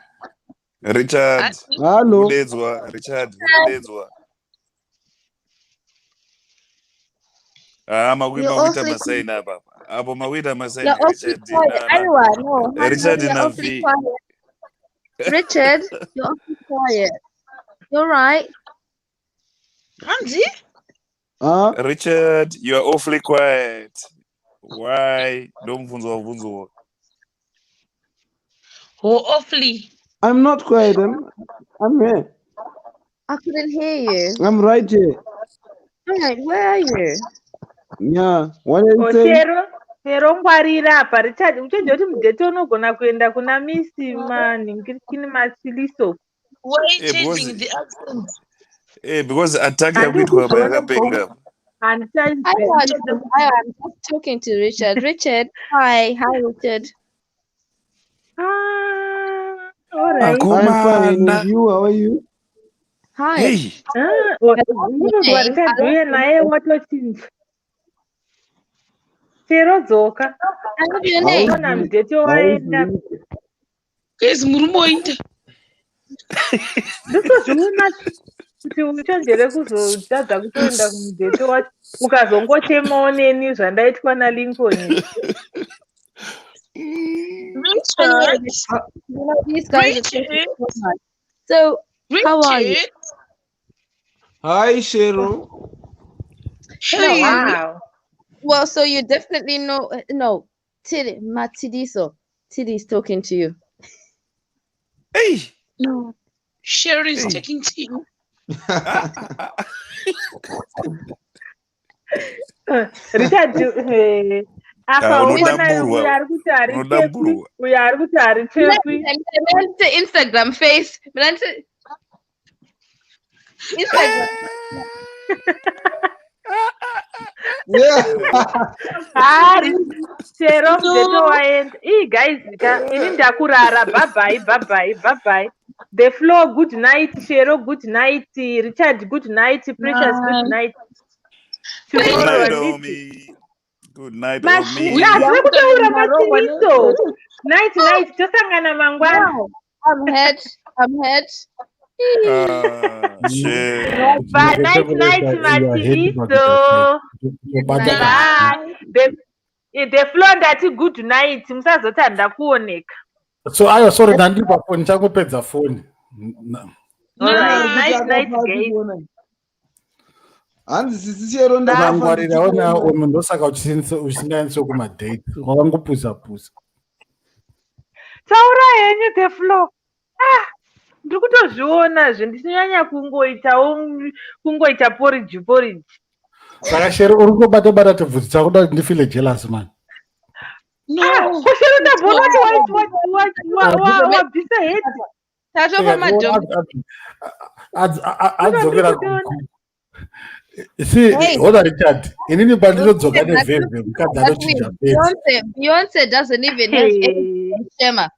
Richard. Hello. Richard. Mawita masaini apa. Apo mawita masaini Richard. Richard Navi. Richard, you're awfully quiet. You're right. Hanzi? Richard, you're awfully quiet. Why? Don't vunzwa. Awfully. I'm not quiet. I'm here. I couldn't hear you. I'm right here. Alright, where are you? Yeah. What are you saying? Shero ngwarira apa Richard. Uchoje kuti mudheto unogona kuenda kuna misi manhingirikini masiliso. Why changing the accent? Because attack yakuitwa payakapenga. I'm just talking to Richard. Richard, hi. Hi, Richard. All right. I'm fine. And you? How are you? Hi. Hey. Shero dzoka. I know your name. Ona mudheto waenda. Guys, murumoinda. Ndozviona kuti uchonjere kuzotadza kutoenda kumudheto wacho ukazongochemawo neni zvandaitwa naLincoln. So, how are you? Hi, Sharon. Hey. Wow. Well, so you definitely know. No, Matidiso. Tidi is talking to you. Hey. No. Sharon is talking to you. Richard akaona uyo ari kuti ari chekwi Instagram face Instagram. Chero mjeto waenda. Guys, ini ndakurara. Bye. The floor, good night. Chero, good night. Richard, good night. Precious, good night. Tomorrow, Omi. Good night, Omi. Night. Tosangana mangwana. I'm head. Bye. Night, Mativiso. Bye. The floor ndati good night. Musazotanda kuoneka. So sorry ndandipa phone chakupedza phone. Night guys. Hanzi sisi Chero ndakangwarira ona munhu ndosaka usingaenso kumadate wakangopuza. Taura henyu the floor. Ndiri kutozvionazve ndinonyanya kungoita porridge. Saka Chero uri kubata tibvudzi chakuda ndifile jealous man. No. Chero ndabona wabvisa head. Tatopa madhombo. Adzokera See, hold on, Richard. Inini pandinodzoka nevhevhe mukadzi anochinja face. Beyonce doesn't even have any shema.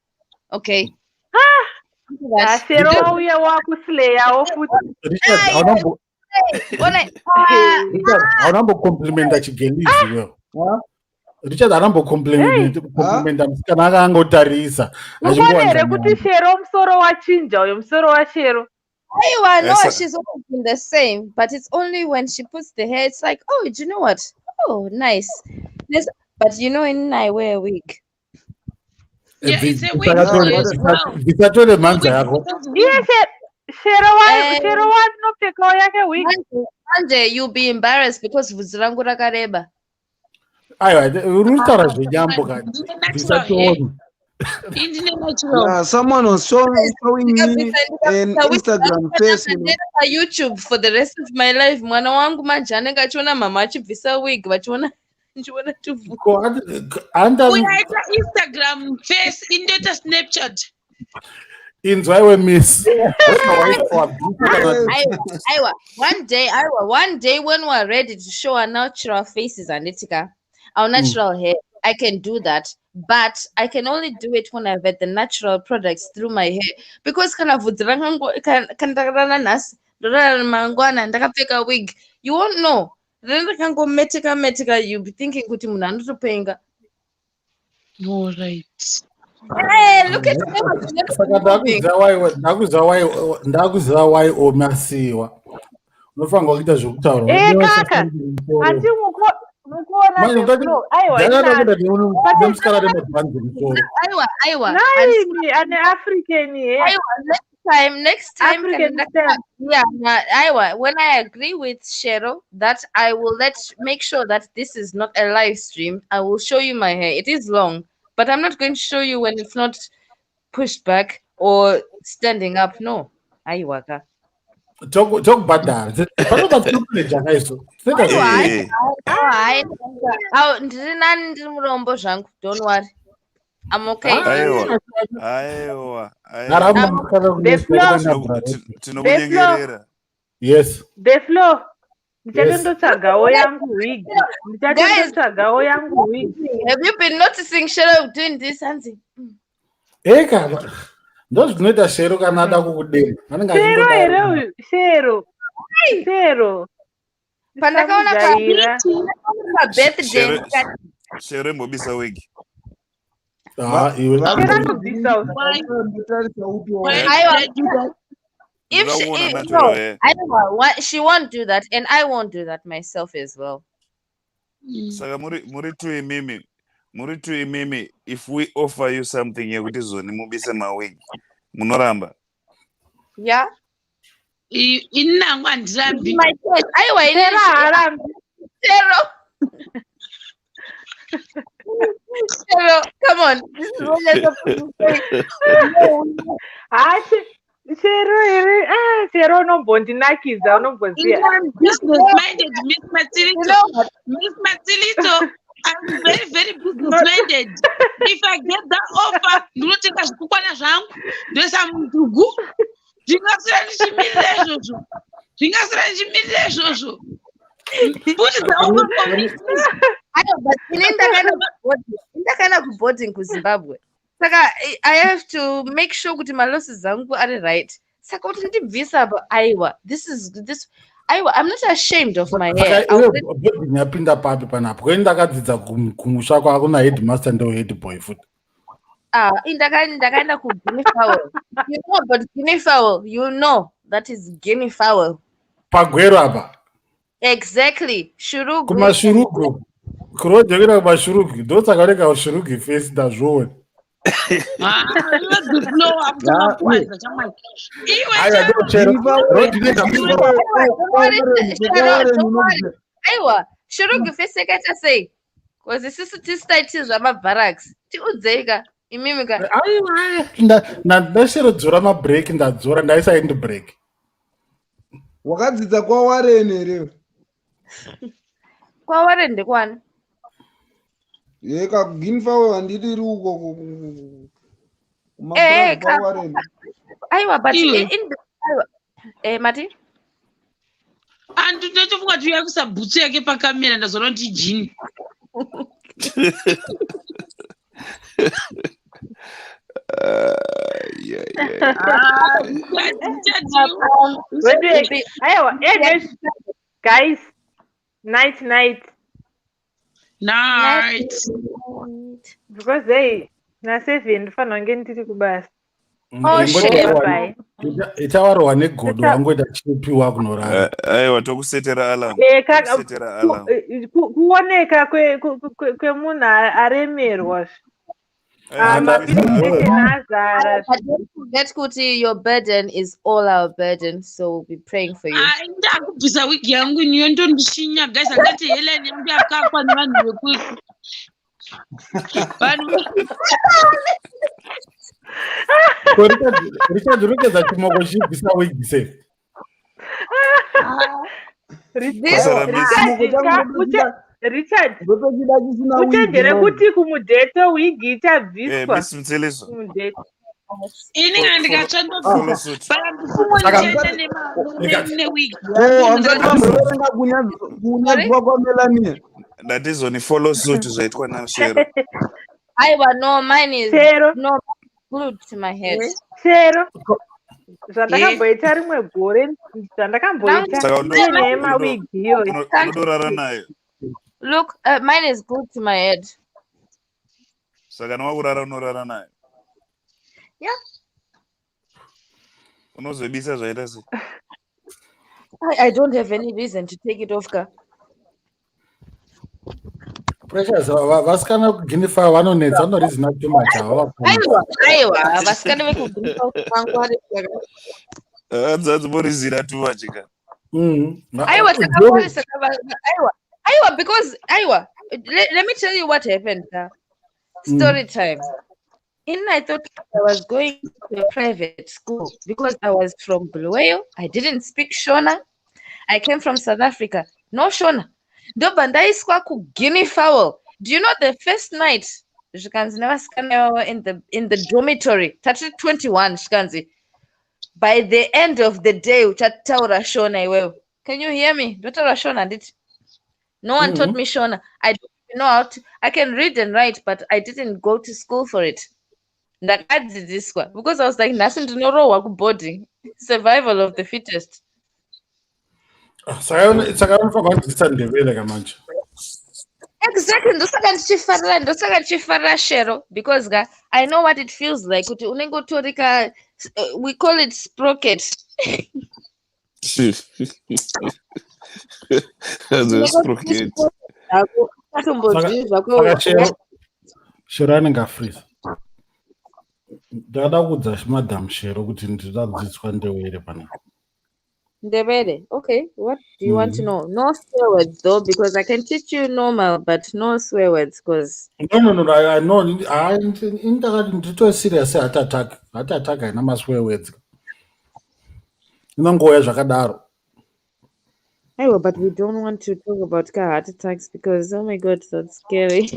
Okay. Chero wauya wakuslayawo futi. Richard, haunambokomplimenta chigelizi wewe. Richard haunambokomplimenta musikana akangotarisa. Ukonere kuti Chero musoro wachinja uyo musoro waChero. No, she's always been the same, but it's only when she puts the hair, it's like, oh, do you know what? Oh, nice. But you know, in I wear a wig. Yeah, it's a wig. Yes, Chero wanopfekawo yake wig. One day you'll be embarrassed because vhudzi rangu rakareba. Aiwa, urutaura zvenyambo kani. Someone was showing me an Instagram face. YouTube for the rest of my life. Mwana wangu manje anenge achiona mama achibvisa wig vachiona tuvhu. Uyaita Instagram face indota Snapchat. Inzwaiwe miss. Aiwa, one day when we're ready to show our natural faces and our natural hair, I can do that. But I can only do it when I've had the natural products through my hair. Because kana vhudzi rangu kandakarana nhasi ndorara mangwana ndakapfeka wig, you won't know. Metika, you'll be thinking kuti munhu anotopenga. All right. Hey, look at ndakuziva wai omasiwa. Unofanira kuita zvekutaura. Kaka, ati Aiwa. Ane African here. Next time. Aiwa. When I agree with Chero that I will make sure that this is not a live stream, I will show you my hair. It is long, but I'm not going to show you when it's not pushed back or standing up. No. Aiwa. Tokubhadhara ndiri murombo zvangu, don't worry, I'm okay. Aiwa. Tinokunyengerera. Yes. The floor. Ndichatondotsvagawo yangu wig. Have you been noticing Chero doing this, Hansi? Eka. Ndozvinoita Chero kana ada kukudenga. Chero here uyu. Chero. Pandakaona birthday. Chero imbobisa wig. She won't do that, and I won't do that myself as well. Saka muri tu imimi, if we offer you something yekuti zoni mubise mawig, munoramba? Yeah. Inangu andirambi. Chero. Chero, come on. This is what you're supposed to say. chero here chero unombondinakidza unomboziya business minded Miss Matilito. I'm very, very business minded. If I get that offer, ndinotenga zvokukwana zvangu ndoisa muntugu. Ndingasira ndichimirira izvozvo. Put the offer for me. But ndakaenda kuboarding kuZimbabwe. Saka I have to make sure kuti my losses zangu are right. Saka kuti ndibvisa apa aiwa. This aiwa, I'm not ashamed of my hair. Yapinda papi panapo. Kwani ndakadzidza kumusha kwako na headmaster ndo head boy futi. Ndakaenda ku guinea fowl. You know about guinea fowl. You know that is guinea fowl. Pagwero apa. Exactly. Shurugu. Kumashurugu. Kurojekera kumashurugu. Ndosakareka ushurugu face ndazvoona. Aiwa, shurugu face yakaita sei? Because isusu tisitaiti zvamabarracks. Tiudzeka imimika. Ndasherodzora mabreak ndadzora ndaisa end break. Wakadzidza kwaWarren here. KwaWarren ndekwani? Yeka guinea fowl handiri uko aiwa but in Mati antu ndotofunga tuya kusabhutsu yake pakamera ndazoona kuti jini. Guys, night. Because they na 7 ndifana kunge ndiri kubasa. Itawarwa negodo wangoita chipiwa kunorara. Aiwa tokusetera alarm. Kuoneka kwemunhu aremerwa. Don't forget kuti your burden is all our burden, so we'll be praying for you. Ndakubvisa wigi yangu niyo ndondishinya guys angati Helen yangu yakakwa nevanhu vekuku. Richard urikeza chimoko chibvisa wigi safe. Richard, uchenjere kuti kumudheto wigi ichabviswa. Ini andikachandobvisa newigi. That is only follow suit zvaitwa naShero. Aiwa, no, mine is no glued to my head. Shero. Zvandakamboita rimwe gore zvandakamboita nemawigi iyoyo. Unorara nayo. Look, mine is glued to my head. Saka nawakurara unorara nayo. Yeah. Unozobisa zvaita sei? I don't have any reason to take it off, ka. Precious, vasikana kuguinea fowl vanonetsa vanorizina kuti majaha. Aiwa, vasikana vekuguinea fowl kwangwari. Hanzi morizira tu vachika. Aiwa, because let me tell you what happened. Story time. I thought I was going to a private school because I was from Bulawayo. I didn't speak Shona. I came from South Africa. No Shona. Ndobandaiswa ku guinea fowl. Do you know the first night Shikanzi never in the dormitory, 21 Shikanzi. By the end of the day, uchataura Shona iwewe. Can you hear me? Dotaura Shona did. No one taught me Shona. I don't know how to. I can read and write, but I didn't go to school for it. Ndakadzidiswa because I was like, "Nasi ndinorohwa kuboarding. Survival of the fittest." Exactly. Ndosaka ndichifarira Shero because I know what it feels like. Kuti unenge utorika, we call it sprocket. Sprocket. Shero anenge afreeze. Ndada kudza madam Shero kuti ndida kudzidziswa ndewere pana. Ndebele. Okay, what do you want to know? No swear words though, because I can teach you normal, but no swear words, because No, I know. I in the serious heart attack. Heart attack and swear words. Inongoya zvakadaro. Oh, but we don't want to talk about car heart attacks because, oh my God, that's scary.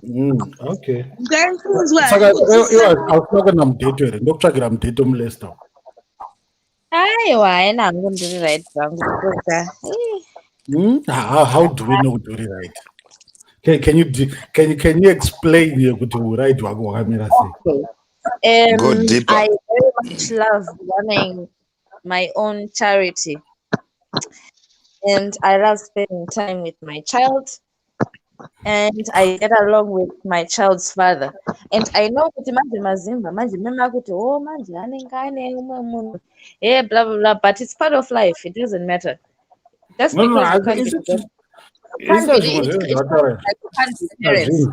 Okay. Ngaifuzwa Saka ausaka namudheto here ndokutsvagira mudheto muLeicester. Aiwa, haina hangu ndiri right zvangu because How do we know kuti uri right? Can you explain kuti right hwako hwakamira sei? Go deeper. I very much love running my own charity, and I love spending time with my child, and I get along with my child's father. And I know kuti manje mazimba manje mema kuti oh manje anenge ane umwe munhu blah blah blah, but it's part of life. It doesn't matter. Just because you can't be together. You can't be parents.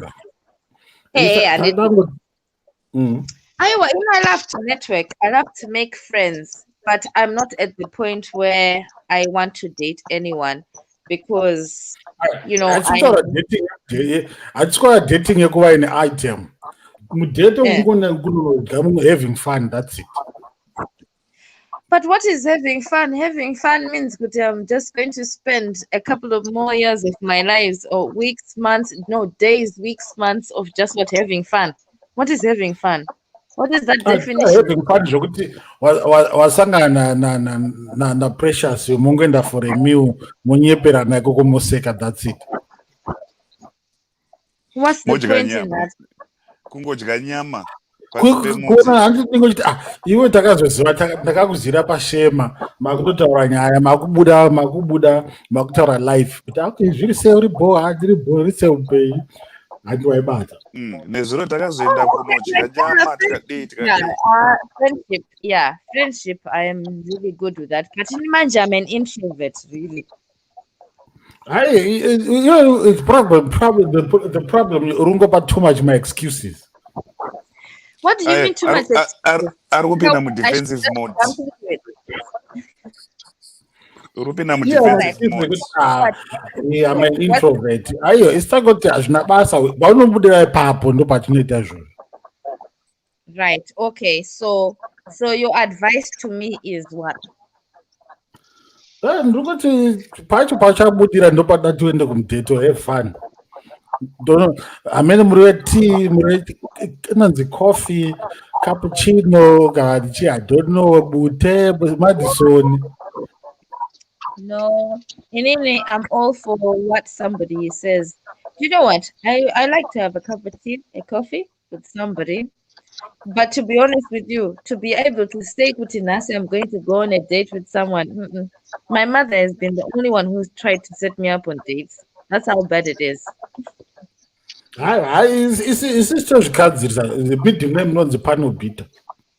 Hey, I love to network. I love to make friends, but I'm not at the point where I want to date anyone because, you know, hatisi dating yekuva ine item. Mudheto having fun, that's it. But what is having fun? Having fun means that I'm just going to spend a couple of more years of my lives or weeks, months, no, days, weeks, months of just what having fun. What is having fun? What is that definition? Having fun zvokuti wasangana na precious mungoenda for a meal munyeperana ikoko moseka, that's it. What's the point in that? Kungodya nyama. Kuona handiti ndingoti iwe takazoziva ndakakuzira pashema makutotaura nyaya makubuda makutaura life kuti okay zviri sei uri boa ndiri boa uri sei upei handi waibata nezuro takazoenda kunodya nyama friendship I am really good with that, but in manje I'm an introvert really. It's probably the problem urungopa too much my excuses. What do you mean too much? Arupina mu defensive mode. Urupina mu defensive mode. I'm an introvert. Ayo, isakoti azvina basa. Vaunobudira ipapo ndo patinoita zvozvo. Right. Okay. So your advice to me is what? Ndikuti pacho pachabudira ndo pada tiende kumudheto, have fun. Amene muri tea, muri kananzi coffee, cappuccino, kati I don't know, bute, Madison. No, anyway, I'm all for what somebody says. You know what? I like to have a cup of tea, a coffee with somebody. But to be honest with you, to be able to say Kutinasi, I'm going to go on a date with someone. My mother has been the only one who's tried to set me up on dates. That's how bad it is. Isisto zvikadzirisa bidhi nemunonzi panobhita.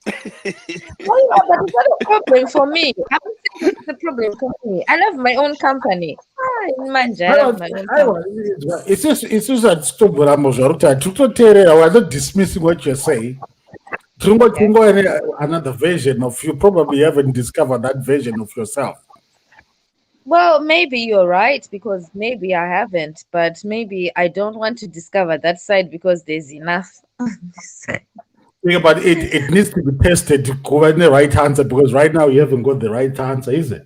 But it's not a problem for me. I don't think it's a problem for me. I love my own company. I love my own company. Isusu hatitomboramba zvaruti hatitoteerera. We're not dismissing what you're saying. Another version of you. Probably haven't discovered that version of yourself. Well, maybe you're right because maybe I haven't, but maybe I don't want to discover that side because there's enough. Yeah, but it needs to be tested to go in the right answer because right now you haven't got the right answer, is it?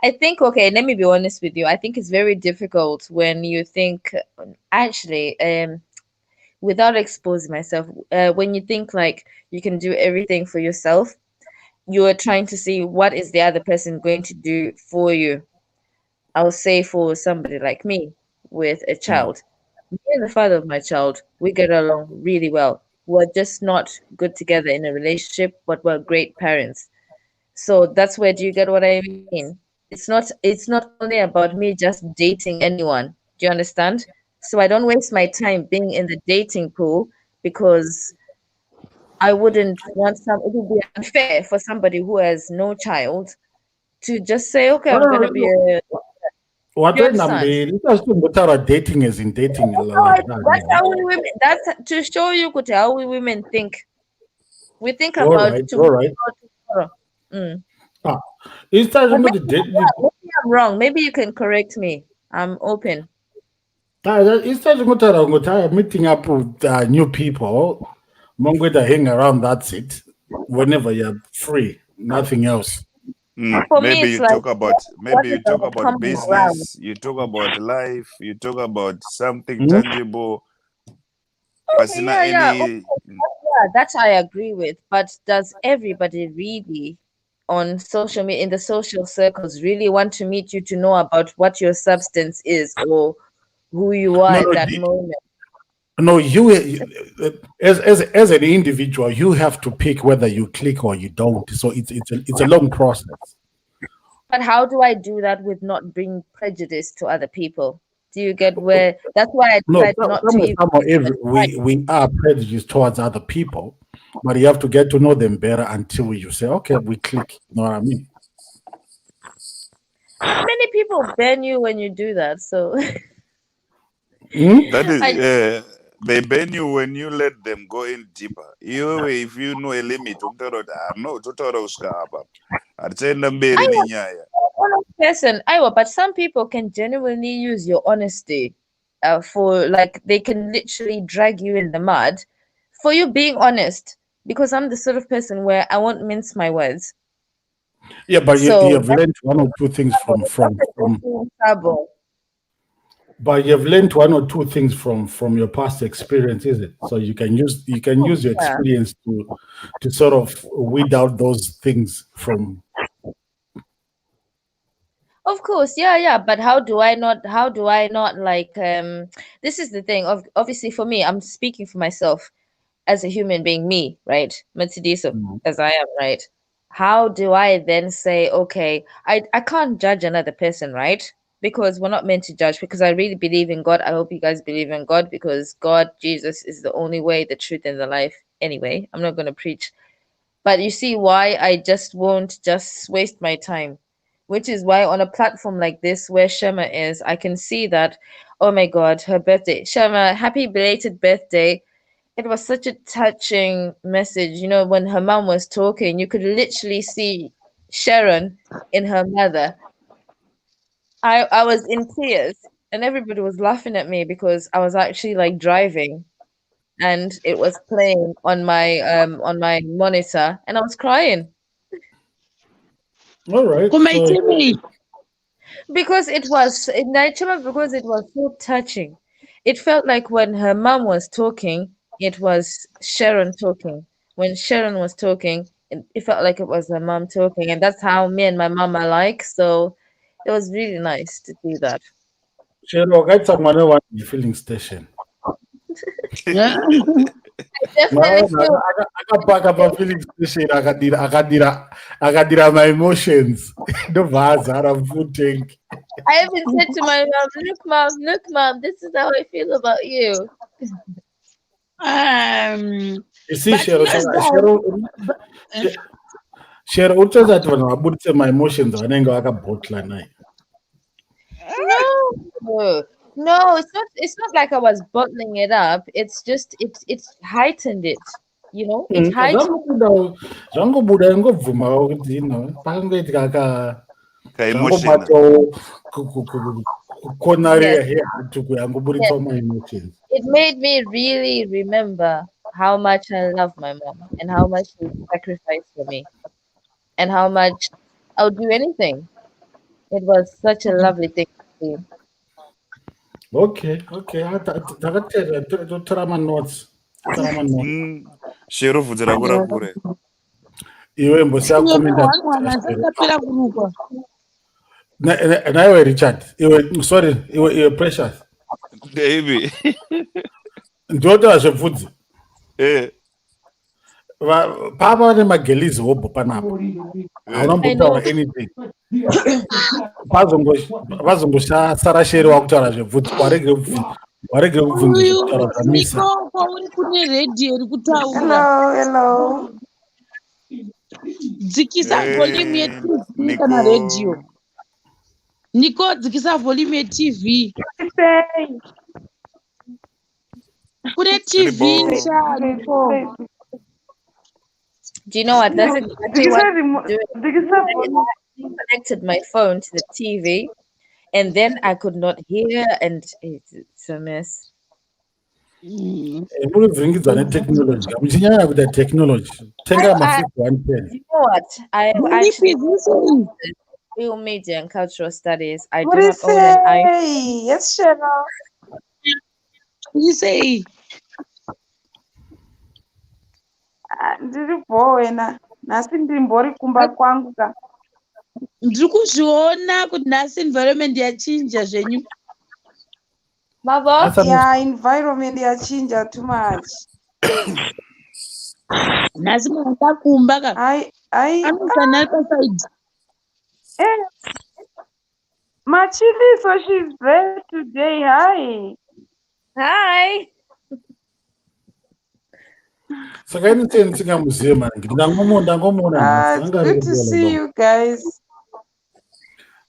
I think, okay, let me be honest with you. I think it's very difficult when you think, actually, without exposing myself, when you think like you can do everything for yourself, you are trying to see what is the other person going to do for you. I'll say for somebody like me with a child. Me and the father of my child, we get along really well. We're just not good together in a relationship, but we're great parents. So that's where, do you get what I mean? It's not only about me just dating anyone. Do you understand? So I don't waste my time being in the dating pool because I wouldn't want it would be unfair for somebody who has no child to just say, okay, I'm going to be a... What dating is in dating. That's how we women, that's to show you how we women think. We think about tomorrow. Maybe I'm wrong. Maybe you can correct me. I'm open. Instead of meeting up with new people, Mongo hang around, that's it. whenever you're free, nothing else. For me, Maybe it's you like, talk about what is our common ground? business, you talk about life, you talk about something Hmm? tangible. Okay, yeah. Okay, yeah, that I agree with. But does everybody really on social media, in the social circles, really want to meet you to know about what your substance is or who you are at that moment? No, as an individual, you have to pick whether you click or you don't. So it's a long process. But how do I do that with not bringing prejudice to other people? Do you get where? That's why I No, decided not to even. we are prejudiced towards other people, but you have to get to know them better until you say, okay, we click. You know what I mean? Many people ban you when you do that. So That is, they ban you when you let them go in deeper. If you know a limit, no, honest person, but some people can genuinely use your honesty, for like they can literally drag you in the mud for you being honest. Because I'm the sort of person where I won't mince my words. Yeah, but So you have learned one or two things from trouble. But you've learned one or two things from your past experience, is it? So you can use your experience to sort of weed out those things from. Of course, yeah. But how do I not like this is the thing. Obviously for me, I'm speaking for myself as a human being, me, right? Matsidiso, as I am, right? How do I then say, okay, I can't judge another person, right? Because we're not meant to judge, because I really believe in God. I hope you guys believe in God, because God, Jesus, is the only way, the truth, and the life. Anyway, I'm not gonna preach. But you see why I just won't just waste my time. Which is why on a platform like this where Shema is, I can see that, oh my God, her birthday. Shema, happy belated birthday. It was such a touching message. You know, when her mom was talking, you could literally see Sharon in her mother. I was in tears and everybody was laughing at me because I was actually like driving and it was playing on my monitor and I was crying. All right. Because it was because it was so touching. It felt like when her mom was talking, it was Sharon talking. When Sharon was talking, it felt like it was her mom talking, and that's how me and my mom are like. So it was really nice to do that. Sharon, get someone who wants the filling station. I definitely feel. I got back up a filling station. I got my emotions. No bother, I'm food tank. I even said to my mom, look, mom, this is how I feel about you. You see, Sharon, uchaza that one wabudise my emotions vanenge vakabhotla naye. No, it's not like I was bottling it up. It's just it's heightened it. You know, it heightened. Zvangobuda ingobvuma kuti pakangoitika emotion. kukonareya hehantu yangoburitsa my emotions. It made me really remember how much I love my mom and how much she sacrificed for me and how much I would do anything. It was such a lovely thing to see. Okay. Totora manotes. Shero vhudzi rako rakure. Iwe mbosiya komenda naiwe Richard, iwe Precious. Baby. Ndinotaura zvebvudzi. Pava vane magelizi hobho panapa. Hauna kumbotaura anything. Vazongosara Sheri wakutaura zvebvudzi. Warege kubvunza zvekutaura zvamisa. Uri kune redhiyo iri kutaura. Hello. Dzikisa volume yeTV kana redhiyo. Niko, dzikisa volume yeTV. Kune TV Niko. Do you know what? That's exactly what I'm doing. I connected my phone to the TV, and then I could not hear, and it's a mess. Munobvungidzwa netechnology. Muchinyanya kuita technology. Tenga masiku 110. You know what? I actually film media and cultural studies. I do not own an iPhone. Yes, Sharon. You say ndiri wena nhasi ndimbori kumba kwangu ka ndiri kuzviona kuti nhasi environment yachinja zvenyu. Yeah, environment yachinja too much. Nhasi munhu akumba ka anosana pasaidi. Machiliso, she's there today. Hi. Saka initeni singamuzive mangi. Ndangomona. It's good to see you guys.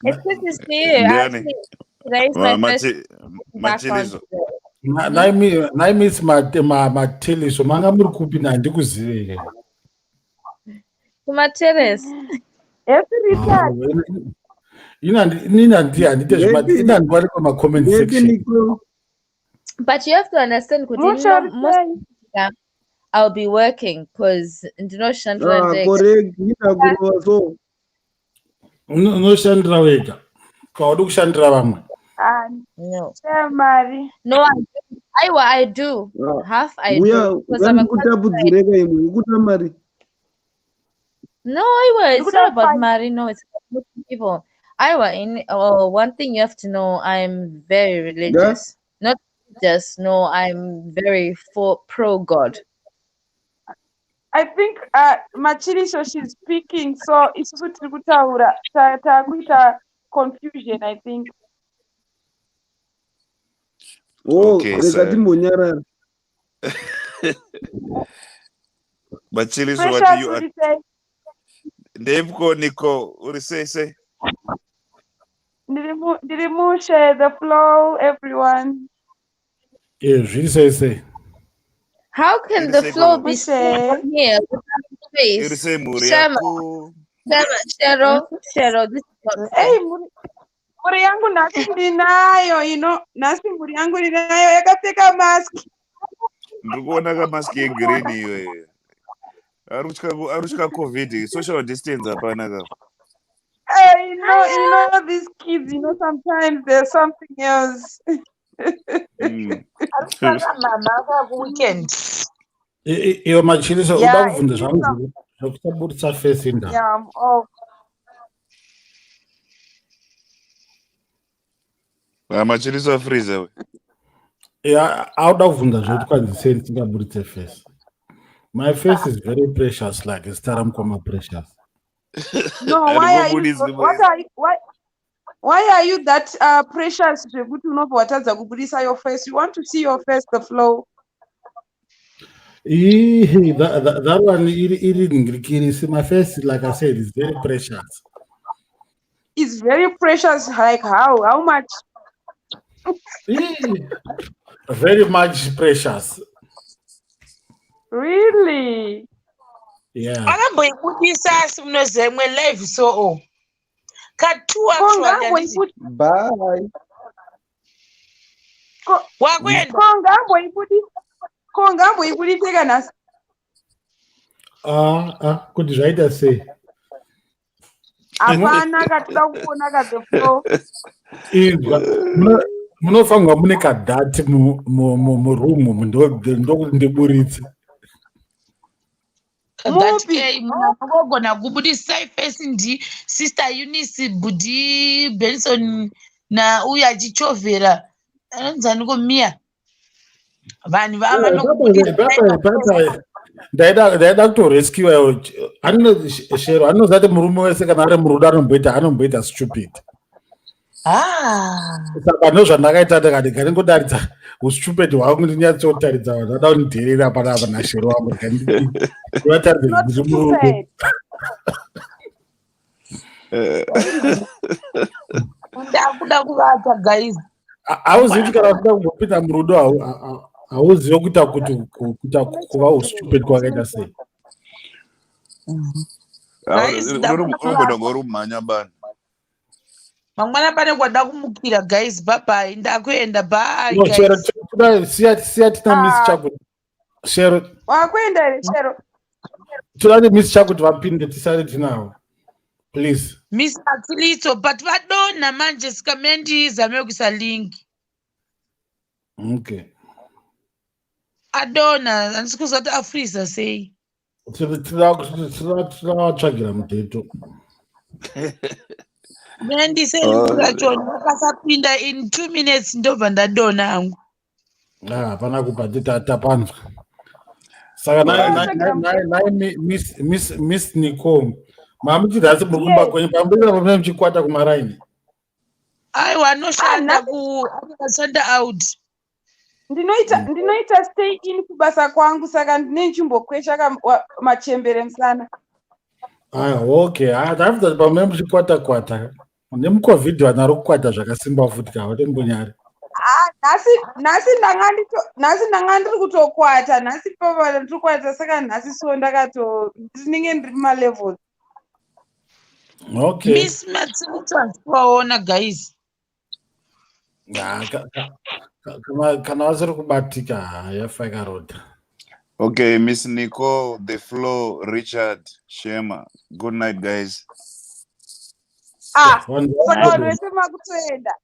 It's good to see you. Actually, today's my first back on today. Nai miss matele so manga muri kupi na ndikuzive. Kumateres. But you have to understand, most of the time I'll be working because correct. Unoshandira wega. Kaudu kushandira vamwe. No, I do. Half I do. Because I'm a No, it's not about Mari. No, it's about people. One thing you have to know, I'm very religious. Not just no, I'm very pro God. I think Machili, so she's speaking, so it's good to takuita confusion, I think. Okay, Machili, so what do you say? Devko Nico, what do you say? Did you share the flow, everyone? Yeah, she say. How can the flow be shared here without space? Sharon, this is not hey, muri yangu nasi ndinayo, nasi muri yangu ndinayo yakapfeka mask. Ndikuona ka mask green iwe. Arushka COVID, social distance hapana ka. Hey, you know these kids, sometimes there's something else. Weekend. Iyo Machiliso uda kufunda zvangu zvokutabudisa face inda. Yeah, I'm off. Machiliso freezer we. Yeah, auda kufunda zvokutakwanise ndingabudise face. My face is very precious, like it's taramkoma precious. No, why are you that precious? Your face. You want to see your face, the flow. That one, see my face, like I said, is very precious. It's very precious. Like how? How much? Very much precious. Really? Yeah. Live so bye. Kuti zvaita sei? Hapana katida kuona the flow. Munofanirwa mune kadhati murumu ndokuti ndiburitse. Munogona kubudisa face ndi Sister Eunice Budi Benson na uya achichovera anonzani komia vanhu ndaida kutorescue shero anozati murume wese kana ari murudo anomboita stupid. Saka ndozvandakaita ndikati ngaringodaridza ustupid hwangu ndinyatsotaridza vanhu vada kundidherera panapa nashero wangu ndivataridza kuti murudo. ndakuda kuvata guys. Hauzivi kuti kana uchida kungopinda murudo hauzivi kuita kuti kuva ustupid kwakaita sei. Unogona ngori umhanya bani. Mangwana pane kwada kumukira guys, bye bye, ndakuenda bye guys. siyati na Miss Chakuti. Sharon. Wakwenda here Sharon. Tulani Miss Chakuti vapinde tisare tinawo. Please. Miss Atlito, but vadona manje sikamendi zame kuisa link. Okay. Adona, andisikuzati afreeza sei. Tinawatsvagira muteto. Mendisendikachona vakasapinda in 2 minutes ndobva ndadona hangu. Hapana kupa tapanzwa. Saka naye Miss Nicole. Mamuchidhasi mukumba kwenye pambira pamene muchikwata kumaraini. Aiwa anoshanda akasanda out. Ndinoita stay in kubasa kwangu saka ndine nchimbokwesha machembere musana. Okay. Tafuta pamene muchikwata. Nemucovid vanari kukwata zvakasimba futi kava tombonyari. Nhasi ndanga ndiri kutokwata, nhasi papa ndiri kukwata saka nhasi so ndinenge ndiri malevels. Okay. Miss Matswaona guys. Kana vasiri kubatika yafaka road. Okay, Miss Nicole, the floor, Richard, Shema. Good night, guys. Saka vanhu vese makutoenda.